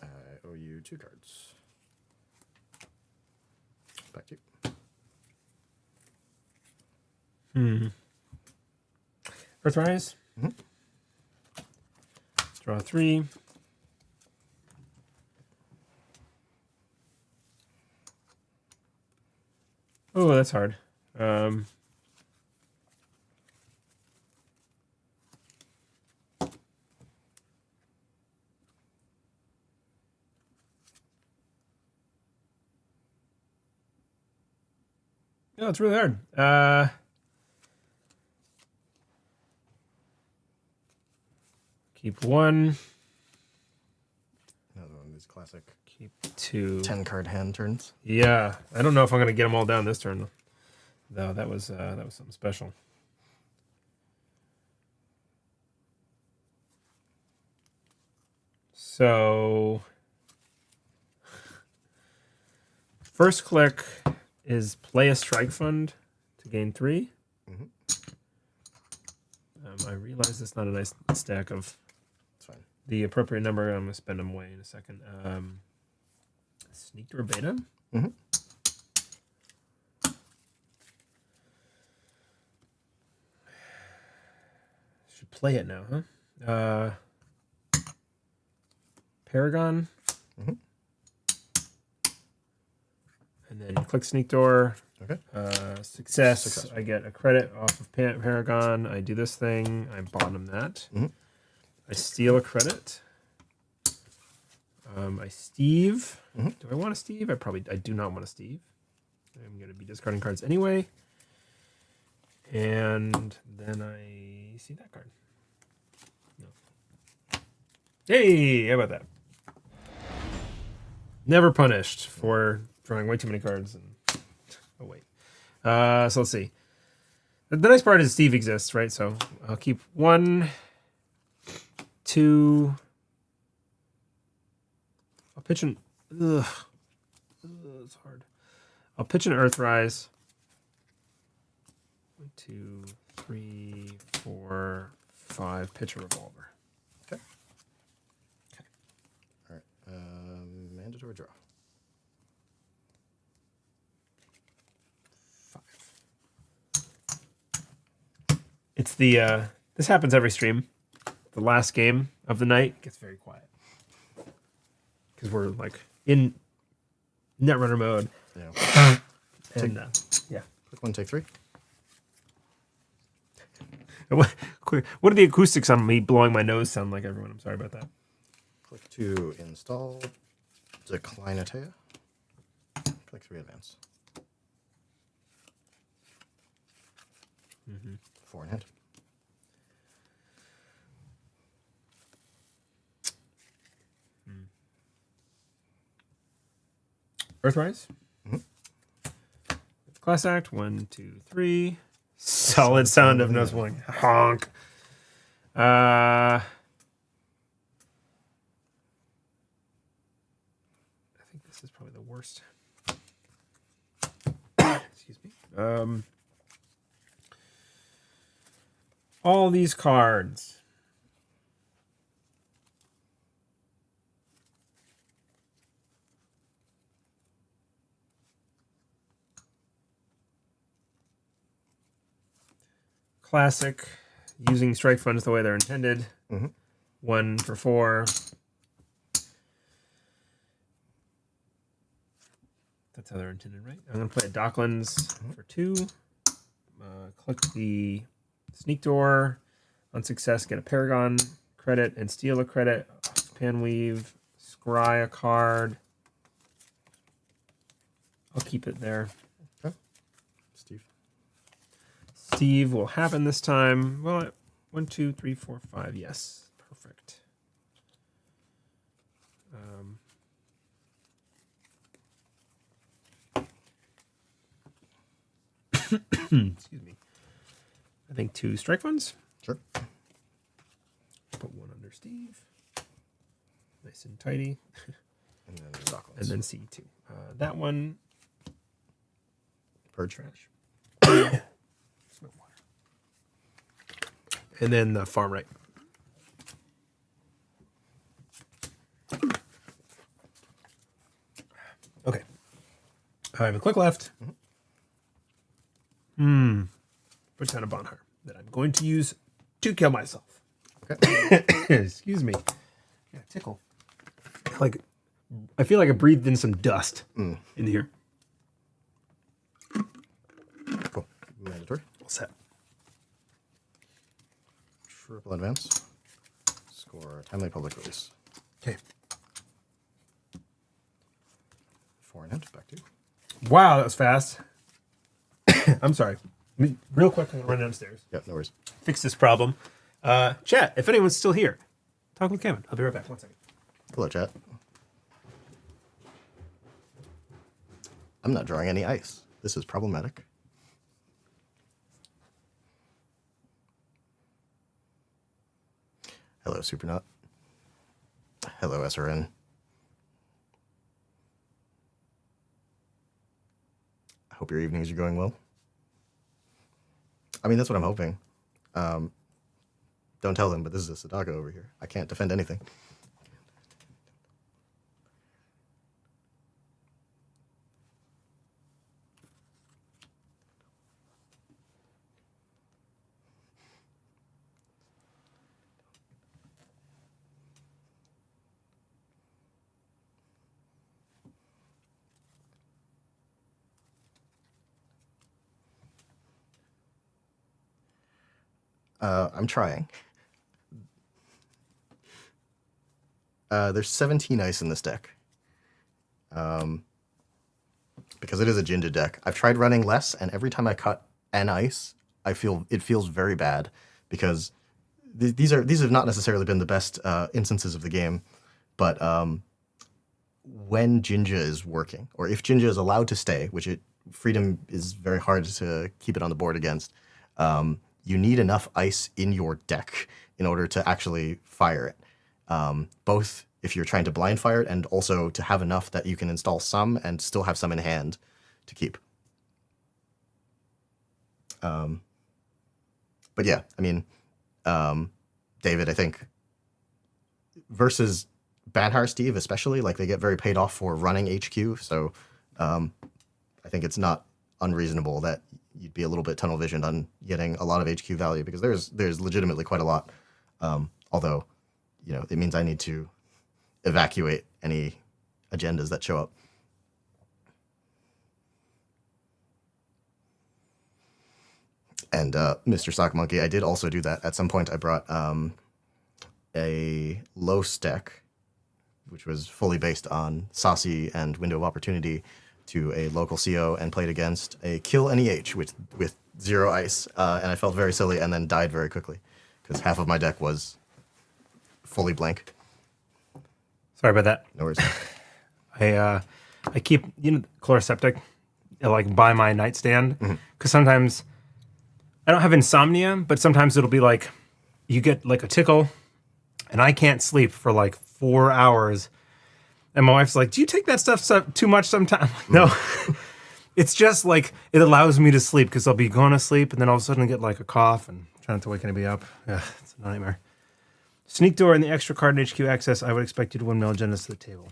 I owe you 2 cards. Back to you. Earthrise. Mm-hmm. Draw 3. Oh, that's hard. No, it's really hard. Keep 1. Another one of these classic Keep 2. 10-card hand turns. Yeah, I don't know if I'm gonna get them all down this turn, though. That was something special. So, first click is play a strike fund to gain 3. Mm-hmm. I realize it's not a nice stack of It's fine. the appropriate number. I'm gonna spend them away in a second. Sneak door beta. Mm-hmm. Should play it now, huh? Paragon. Mm-hmm. And then click sneak door. Okay. Success. I get a credit off of Paragon. I do this thing. I bottom that. Mm-hmm. I steal a credit. I Steve. Mm-hmm. Do I want a Steve? I do not want a Steve. I'm going to be discarding cards anyway. And then I see that card. No. Hey, how about that? Never punished for drawing way too many cards. Oh, wait. So let's see. The nice part is Steve exists, right? So I'll keep 1, 2. I'll pitch an... Ugh. It's hard. I'll pitch an Earthrise. 1, 2, 3, 4, 5. Pitch a Revolver. Okay. All right. Mandatory draw. 5. It's the... this happens every stream. The last game of the night gets very quiet. Because we're like in Netrunner mode. Yeah. And yeah. Click 1, take 3. What do the acoustics on me blowing my nose sound like, everyone? I'm sorry about that. Click 2, install. Decline a Teia. Click 3, advance. 4 in hand. Earthrise. Class act. 1, 2, 3. Solid sound of nose blowing. Honk. I think this is probably the worst. Excuse me. All these cards. Classic, using strike funds the way they're intended. 1 for 4. That's how they're intended, right? I'm going to play a DECKLISTS for 2. Click the sneak door. On success, get a Paragon credit and steal a credit. Panweave, scry a card. I'll keep it there. Okay. Steve. Steve will happen this time. Well, 1, 2, 3, 4, 5. Yes, perfect. Excuse me. I think 2 strike funds. Sure. Put 1 under Steve. Nice and tidy. And then DECKLISTS. And then C2. That one. Purge. Trash. Smoke water. And then the farm right. Okay. I have a click left. Put down a Bankhar that I'm going to use to kill myself. Okay. Excuse me. Yeah, tickle. I feel like I breathed in some dust in here. set. Triple advance. Score timely public release. Okay. 4 in hand. Back to you. Wow, that was fast. I'm sorry. Real quick, I'm gonna run downstairs. Yep, no worries. Fix this problem. Chat, if anyone's still here, talk with Kevin. I'll be right back. 1 second. Hello, chat. I'm not drawing any ice. This is problematic. Hello, Supernaut. Hello, SRN. I hope your evenings are going well. I mean, that's what I'm hoping. Don't tell them, but this is a Sadaka over here. I can't defend anything. I'm trying. There's 17 ice in this deck. Because it is a Jinja deck. I've tried running less, and every time I cut an ice, it feels very bad because these have not necessarily been the best instances of the game, but when Jinja is working, or if Jinja is allowed to stay, which freedom is very hard to keep it on the board against. You need enough ice in your deck in order to actually fire it. Both if you're trying to blind fire it and also to have enough that you can install some and still have some in hand to keep. But yeah, I mean, David, I think versus Bankhar Steve especially, like they get very paid off for running HQ. So I think it's not unreasonable that you'd be a little bit tunnel visioned on getting a lot of HQ value because there's legitimately quite a lot. Although, you know, it means I need to evacuate any agendas that show up. And Mr. Sock Monkey, I did also do that. At some point, I brought a low deck, which was fully based on Saucy and Window of Opportunity, to a local CO and played against a kill NEH with 0 ice. And I felt very silly and then died very quickly because half of my deck was fully blank. Sorry about that. No worries. I keep, Chloroseptic, like by my nightstand because sometimes I don't have insomnia, but sometimes it'll be like you get like a tickle and I can't sleep for like 4 hours. And my wife's like, do you take that stuff too much sometimes? No. It's just like it allows me to sleep because I'll be going to sleep and then all of a sudden I get like a cough and try not to wake anybody up. Ugh, it's a nightmare. Sneak door and the extra card and HQ access. I would expect you to win mail agendas to the table.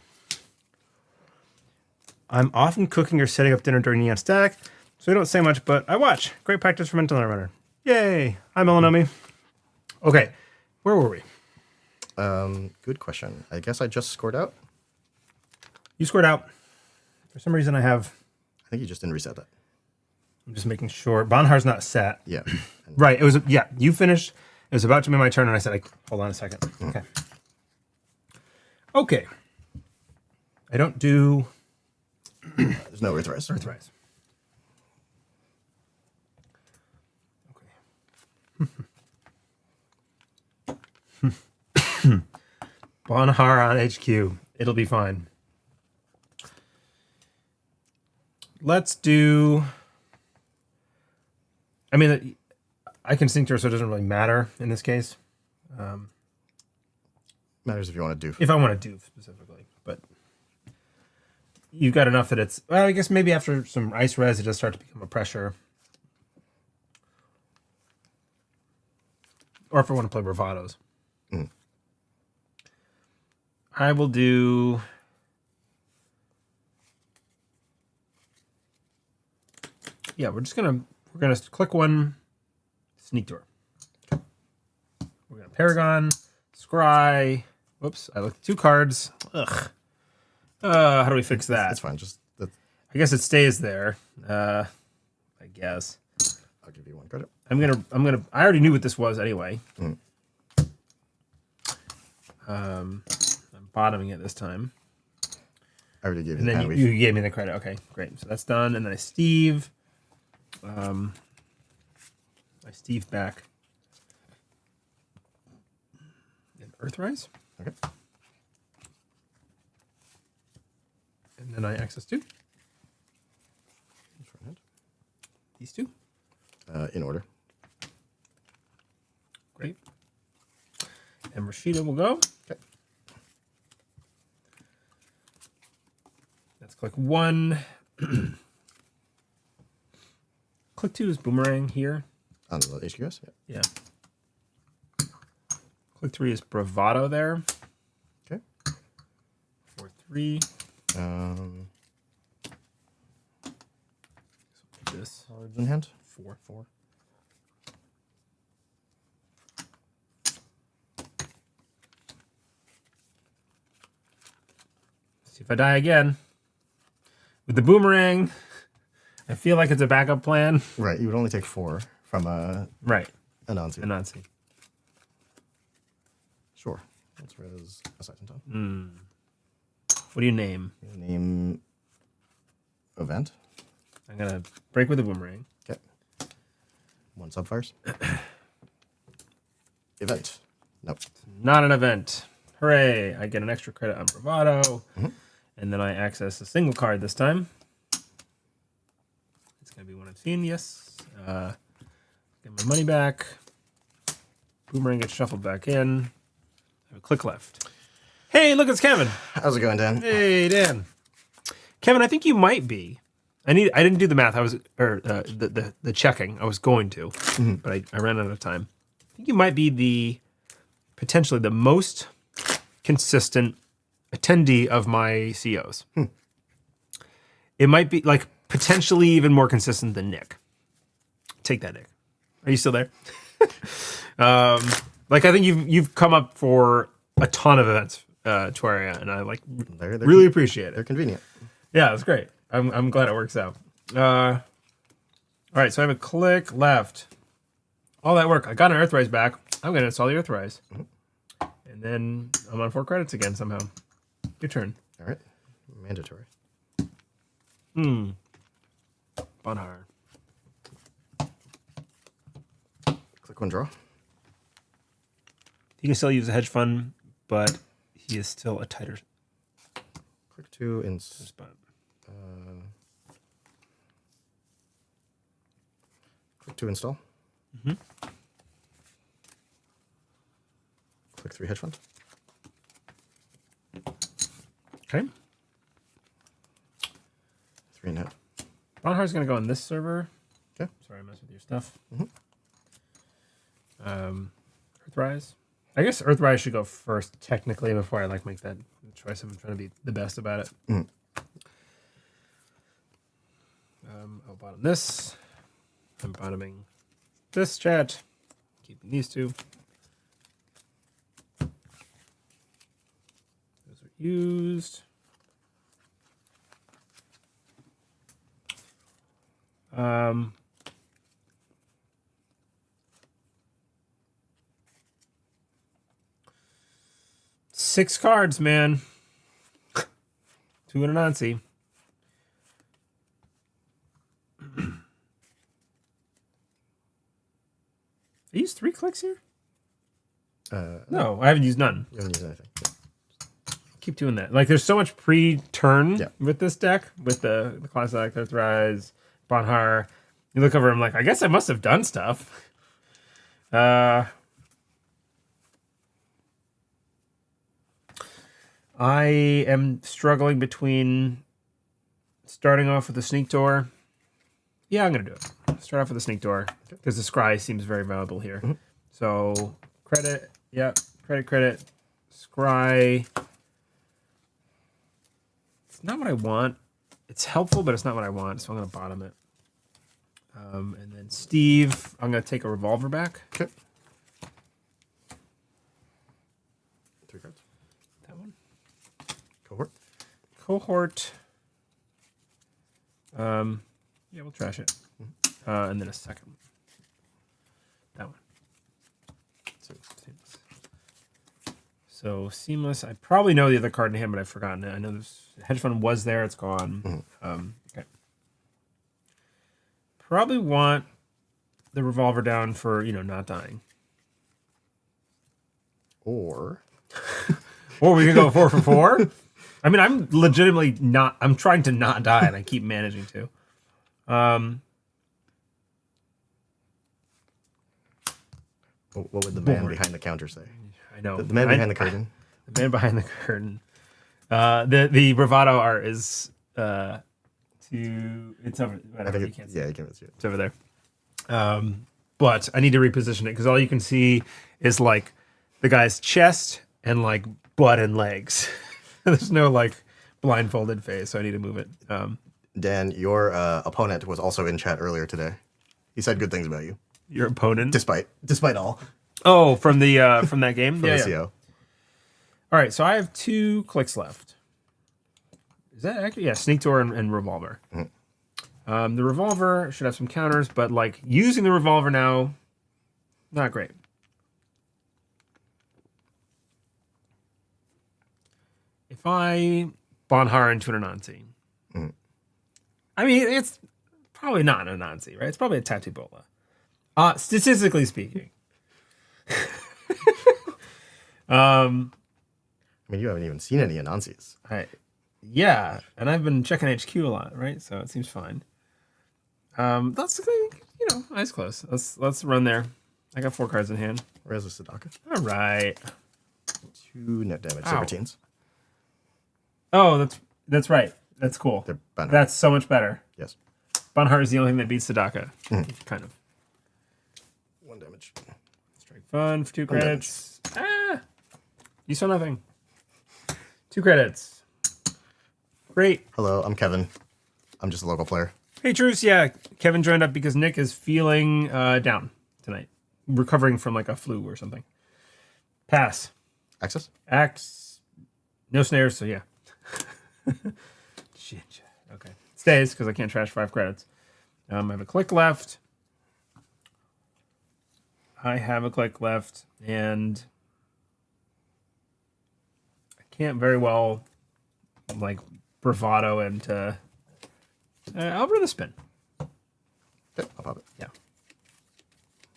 I'm often cooking or setting up dinner during Neon Stack, so I don't say much, but I watch. Great practice for mental runner. Yay. Hi, Melanomi. Okay, where were we? Good question. I guess I just scored out. You scored out. For some reason, I think you just didn't reset that. I'm just making sure. Bankhar's not set. Yeah. Right. It was. Yeah. You finished. It was about to be my turn, and I said, "Hold on a second." Okay. Okay. I don't do. There's no Earthrise. Earthrise. Okay. Bankhar on HQ. It'll be fine. Let's do. I mean, I can sync to her, so it doesn't really matter in this case. Matters if you want to do. If I want to do specifically, but you've got enough that it's. Well, I guess maybe after some ice res, it does start to become a pressure. Or if I want to play bravados, I will do. Yeah, we're gonna click one, sneak door. We're gonna Paragon, Scry. Whoops, I looked at 2 cards. Ugh. How do we fix that? That's fine. Just I guess it stays there. I guess. I'll give you 1 credit. I already knew what this was anyway. I'm bottoming it this time. I already gave you and the then hand you gave me the credit. Okay, great. So that's done. And then I Steve. I Steve back. And Earthrise. Okay. And then I access 2. These 2. In order. Great. And Rashida will go. Okay. Let's click 1. Click 2 is Boomerang here. On the HQS? Yeah. Click 3 is Bravado there. Okay. 4, 3. This. Cards in hand? 4. See if I die again. With the Boomerang, I feel like it's a backup plan. Right, you would only take 4 from a Right. Anansi. Anansi. Sure. Let's res a second time. What do you name? Name event. I'm going to break with the Boomerang. Okay. 1 subfires. Event. Nope. Not an event. Hooray. I get an extra credit on Bravado. And then I access a single card this time. It's going to be one I've seen. Yes. Get my money back. Boomerang gets shuffled back in. I have a click left. Hey, look, it's Kevin. How's it going, Dan? Hey, Dan. Kevin, I think you might be. I didn't do the math. The checking. I was going to, but I ran out of time. I think you might be potentially the most consistent attendee of my COs. It might be like potentially even more consistent than Nick. Take that, Nick. Are you still there? I think you've come up for a ton of events to our area, and I They're really appreciate it. They're convenient. Yeah, that's great. I'm glad it works out. All right, so I have a click left. All that work. I got an Earthrise back. I'm going to install the Earthrise. And then I'm on 4 credits again somehow. Your turn. All right. Mandatory. Bankhar. Click 1 draw. He can still use a hedge fund, but he is still a tighter Click 2 in spot. Click 2 install. Click 3 hedge fund. Okay. 3 in head. Bankhar's going to go on this server. Okay. Sorry, I messed with your stuff. Earthrise. I guess Earthrise should go first, technically, before I make that choice. I'm trying to be the best about it. I'll bottom this. I'm bottoming this chat. Keeping these 2. Those are used. Six cards, man. 2 in a Nazi. I used 3 clicks here? No, I haven't used none. You haven't used anything. Yeah. Keep doing that. There's so much pre-turn Yeah. with this deck, with the classic Earthrise, Bankhar. You look over, I'm like, I guess I must have done stuff. I am struggling between starting off with a sneak door. Yeah, I'm going to do it. Start off with a sneak door because the scry seems very valuable here. So credit, credit, scry. It's not what I want. It's helpful, but it's not what I want, so I'm going to bottom it. And then Steve, I'm going to take a revolver back. Okay. 3 cards. That one. Cohort. Yeah, we'll trash it. And then a second. So Seamless. I probably know the other card in hand, but I've forgotten it. I know this hedge fund was there. It's gone. Okay. Probably want the revolver down for, not dying. Or we could go 4 for 4. I mean, I'm legitimately not. I'm trying to not die, and I keep managing to. What would the man behind the counter say? I know. The man behind the curtain. The man behind the curtain. The bravado art is it's over. You can't see you can see it. It's over there. But I need to reposition it because all you can see is like the guy's chest and like butt and legs. There's no like blindfolded face, so I need to move it. Dan, your opponent was also in chat earlier today. He said good things about you. Your opponent, despite all. Oh, from that game, from the CO. All right, so I have 2 clicks left. Is that actually Sneak Door and Revolver? The Revolver should have some counters, but like using the Revolver now, not great. If I Bankhar into a Nazi, I mean it's probably not a Nazi, right? It's probably a Tattoo Bola. Statistically speaking. I mean, you haven't even seen any Anansi's. Yeah, and I've been checking HQ a lot, right? So it seems fine. That's eyes closed. Let's run there. I got 4 cards in hand. Where's the Sadaka? All right. 2 net damage, Serpentines. Oh, that's right. That's cool. That's so much better. Yes. Bankhar is the only thing that beats Sadaka. Kind of. 1 damage. Strike fun for 2 credits. You saw nothing. 2 credits. Great. Hello, I'm Kevin. I'm just a local player. Hey, Truce. Yeah, Kevin joined up because Nick is feeling down tonight. Recovering from like a flu or something. Pass. Access? No snares, so yeah. Shit. Okay. Stays because I can't trash 5 credits. I have a click left. And I can't very well like bravado into. I'll run the spin. Okay, I'll pop it. Yeah.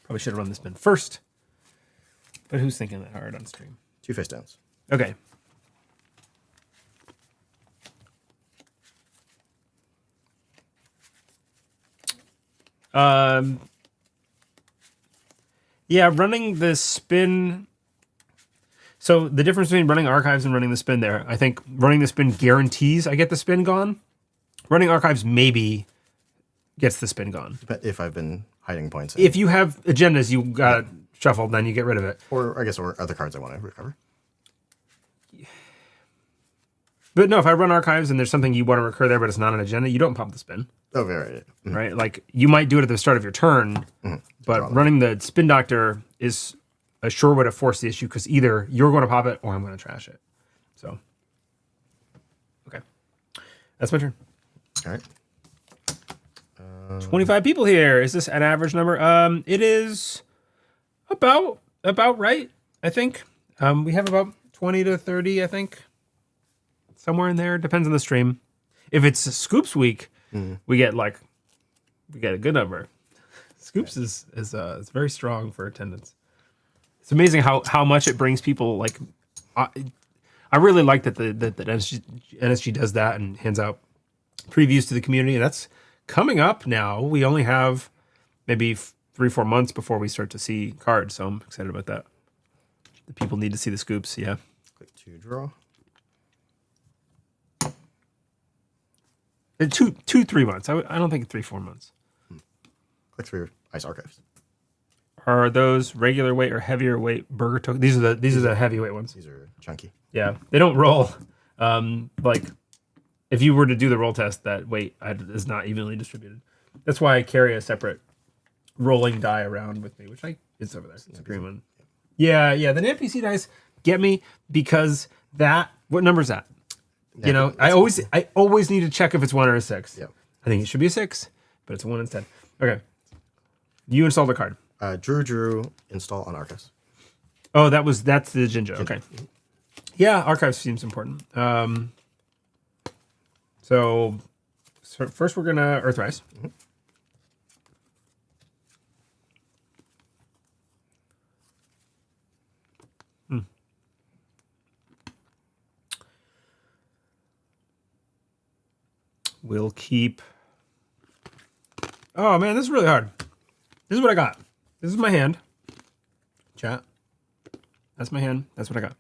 Probably should have run the spin first. But who's thinking that hard on stream? 2 face downs. Okay. Yeah, running the spin. So the difference between running archives and running the spin there, I think running the spin guarantees I get the spin gone. Running archives maybe gets the spin gone. But if I've been hiding points. If you have agendas you got shuffled, then you get rid of it. Or other cards I want to recover. But no, if I run archives and there's something you want to recur there, but it's not an agenda, you don't pump the spin. Oh, very. Right? Like, you might do it at the start of your turn, but running the spin doctor is a sure way to force the issue because either you're going to pop it or I'm going to trash it. So, okay. That's my turn. All right. 25 people here. Is this an average number? It is about right, I think. We have about 20 to 30, I think. Somewhere in there. Depends on the stream. If it's Scoops week, we get a good number. Scoops is very strong for attendance. It's amazing how much it brings people. Like, I really like that the NSG does that and hands out previews to the community. And that's coming up now. We only have maybe 3-4 months before we start to see cards, so I'm excited about that. The people need to see the scoops. Yeah. Click to draw. 3 months. I don't think 3-4 months. Click through Ice Archives. Are those regular weight or heavier weight burger tokens? These are the heavyweight ones. These are chunky. Yeah, they don't roll. Like if you were to do the roll test, that weight is not evenly distributed. That's why I carry a separate rolling die around with me, which it's over there. It's a green one. Yeah. The NPC dice get me because what number is that? You know, I always need to check if it's 1 or a 6. Yeah. I think it should be a 6, but it's a 1 instead. Okay. You installed a card. Drew, install on Arcus. Oh, that's the Jinja. Okay. Yeah, archives seems important. So first we're gonna Earthrise. Mm-hmm. We'll keep. Oh man, this is really hard. This is what I got. This is my hand. Chat. That's my hand. That's what I got.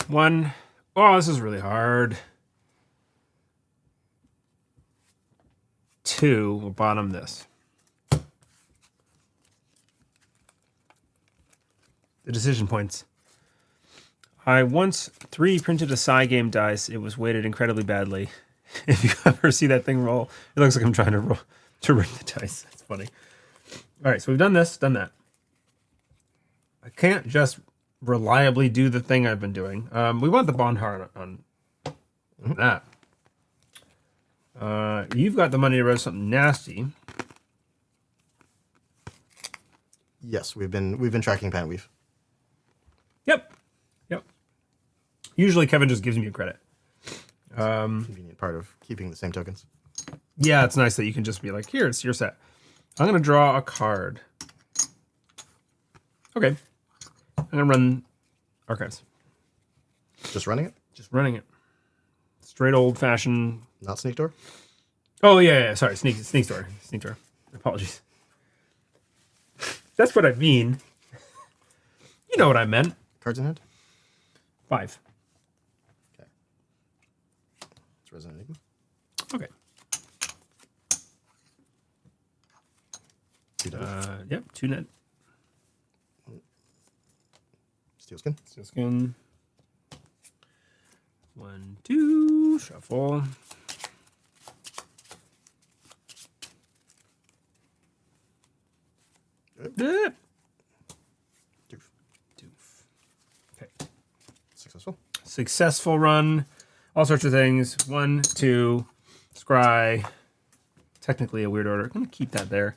One. Oh, this is really hard. 2. We'll bottom this. The decision points. I once 3 printed a Psy game dice. It was weighted incredibly badly. If you ever see that thing roll, it looks like I'm trying to roll to ring the dice. That's funny. All right, so we've done this, done that. I can't just reliably do the thing I've been doing. We want the Bankhar on that. You've got the money to roast something nasty. Yes, we've been tracking Panweave. Yep. Usually Kevin just gives me a credit. Convenient part of keeping the same tokens. Yeah, it's nice that you can just be like, here, it's your set. I'm going to draw a card. Okay. I'm going to run archives. Just running it? Just running it. Straight old-fashioned. Not sneak door? Oh, yeah. Sorry, sneak door. Sneak door. Apologies. That's what I mean. You know what I meant. Cards in hand? 5. Okay. It's Resident Enigma. Okay. 2 dice. Yep, 2 net. Steelskin. Skin. 1, 2, shuffle. Good. Doof. Okay. Successful. Successful run. All sorts of things. 1, 2, scry. Technically a weird order. I'm going to keep that there.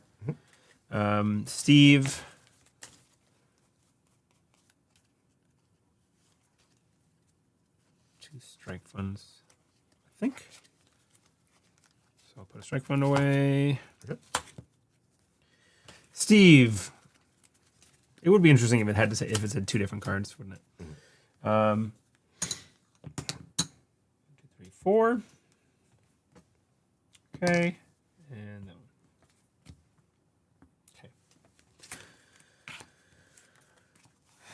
Steve. Strike funds, I think. So I'll put a strike fund away. Okay. Steve. It would be interesting if it had to say if it said 2 different cards, wouldn't it? 1, 2, 3, 4. Okay. And that one.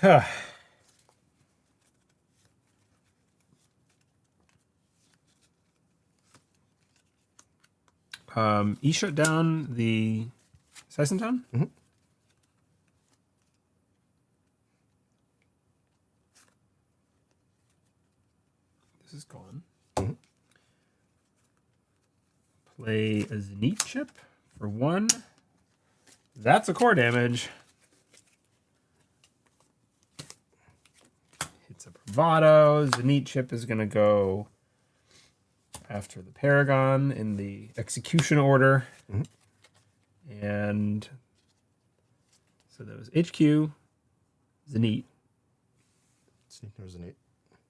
Okay. He shut down the Seisentown? Mm-hmm. This is gone. Mm-hmm. Play a Zenith chip for 1. That's a core damage. Hits a Bravado. Zenith chip is going to go after the Paragon in the execution order. Mm-hmm. And so that was HQ, Zenith. Sneak or Zenith.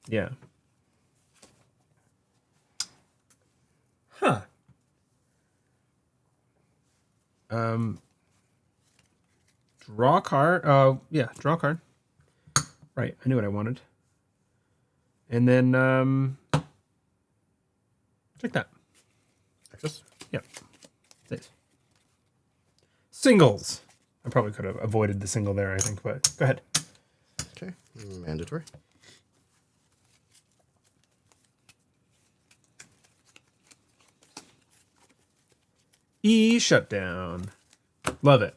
Yeah. Huh. Draw a card. Oh, yeah, draw a card. Right, I knew what I wanted. And then check that. Access? Yep. Safe. Singles. I probably could have avoided the single there, I think, but go ahead. Okay. Mandatory. Shutdown. Love it.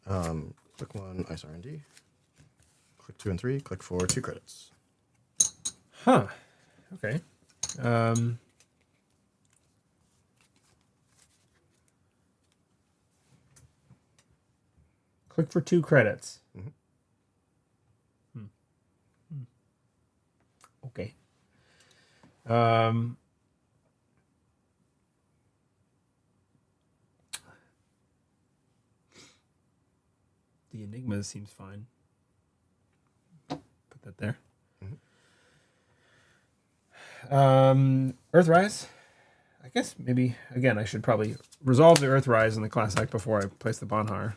Click 1, Ice R&D. Click 2 and 3. Click 4, 2 credits. Huh. Okay. Click for 2 credits. Mm-hmm. Um, the Enigma seems fine. Put that there. Earthrise. I guess maybe, again, I should probably resolve the Earthrise in the class act before I place the Bankhar.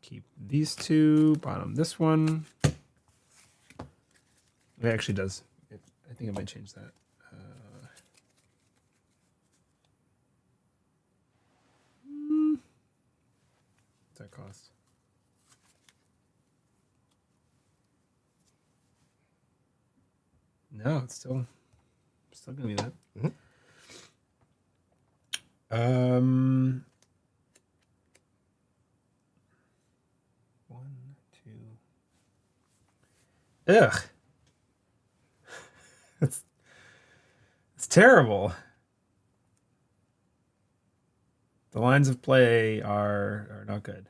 Keep these two, bottom this one. It actually does. I think I might change that. What's that cost? No, it's still gonna be that. Mm-hmm. 1, 2. Ugh. It's terrible. The lines of play are not good.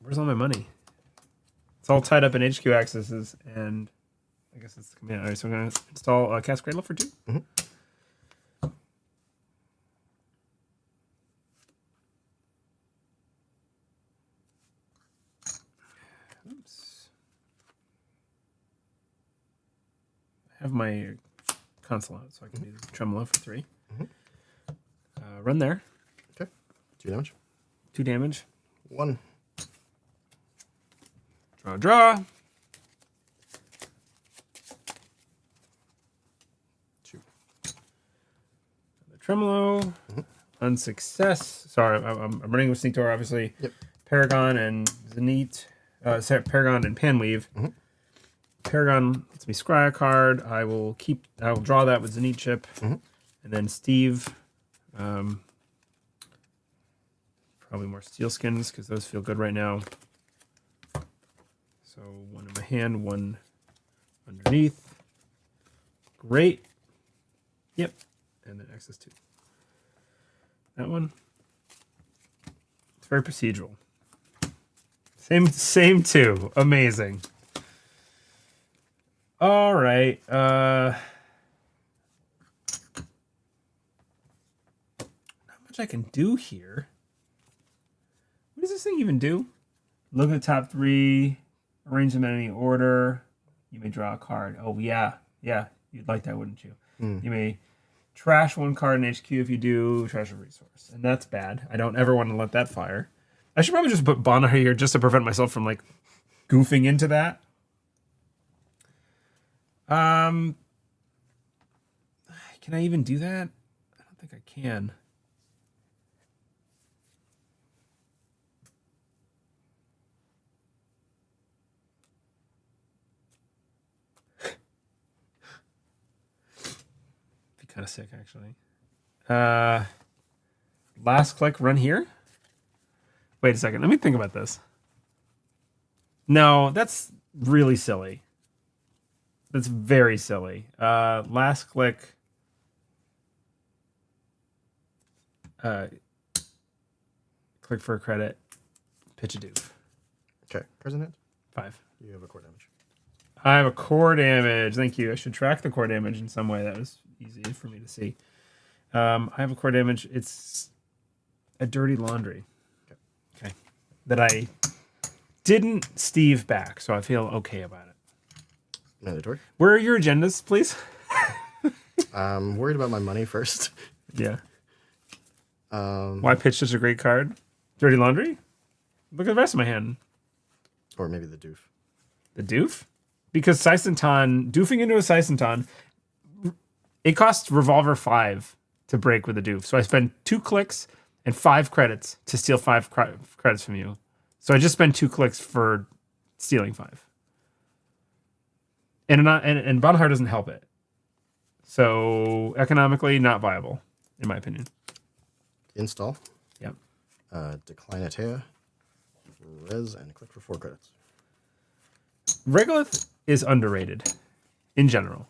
Where's all my money? It's all tied up in HQ accesses, and I guess it's the command. All right, so I'm going to install a Cast Cradle for 2. Mm-hmm. Oops. I have my console out, so I can do Tremolo for 3. Mm-hmm. Run there. Okay. 2 damage. 2 damage. 1. Draw. 2. The Tremolo. Mm-hmm. Unsuccess. Sorry, I'm running with Sneak Door, obviously. Yep. Paragon and Zenith. Paragon and Panweave. Mm-hmm. Paragon lets me scry a card. I will draw that with Zenith chip. Mm-hmm. And then Steve. Probably more Steel Skins because those feel good right now. So 1 in my hand, 1 underneath. Great. Yep. And then access 2. That one. It's very procedural. Same 2. Amazing. All right. Not much I can do here. What does this thing even do? Look at the top 3. Arrange them in any order. You may draw a card. Oh, yeah. Yeah. You'd like that, wouldn't you? You may trash 1 card in HQ if you do. Trash a resource. And that's bad. I don't ever want to let that fire. I should probably just put Bankhar here just to prevent myself from, like, goofing into that. Can I even do that? I don't think I can. Be kind of sick, actually. Last click, run here. Wait a second. Let me think about this. No, that's really silly. That's very silly. Last click. Click for a credit. Pitch a doof. Okay. Cards in hand? 5. You have a core damage. I have a core damage. Thank you. I should track the core damage in some way. That was easy for me to see. I have a core damage. It's a dirty laundry. Okay. That I didn't Steve back, so I feel okay about it. Mandatory. Where are your agendas, please? I'm worried about my money first. Yeah. Why pitch such a great card? Dirty laundry? Look at the rest of my hand. Or maybe the doof. The doof? Because Seisenton, doofing into a Seisenton, it costs Revolver 5 to break with a doof. So I spend 2 clicks and 5 credits to steal 5 credits from you. So I just spent 2 clicks for stealing 5. And Bankhar doesn't help it. So economically, not viable, in my opinion. Install. Yep. Decline a Teia. Res and click for 4 credits. Regolith is underrated in general.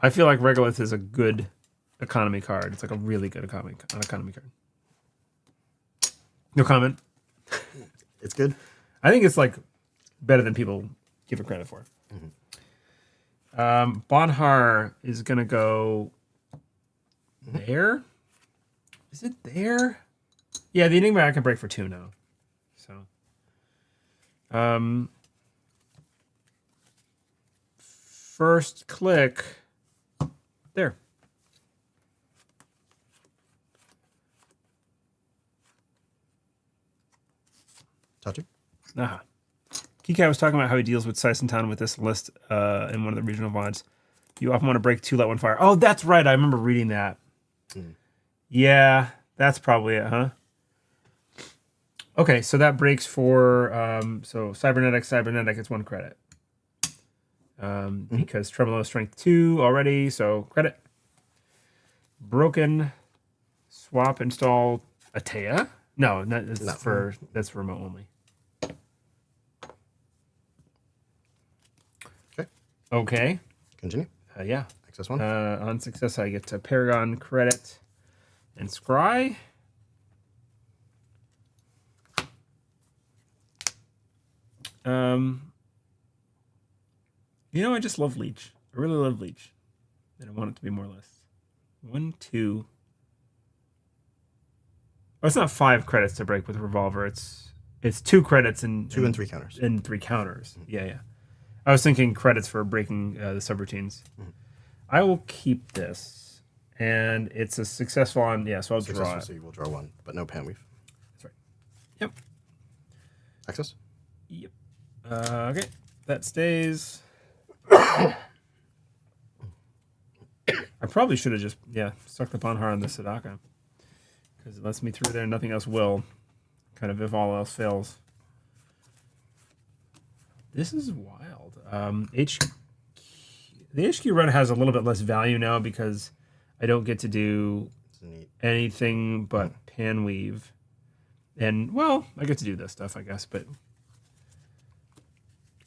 I feel like Regolith is a good economy card. It's like a really good economy card. No comment. It's good. I think it's like better than people give it credit for. Bankhar is gonna go there. Is it there? Yeah, the Enigma I can break for 2 now. So, first click there. Touchy. Uh-huh. Keycat was talking about how he deals with Town with this list in one of the regional VODs. You often want to break 2, let 1 fire. Oh, that's right. I remember reading that. Yeah, that's probably it, huh? Okay, so that breaks for so cybernetic gets 1 credit. Because Tremolo is strength 2 already, so credit. Broken swap install a Teia. No, that's remote only. Okay. Continue. Yeah. Access 1. On success, I get to Paragon credit and Scry. I just love Leech. I really love Leech. And I want it to be more lists. 1, 2. Oh, it's not 5 credits to break with Revolver. It's 2 credits and 2 and 3 counters. And 3 counters. Yeah. I was thinking credits for breaking the subroutines. I will keep this, and it's a successful on. Yeah, so I'll draw it. So you will draw 1, but no pan weave. That's right. Yep. Access. Yep. Okay, that stays. I probably should have just stuck the Bankhar on the Sadaka, because it lets me through there and nothing else will. Kind of if all else fails. This is wild. The HQ run has a little bit less value now because I don't get to do anything but pan weave. And, well, I get to do this stuff, I guess, but...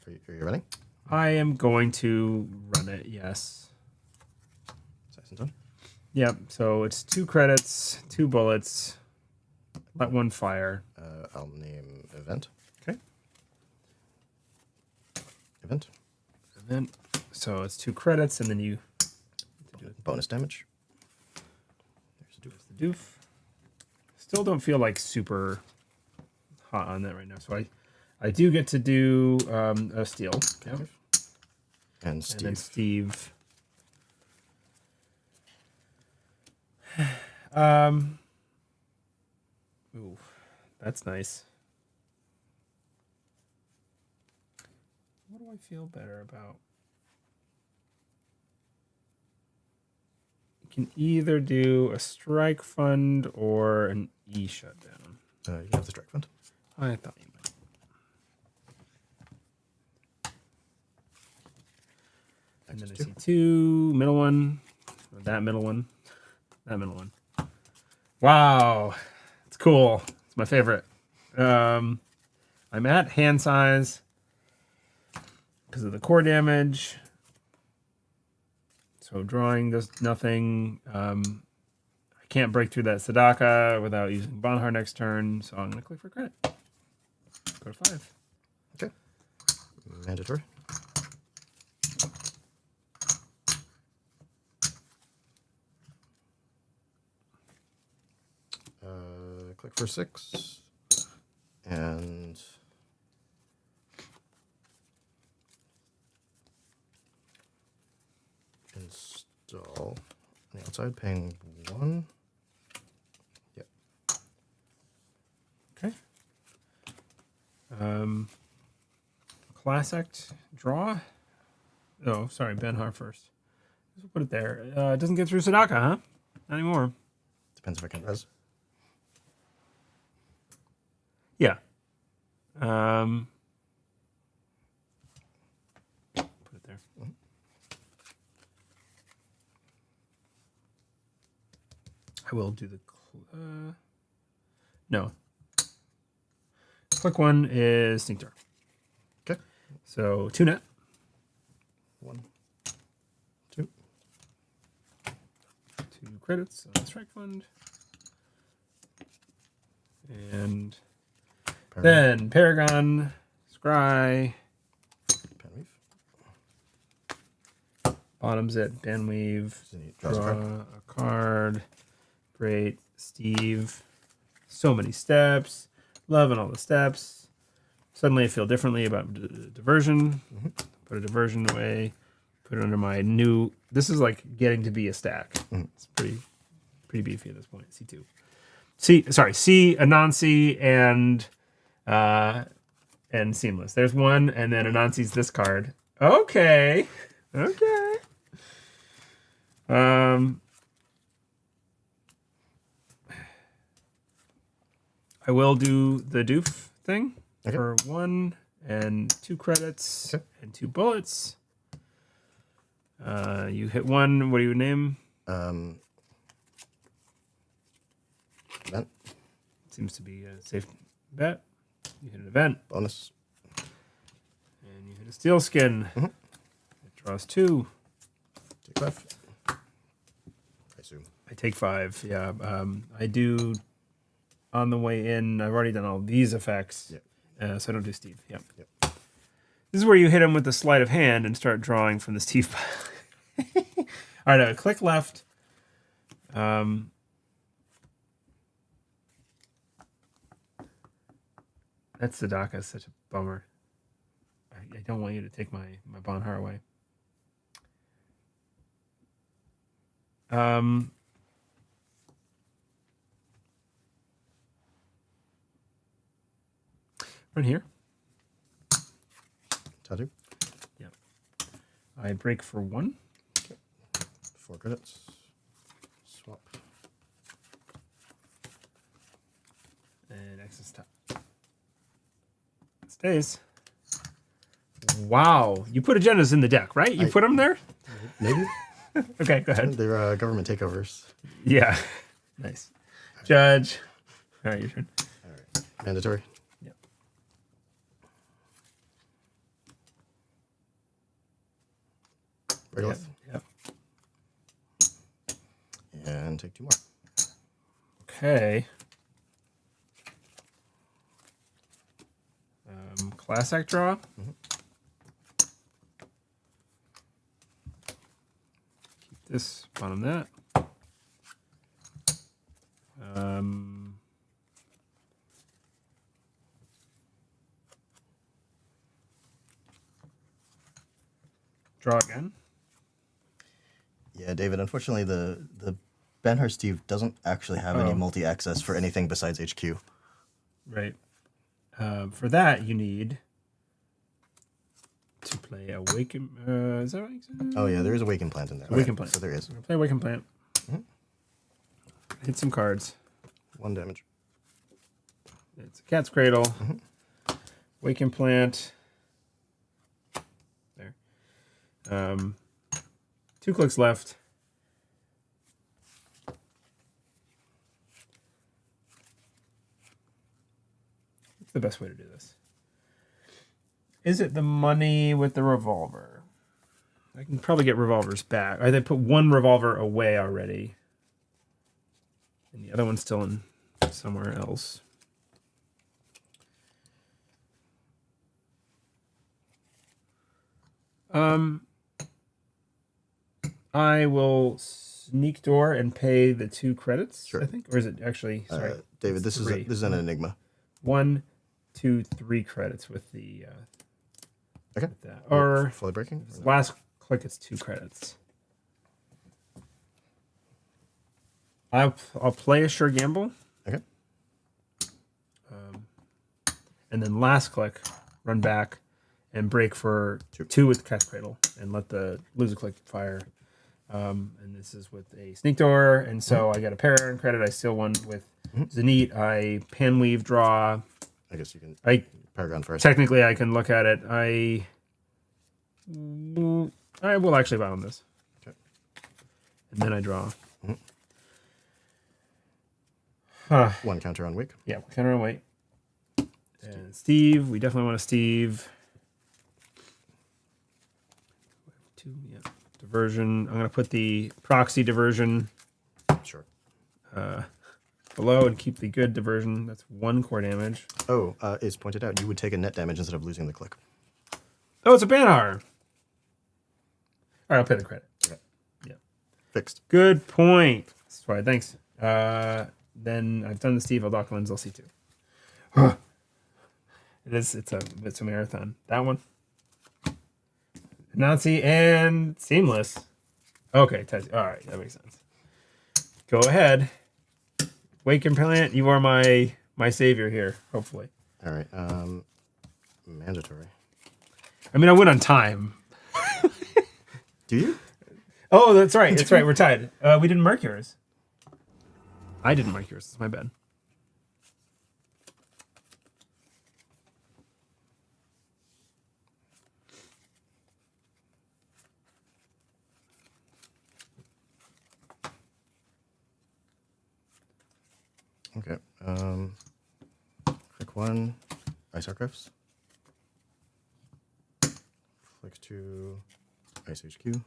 Are you running? I am going to run it, yes. Yep, so it's 2 credits, 2 bullets, let 1 fire. I'll name event. Okay. Event. So it's 2 credits, and then you... Bonus damage. There's the doof. Still don't feel like super hot on that right now, so I do get to do a steal. Okay. And Steve. And then Steve. Ooh, that's nice. What do I feel better about? You can either do a strike fund or an E shutdown. You have the strike fund. I thought you might. And then I see 2, middle one, that middle one, that middle one. Wow, it's cool. It's my favorite. I'm at hand size because of the core damage. So drawing does nothing. I can't break through that Sadaka without using Bankhar next turn, so I'm going to click for credit. Go to 5. Okay. Mandatory. Click for 6. And install on the outside, paying 1. Yep. Okay. Classic draw. Oh, sorry, Bankhar first. We'll put it there. It doesn't get through Sadaka, huh? Not anymore. Depends if I can res. Yeah. Put it there. I will do the... no. Click 1 is Sneak Dark. Okay. So 2 net. 1, 2. 2 credits on Strike Fund. And Then Paragon, Scry. Penweave. Bottoms it, Banweave. Draws Draw a card. Great. Steve. So many steps. Loving all the steps. Suddenly I feel differently about diversion. Put a diversion away. Put it under my new... This is like getting to be a stack. It's pretty beefy at this point. C2. C, Anansi, and Seamless. There's one, and then Anansi's this card. Okay. I will do the doof thing for 1 and 2 credits and 2 bullets. You hit 1. What do you name? Event. Seems to be a safe bet. You hit an event. Bonus. And you hit a steel skin. It draws 2. Take 5. I assume. I take 5. Yeah. I do on the way in. I've already done all these effects. So I don't do Steve. Yep. This is where you hit him with the sleight of hand and start drawing from the Steve pile. All right, click left. That's Sadaka. It's such a bummer. I don't want you to take my Bankhar away. Run here. Tattoo. Yeah. I break for 1. 4 credits. Swap. And excess top. Stays. Wow. You put agendas in the deck, right? You put them there? Maybe. Okay, go ahead. They're government takeovers. Yeah. Nice. Judge. All right, your turn. All right. Mandatory. Yep. Regular. Yep. And take 2 more. Okay. Class act draw. Keep this, bottom that. Draw again. Yeah, David, unfortunately the Bankhar Steve doesn't actually have any multi-access for anything besides HQ. Right. For that, you need to play Awaken. Is that right? Oh, yeah, there is Awaken Plant in there. Awaken Plant. So there is. I'm going to play Awaken Plant. Hit some cards. 1 damage. It's a Cat's Cradle. Awaken Plant. There. 2 clicks left. What's the best way to do this? Is it the money with the revolver? I can probably get revolvers back. I put 1 revolver away already. And the other one's still in somewhere else. I will sneak door and pay the 2 credits, Sure. I think. Or is it actually, sorry. David, this is an enigma. 1, 2, 3 credits with the Okay. with that. Or fully breaking? last click, it's 2 credits. I'll play a sure gamble. Okay. And then last click, run back and break for 2 with the Cat's Cradle and let the lose a click fire. And this is with a sneak door, and so I got a Paragon credit. I steal 1 with Zenith. I Panweave draw. I guess you can Paragon first. Technically, I can look at it. I will actually bound this. Okay. And then I draw. 1 counter on Wake. Yeah, counter and wait. And Steve, we definitely want a Steve. 2, yeah. Diversion. I'm going to put the proxy diversion. Sure. below and keep the good diversion. That's 1 core damage. Oh, it's pointed out you would take a net damage instead of losing the click. Oh, it's a Bankhar. All right, I'll pay the credit. Okay. Yeah. Fixed. Good point. That's why. Thanks. Then I've done the Steve. I'll dock Lens. I'll see 2. It's a marathon. That one. Nazi and Seamless. Okay, all right, that makes sense. Go ahead. Wake Implant, you are my savior here, hopefully. All right. Mandatory. I mean, I went on time. Do you? Oh, that's right. That's right. We're tied. We didn't mark yours. I didn't mark yours. It's my bad. Okay. Click 1, Ice Archives. Click 2, Ice HQ.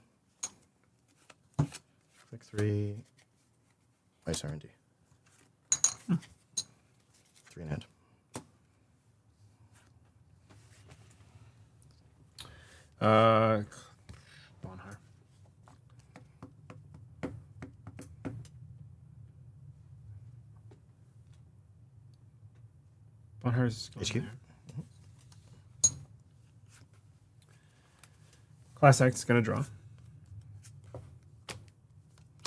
Click 3, Ice R&D. 3 in hand. Bankhar. Bankhar's going HQ. there. Class X is going to draw.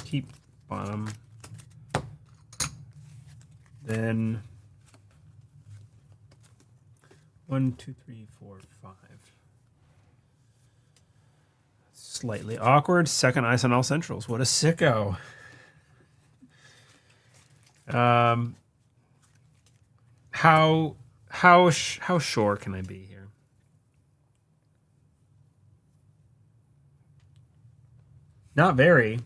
Keep bottom. Then 1, 2, 3, 4, 5. Slightly awkward. Second ice on all centrals. What a sicko. How sure can I be here? Not very.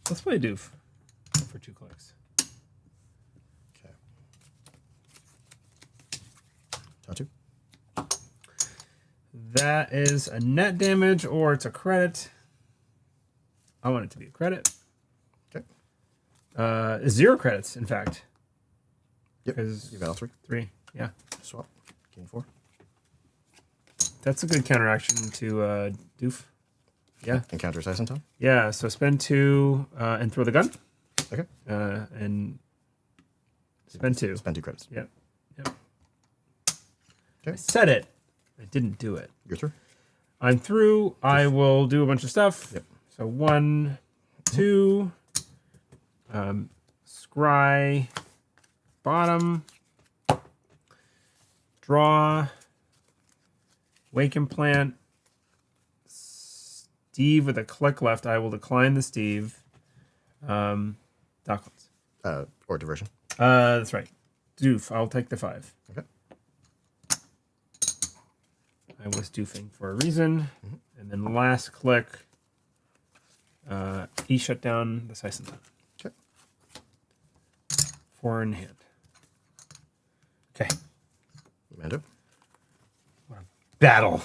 Let's play Doof for 2 clicks. Okay. Tattoo. That is a net damage or it's a credit. I want it to be a credit. Okay. 0 credits, in fact. Yep. Because You got all 3. 3, yeah. Swap. Gain 4. That's a good counteraction to Doof. Yeah. Encounter Sisenton. Yeah, so spend 2 and throw the gun. Okay. And spend 2. Spend 2 credits. Yep. Okay. I said it. I didn't do it. You're through. I'm through. I will do a bunch of stuff. Yep. So 1, 2, scry, bottom, draw, wake implant, Steve with a click left. I will decline the Steve. Decklist. Or diversion. That's right. Doof. I'll take the 5. Okay. I was doofing for a reason. And then last click, E shut down the Sisenton. Okay. 4 in hand. Okay. Mando. Battle.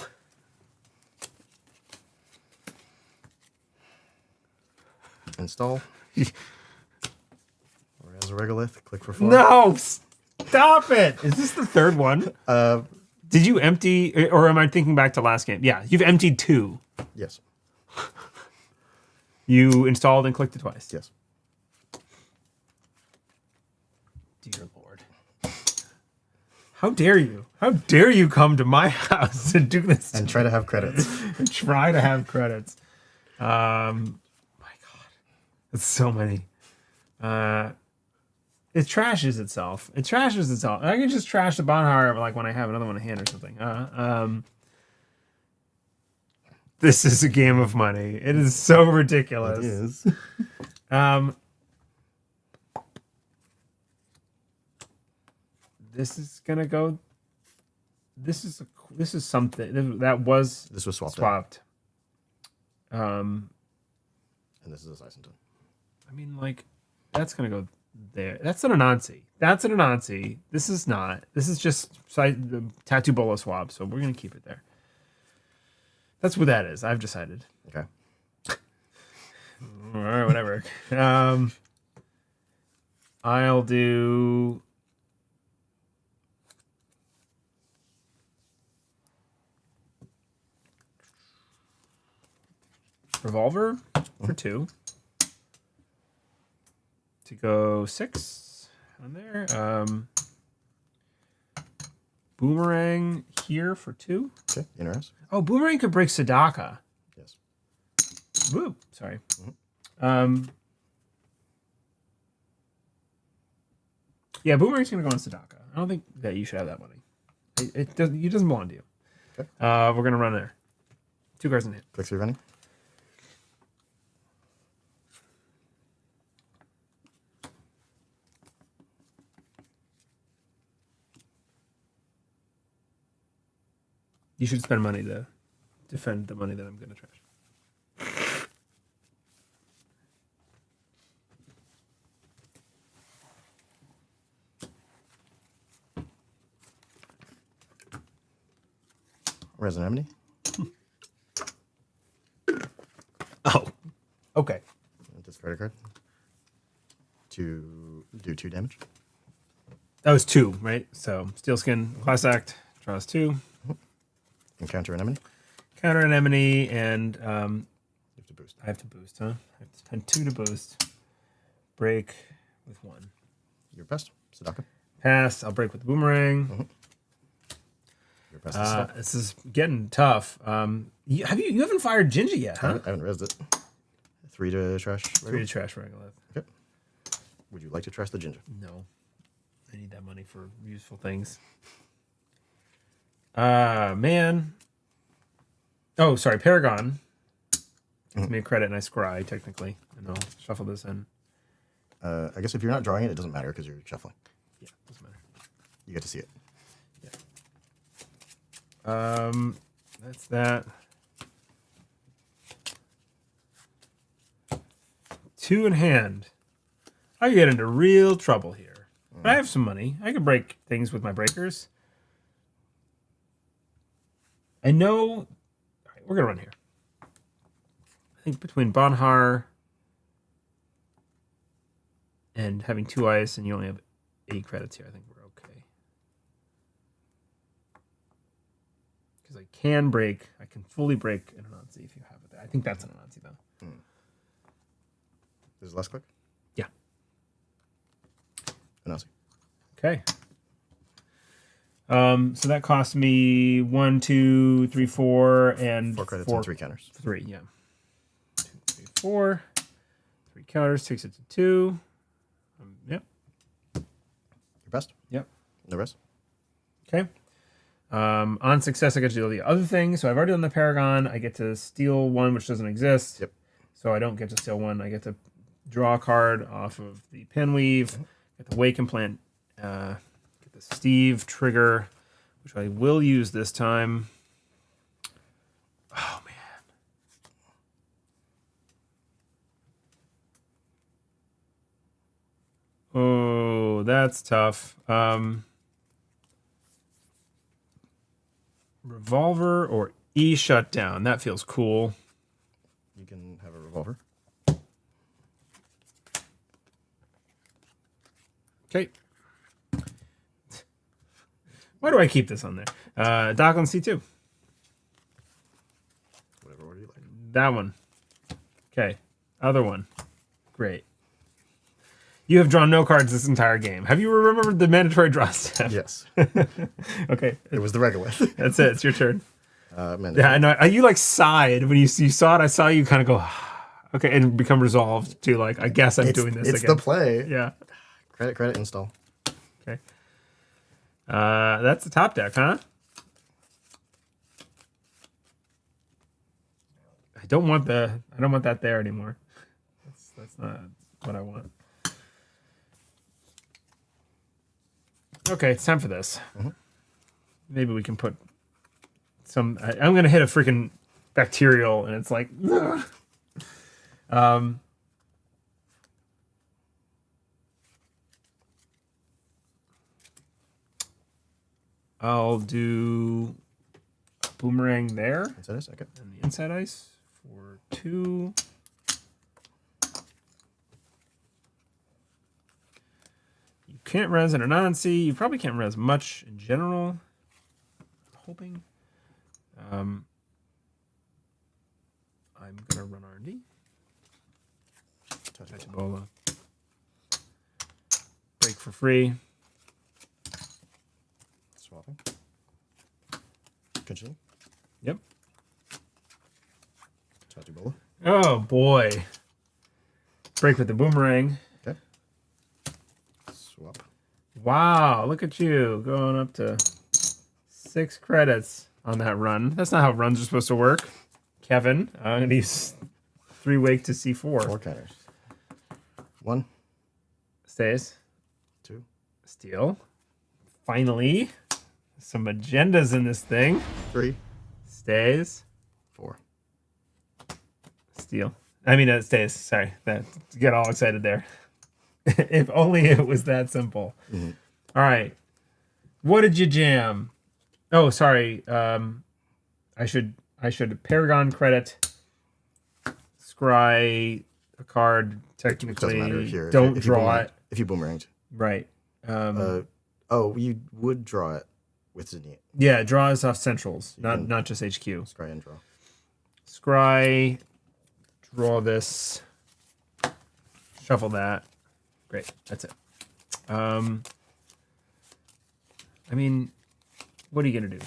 Install. Or as a regolith, click for 4. No! Stop it! Is this the 3rd one? Did you empty, or am I thinking back to last game? Yeah, you've emptied 2. Yes. You installed and clicked it twice. Yes. Dear Lord. How dare you? How dare you come to my house and do this? And try to have credits. And try to have credits. My God. That's so many. It trashes itself. It trashes itself. I can just trash the Bankhar like when I have another one in hand or something. This is a game of money. It is so ridiculous. It is. This is gonna go. This is something that was This was swapped. swapped. And this is a Sisenton. I mean, like, that's gonna go there. That's an Anansi. That's an Anansi. This is not. This is just the tattoo bola swap. So we're gonna keep it there. That's what that is. I've decided. Okay. work. I'll do revolver for 2 to go 6 on there. Boomerang here for 2. Okay, interesting. Oh, boomerang could break Sadaka. Yes. Woo, sorry. Yeah, boomerang's gonna go on Sadaka. I don't think that you should have that money. It doesn't belong to you. Okay. We're gonna run there. 2 cards in hand. Click through running. You should spend money to defend the money that I'm gonna trash. Resident Enemy. Oh, okay. Discard a card. To do 2 damage. That was 2, right? So Steel Skin, Class Act, draws 2. Encounter an enemy. Counter an enemy, and You have to boost. I have to boost, huh? I have to spend 2 to boost. Break with 1. Your best. Sadaka. Pass. I'll break with the boomerang. Your best. Is Sadaka. This is getting tough. You haven't fired Gingy yet, huh? I haven't rezzed it. 3 to trash. 3 to trash regular. Okay. Would you like to trash the ginger? No. I need that money for useful things. Man. Oh, sorry, Paragon. Gives me a credit and I scry, technically. And I'll shuffle this in. I guess if you're not drawing it, it doesn't matter because you're shuffling. Yeah, doesn't matter. You get to see it. Yeah. That's that. 2 in hand. I could get into real trouble here. But I have some money. I could break things with my breakers. I know. All right, we're gonna run here. I think between Bankhar and having 2 ice, and you only have 8 credits here, I think we're okay. Because I can break. I can fully break an Anansi if you have it there. I think that's an Anansi though. This is last click. Yeah. Anansi. Okay. So that cost me 1, 2, 3, 4, and 4 credits and 3 counters. 3, yeah. 2, 3, 4. 3 counters takes it to 2. Yep. Your best. Yep. No rest. Okay. On success, I get to do the other thing. So I've already done the Paragon. I get to steal 1, which doesn't exist. Yep. So I don't get to steal 1. I get to draw a card off of the Penweave. Get the Wake Implant. Get the Steve trigger, which I will use this time. Oh, man. Oh, that's tough. Revolver or E shutdown. That feels cool. You can have a revolver. Okay. Why do I keep this on there? Dock on C2. Whatever order you like. That one. Okay. Other one. Great. You have drawn no cards this entire game. Have you remembered the mandatory draw step? Yes. Okay. It was the regolith. That's it. It's your turn. Mandatory. Yeah, I know. You like sighed when you saw it. I saw you kind of go, okay, and become resolved to like, I guess I'm doing this it's again. the play. Yeah. Credit, install. Okay. That's the top deck, huh? I don't want that there anymore. That's not what I want. Okay, it's time for this. Maybe we can put some. I'm gonna hit a freaking bacterial, and it's like. I'll do a boomerang there. Inside ice, okay. And the inside ice for 2. You can't res in a non-C. You probably can't res much in general. I'm hoping. I'm gonna run R&D. Tachibolo. Break for free. Swapping. Continue. Yep. Tachibolo. Oh boy. Break with the boomerang. Okay. Swap. Wow, look at you going up to 6 credits on that run. That's not how runs are supposed to work. Kevin, I'm going to use 3 wake to C4. 4 counters. 1. Stays. 2. Steal. Finally. Some agendas in this thing. 3. Stays. 4. Steal. I mean, it stays. Sorry. Get all excited there. If only it was that simple. Mm-hmm. All right. What did you jam? Oh, sorry. I should Paragon credit. Scry a card. Technically, it doesn't matter here. Don't if draw it. If you boomeranged. Right. You would draw it with Zenith. Yeah, draws off centrals, not just HQ. Scry and draw. Scry. Draw this. Shuffle that. Great. That's it. I mean, what are you gonna do?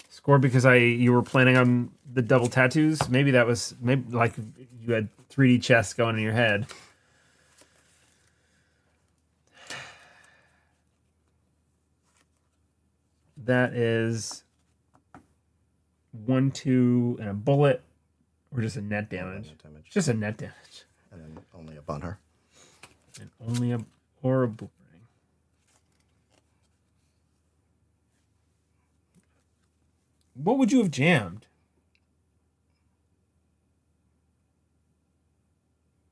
Score because you were planning on the double tattoos? Maybe like you had 3D chess going in your head. That is 1, 2, and a bullet, or just a net damage. Just a net damage. And then only a Bankhar. And only a boomerang. What would you have jammed?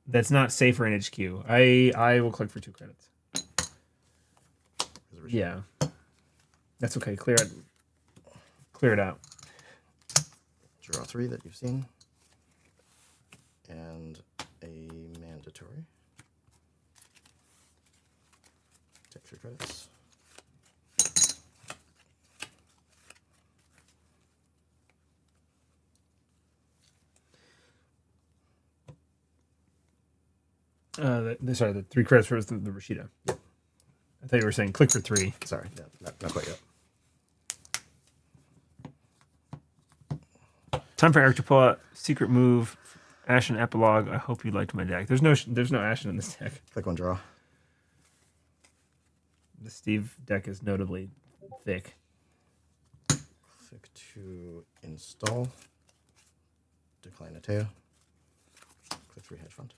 That's not safer in HQ. I will click for 2 credits. Yeah. That's okay. Clear it out. Draw 3 that you've seen. And a mandatory. Take 3 credits. The 3 credits for the Rashida. Yep. I thought you were saying click for 3. Sorry, not quite yet. Time for Eric to pull out secret move, Ashen Epilogue. I hope you liked my deck. There's no Ashen in this deck. Click 1, draw. The Steve deck is notably thick. Click 2, install. Decline a Teia. Click 3, hedge fund.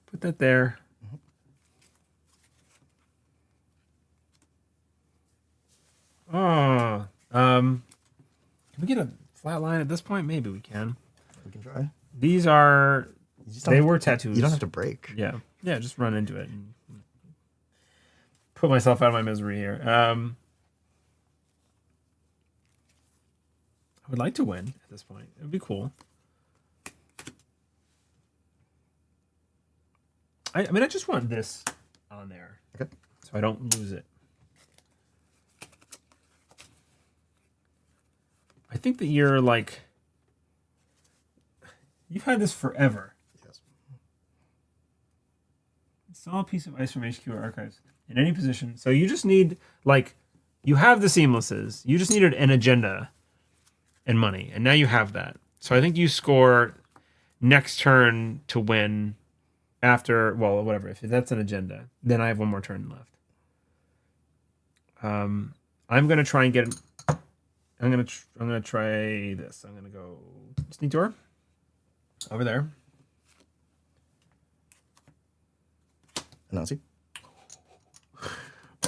Put that there. Oh, can we get a flat line at this point? Maybe we can. We can try. These are, they were tattoos. You don't have to break. Yeah, just run into it and put myself out of my misery here. I would like to win at this point. It would be cool. I mean, I just want this on there. Okay. So I don't lose it. I think that you're like, you've had this forever. Yes. Install a piece of ice from HQ or archives in any position. So you just need, like, you have the seamlesses. You just needed an agenda and money. And now you have that. So I think you score next turn to win after, well, whatever. If that's an agenda, then I have 1 more turn left. I'm going to try and get, I'm going to try this. I'm going to go sneak door over there. Announce.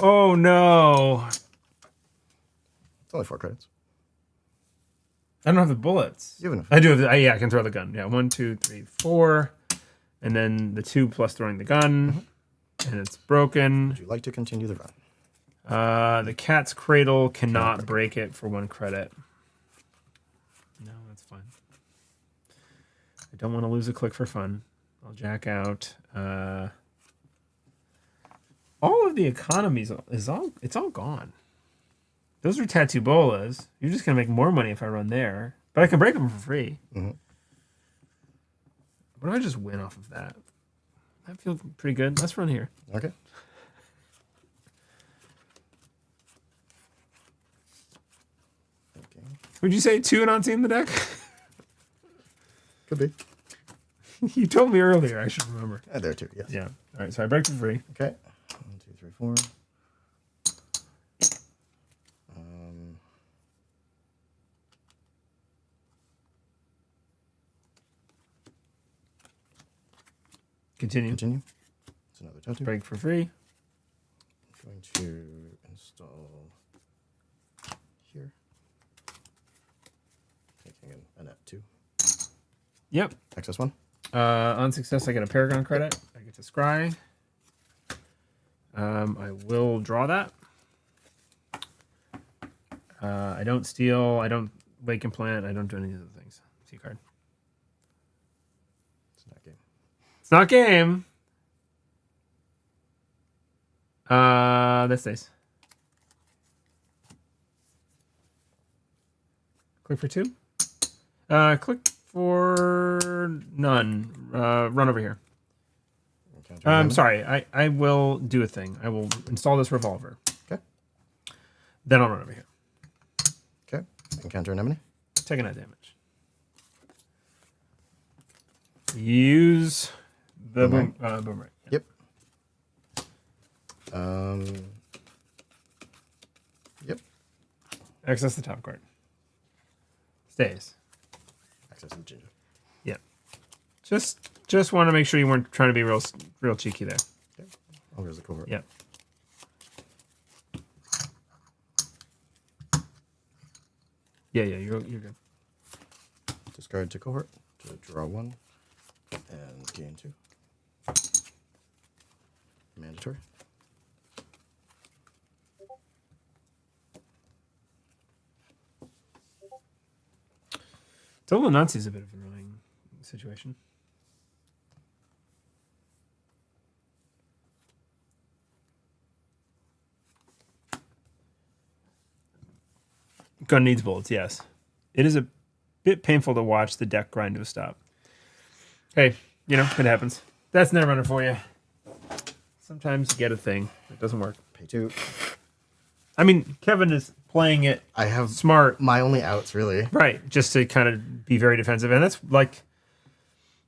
Oh no. It's only 4 credits. I don't have the bullets. You have enough. I do have I can throw the gun. Yeah, 1, 2, 3, 4. And then the 2 plus throwing the gun. And it's broken. Would you like to continue the run? The cat's cradle cannot break it for 1 credit. No, that's fine. I don't want to lose a click for fun. I'll jack out. All of the economies it's all gone. Those are tattoo bolas. You're just gonna make more money if I run there, but I can break them for free. Mm-hmm. What if I just win off of that? That feels pretty good. Let's run here. Okay. Okay. Would you say 2 and not seeing the deck? Could be. You told me earlier. I should remember. There too. Yes. Yeah. All right. So I break for free. Okay. 1, 2, 3, 4. Continue. Continue. It's another tattoo. Break for free. I'm going to install here. Taking an F2. Yep. Access 1. On success, I get a Paragon credit. I get to scry. I will draw that. I don't steal. I don't wake and plant. I don't do any of the things. See card. It's not game. It's not game. This stays. Click for 2. Click for none. Run over here. I'm sorry. I will do a thing. I will install this revolver. Okay. Then I'll run over here. Okay. Encounter anemone. Taking that damage. Use the boomerang. Yep. Yep. Access the top card. Stays. Access the ginger. Yep. Just want to make sure you weren't trying to be real cheeky there. Okay. Oh, there's the cohort. Yep. Yeah, you're good. Discard to cohort to draw 1 and gain 2. Mandatory. Total Nazi is a bit of an annoying situation. Gun needs bullets, yes. It is a bit painful to watch the deck grind to a stop. Hey, it happens. That's Netrunner for you. Sometimes you get a thing. It doesn't work. Pay 2. I mean, Kevin is playing it I have smart. My only outs, really. Right, just to kind of be very defensive. And that's like,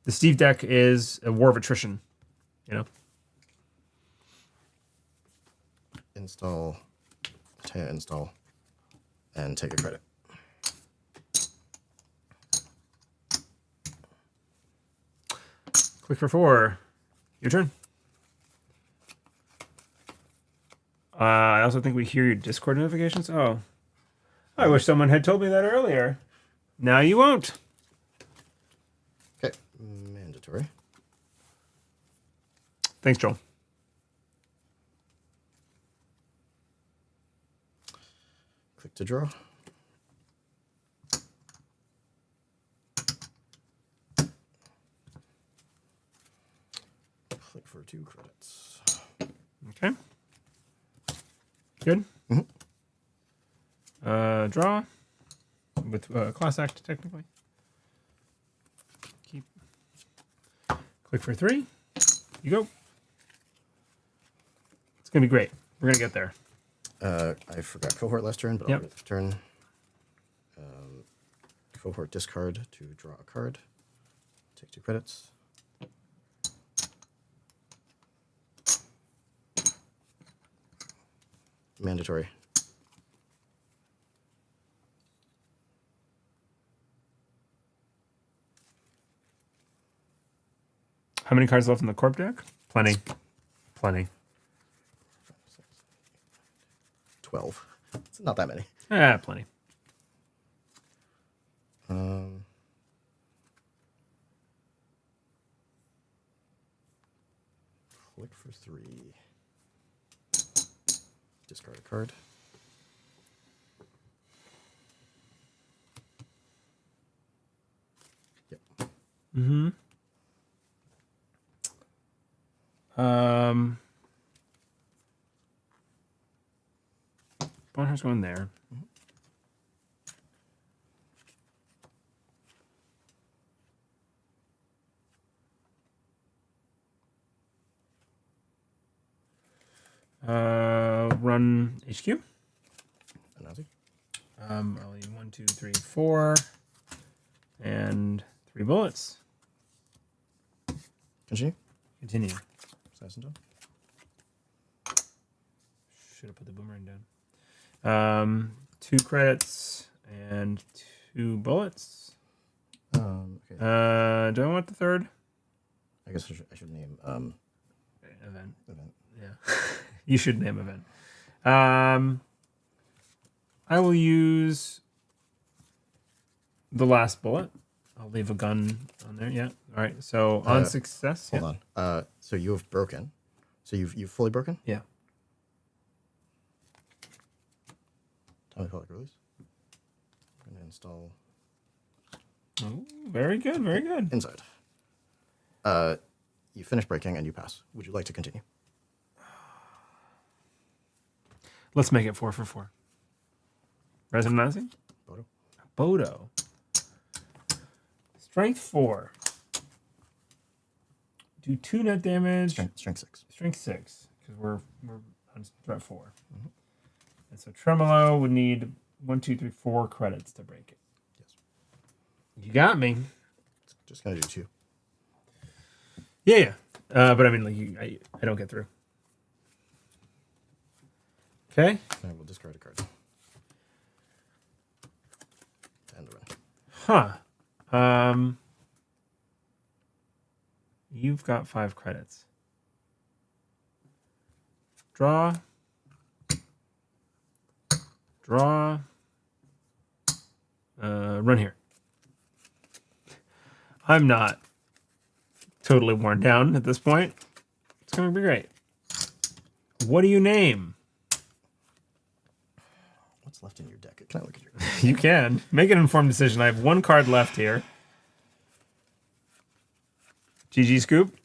the Steve deck is a war of attrition, Install, Teia install, and take a credit. Click for 4. Your turn. I also think we hear your Discord notifications. Oh. I wish someone had told me that earlier. Now you won't. Okay. Mandatory. Thanks, Joel. Click to draw. Click for 2 credits. Okay. Good. Mm-hmm. Draw. With class act, technically. Keep. Click for 3. You go. It's going to be great. We're going to get there. I forgot cohort last turn, but I'll get this turn. Cohort discard to draw a card. Take 2 credits. Mandatory. How many cards left in the corp deck? Plenty. 12. It's not that many. Plenty. Click for 3. Discard a card. Yep. Mm-hmm. Bankhar's going there. Run HQ. I'll need 1, 2, 3, 4, and 3 bullets. Continue. Continue. Should have put the boomerang down. 2 credits and 2 bullets. Okay. Do I want the third? I guess I should name event. Event. Yeah, you should name event. I will use the last bullet. I'll leave a gun on there. Yeah. All right. So on success. Hold on. So you have broken. So you've fully broken? Yeah. Atomic release. I'm gonna install. Oh, very good. Very good. Inside. You finish breaking and you pass. Would you like to continue? Let's make it 4 for 4. Resident Nazi? Bodo. Strength 4. Do 2 net damage. Strength 6. Strength 6, because we're on threat 4. Mm-hmm. And so Tremolo would need 1, 2, 3, 4 credits to break it. Yes. You got me. Just gonna do 2. Yeah. But I mean, like, I don't get through. Okay. I will discard a card. To end the run. Huh. You've got 5 credits. Draw. Run here. I'm not totally worn down at this point. It's going to be great. What do you name? What's left in your deck? Can I look at your deck? You can. Make an informed decision. I have 1 card left here. GG Scoop.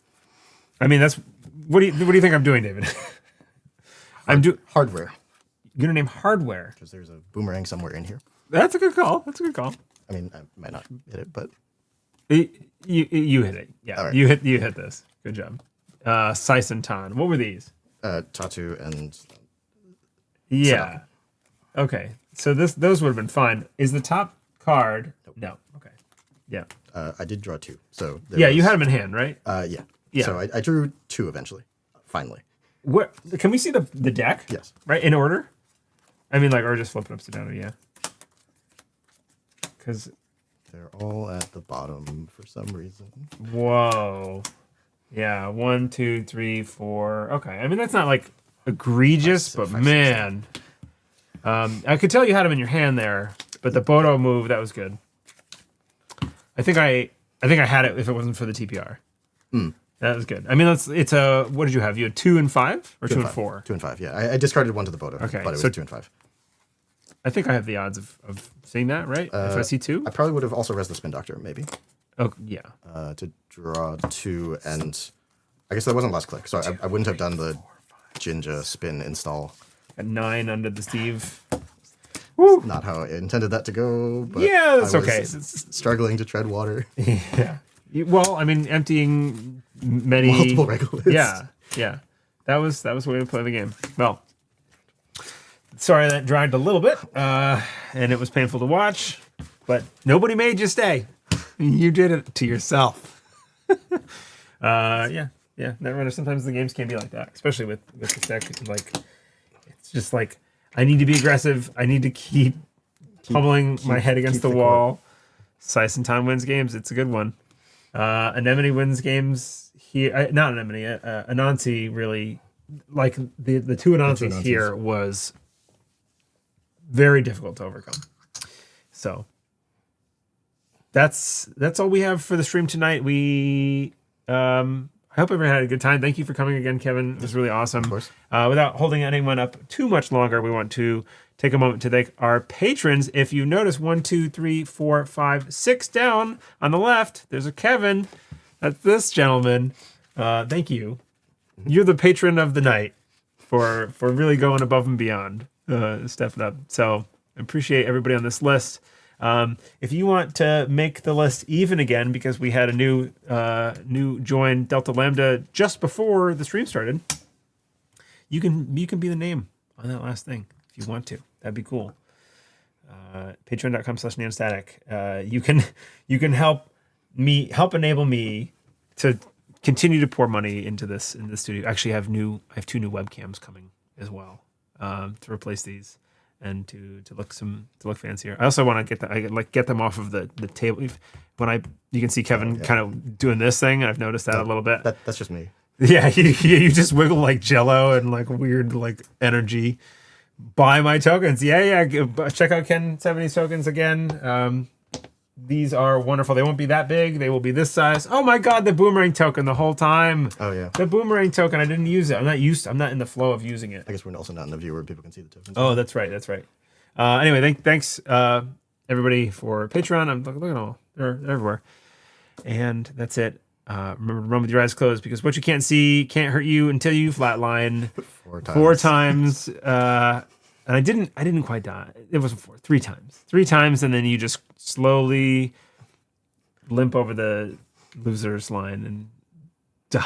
I mean, that's... What do you think I'm doing, David? Hardware. You're going to name hardware. Because there's a boomerang somewhere in here. That's a good call. I mean, I might not hit it, but... You hit it. Yeah, right. you hit this. Good job. Saisantan. What were these? Tatu and... Yeah. Okay. So those would have been fine. Is the top card... Nope. No. Okay. Yeah. I did draw 2. So you had them in hand, right? Yeah. So I drew 2 eventually. Finally. Where can we see the deck? Yes. Right, in order? I mean, like, or just flip it upside down, yeah. Because... They're all at the bottom for some reason. Whoa. Yeah, 1, 2, 3, 4. Okay, I mean, that's not, like, egregious, but man... I could tell you had them in your hand there, but the Bodo move, that was good. I think I had it if it wasn't for the TPR. That was good. I mean, it's a... What did you have? You had 2 and 5? Or 2 and 4? 2 and 5, yeah. I discarded 1 to the Bodo, okay, but it was 2 and 5. I think I have the odds of seeing that, right? If I see 2? I probably would have also res the Spin Doctor, maybe. Oh, yeah. To draw 2 and... I guess that wasn't last click, so I wouldn't have done the Jinja Spin install. At 9 under the Steve. Woo! Not how I intended that to go, but yeah, that's okay. Struggling to tread water. Yeah. Well, I mean, emptying many... Multiple regoliths. Yeah. That was the way to play the game. Well... Sorry that dragged a little bit, and it was painful to watch, but nobody made you stay. You did it to yourself. Yeah. Netrunner, sometimes the games can be like that, especially with this deck. Like, it's just like, I need to be aggressive. I need to keep pummeling my head against the wall. Saisantan wins games. It's a good one. Anemone wins games here. Not Anemone. Anansi really, like, the 2 Anansis here was... very difficult to overcome. So that's all we have for the stream tonight. We I I hope everyone had a good time. Thank you for coming again, Kevin. It was really awesome. Of course. Without holding anyone up too much longer, we want to take a moment to thank our patrons. If you notice 1, 2, 3, 4, 5, 6 down on the left, there's a Kevin. That's this gentleman. Thank you. You're the patron of the night for really going above and beyond, stepping up. So I appreciate everybody on this list. If you want to make the list even again, because we had a new join Delta Lambda just before the stream started, you can be the name on that last thing if you want to. That'd be cool. Patreon.com/neonstatic. You can help enable me to continue to pour money into this in the studio. Actually, I have 2 new webcams coming as well to replace these and to look fancier. I also want to get them off of the table. You can see Kevin kind of doing this thing. I've noticed that a little bit. That's just me. Yeah, you just wiggle like Jello and like weird like energy. Buy my tokens. Yeah. Check out kenseventy's tokens again. These are wonderful. They won't be that big. They will be this size. Oh my God, the boomerang token the whole time. Oh yeah. The boomerang token. I didn't use it. I'm not in the flow of using it. I guess we're also not in the view where people can see the tokens. Oh, that's right. Anyway, thanks everybody for Patreon. I'm looking at all. They're everywhere. And that's it. Remember to run with your eyes closed, because what you can't see can't hurt you until you flatline 4 times. And I didn't quite die. It wasn't 4, 3 times. 3 times, and then you just slowly limp over the loser's line and die.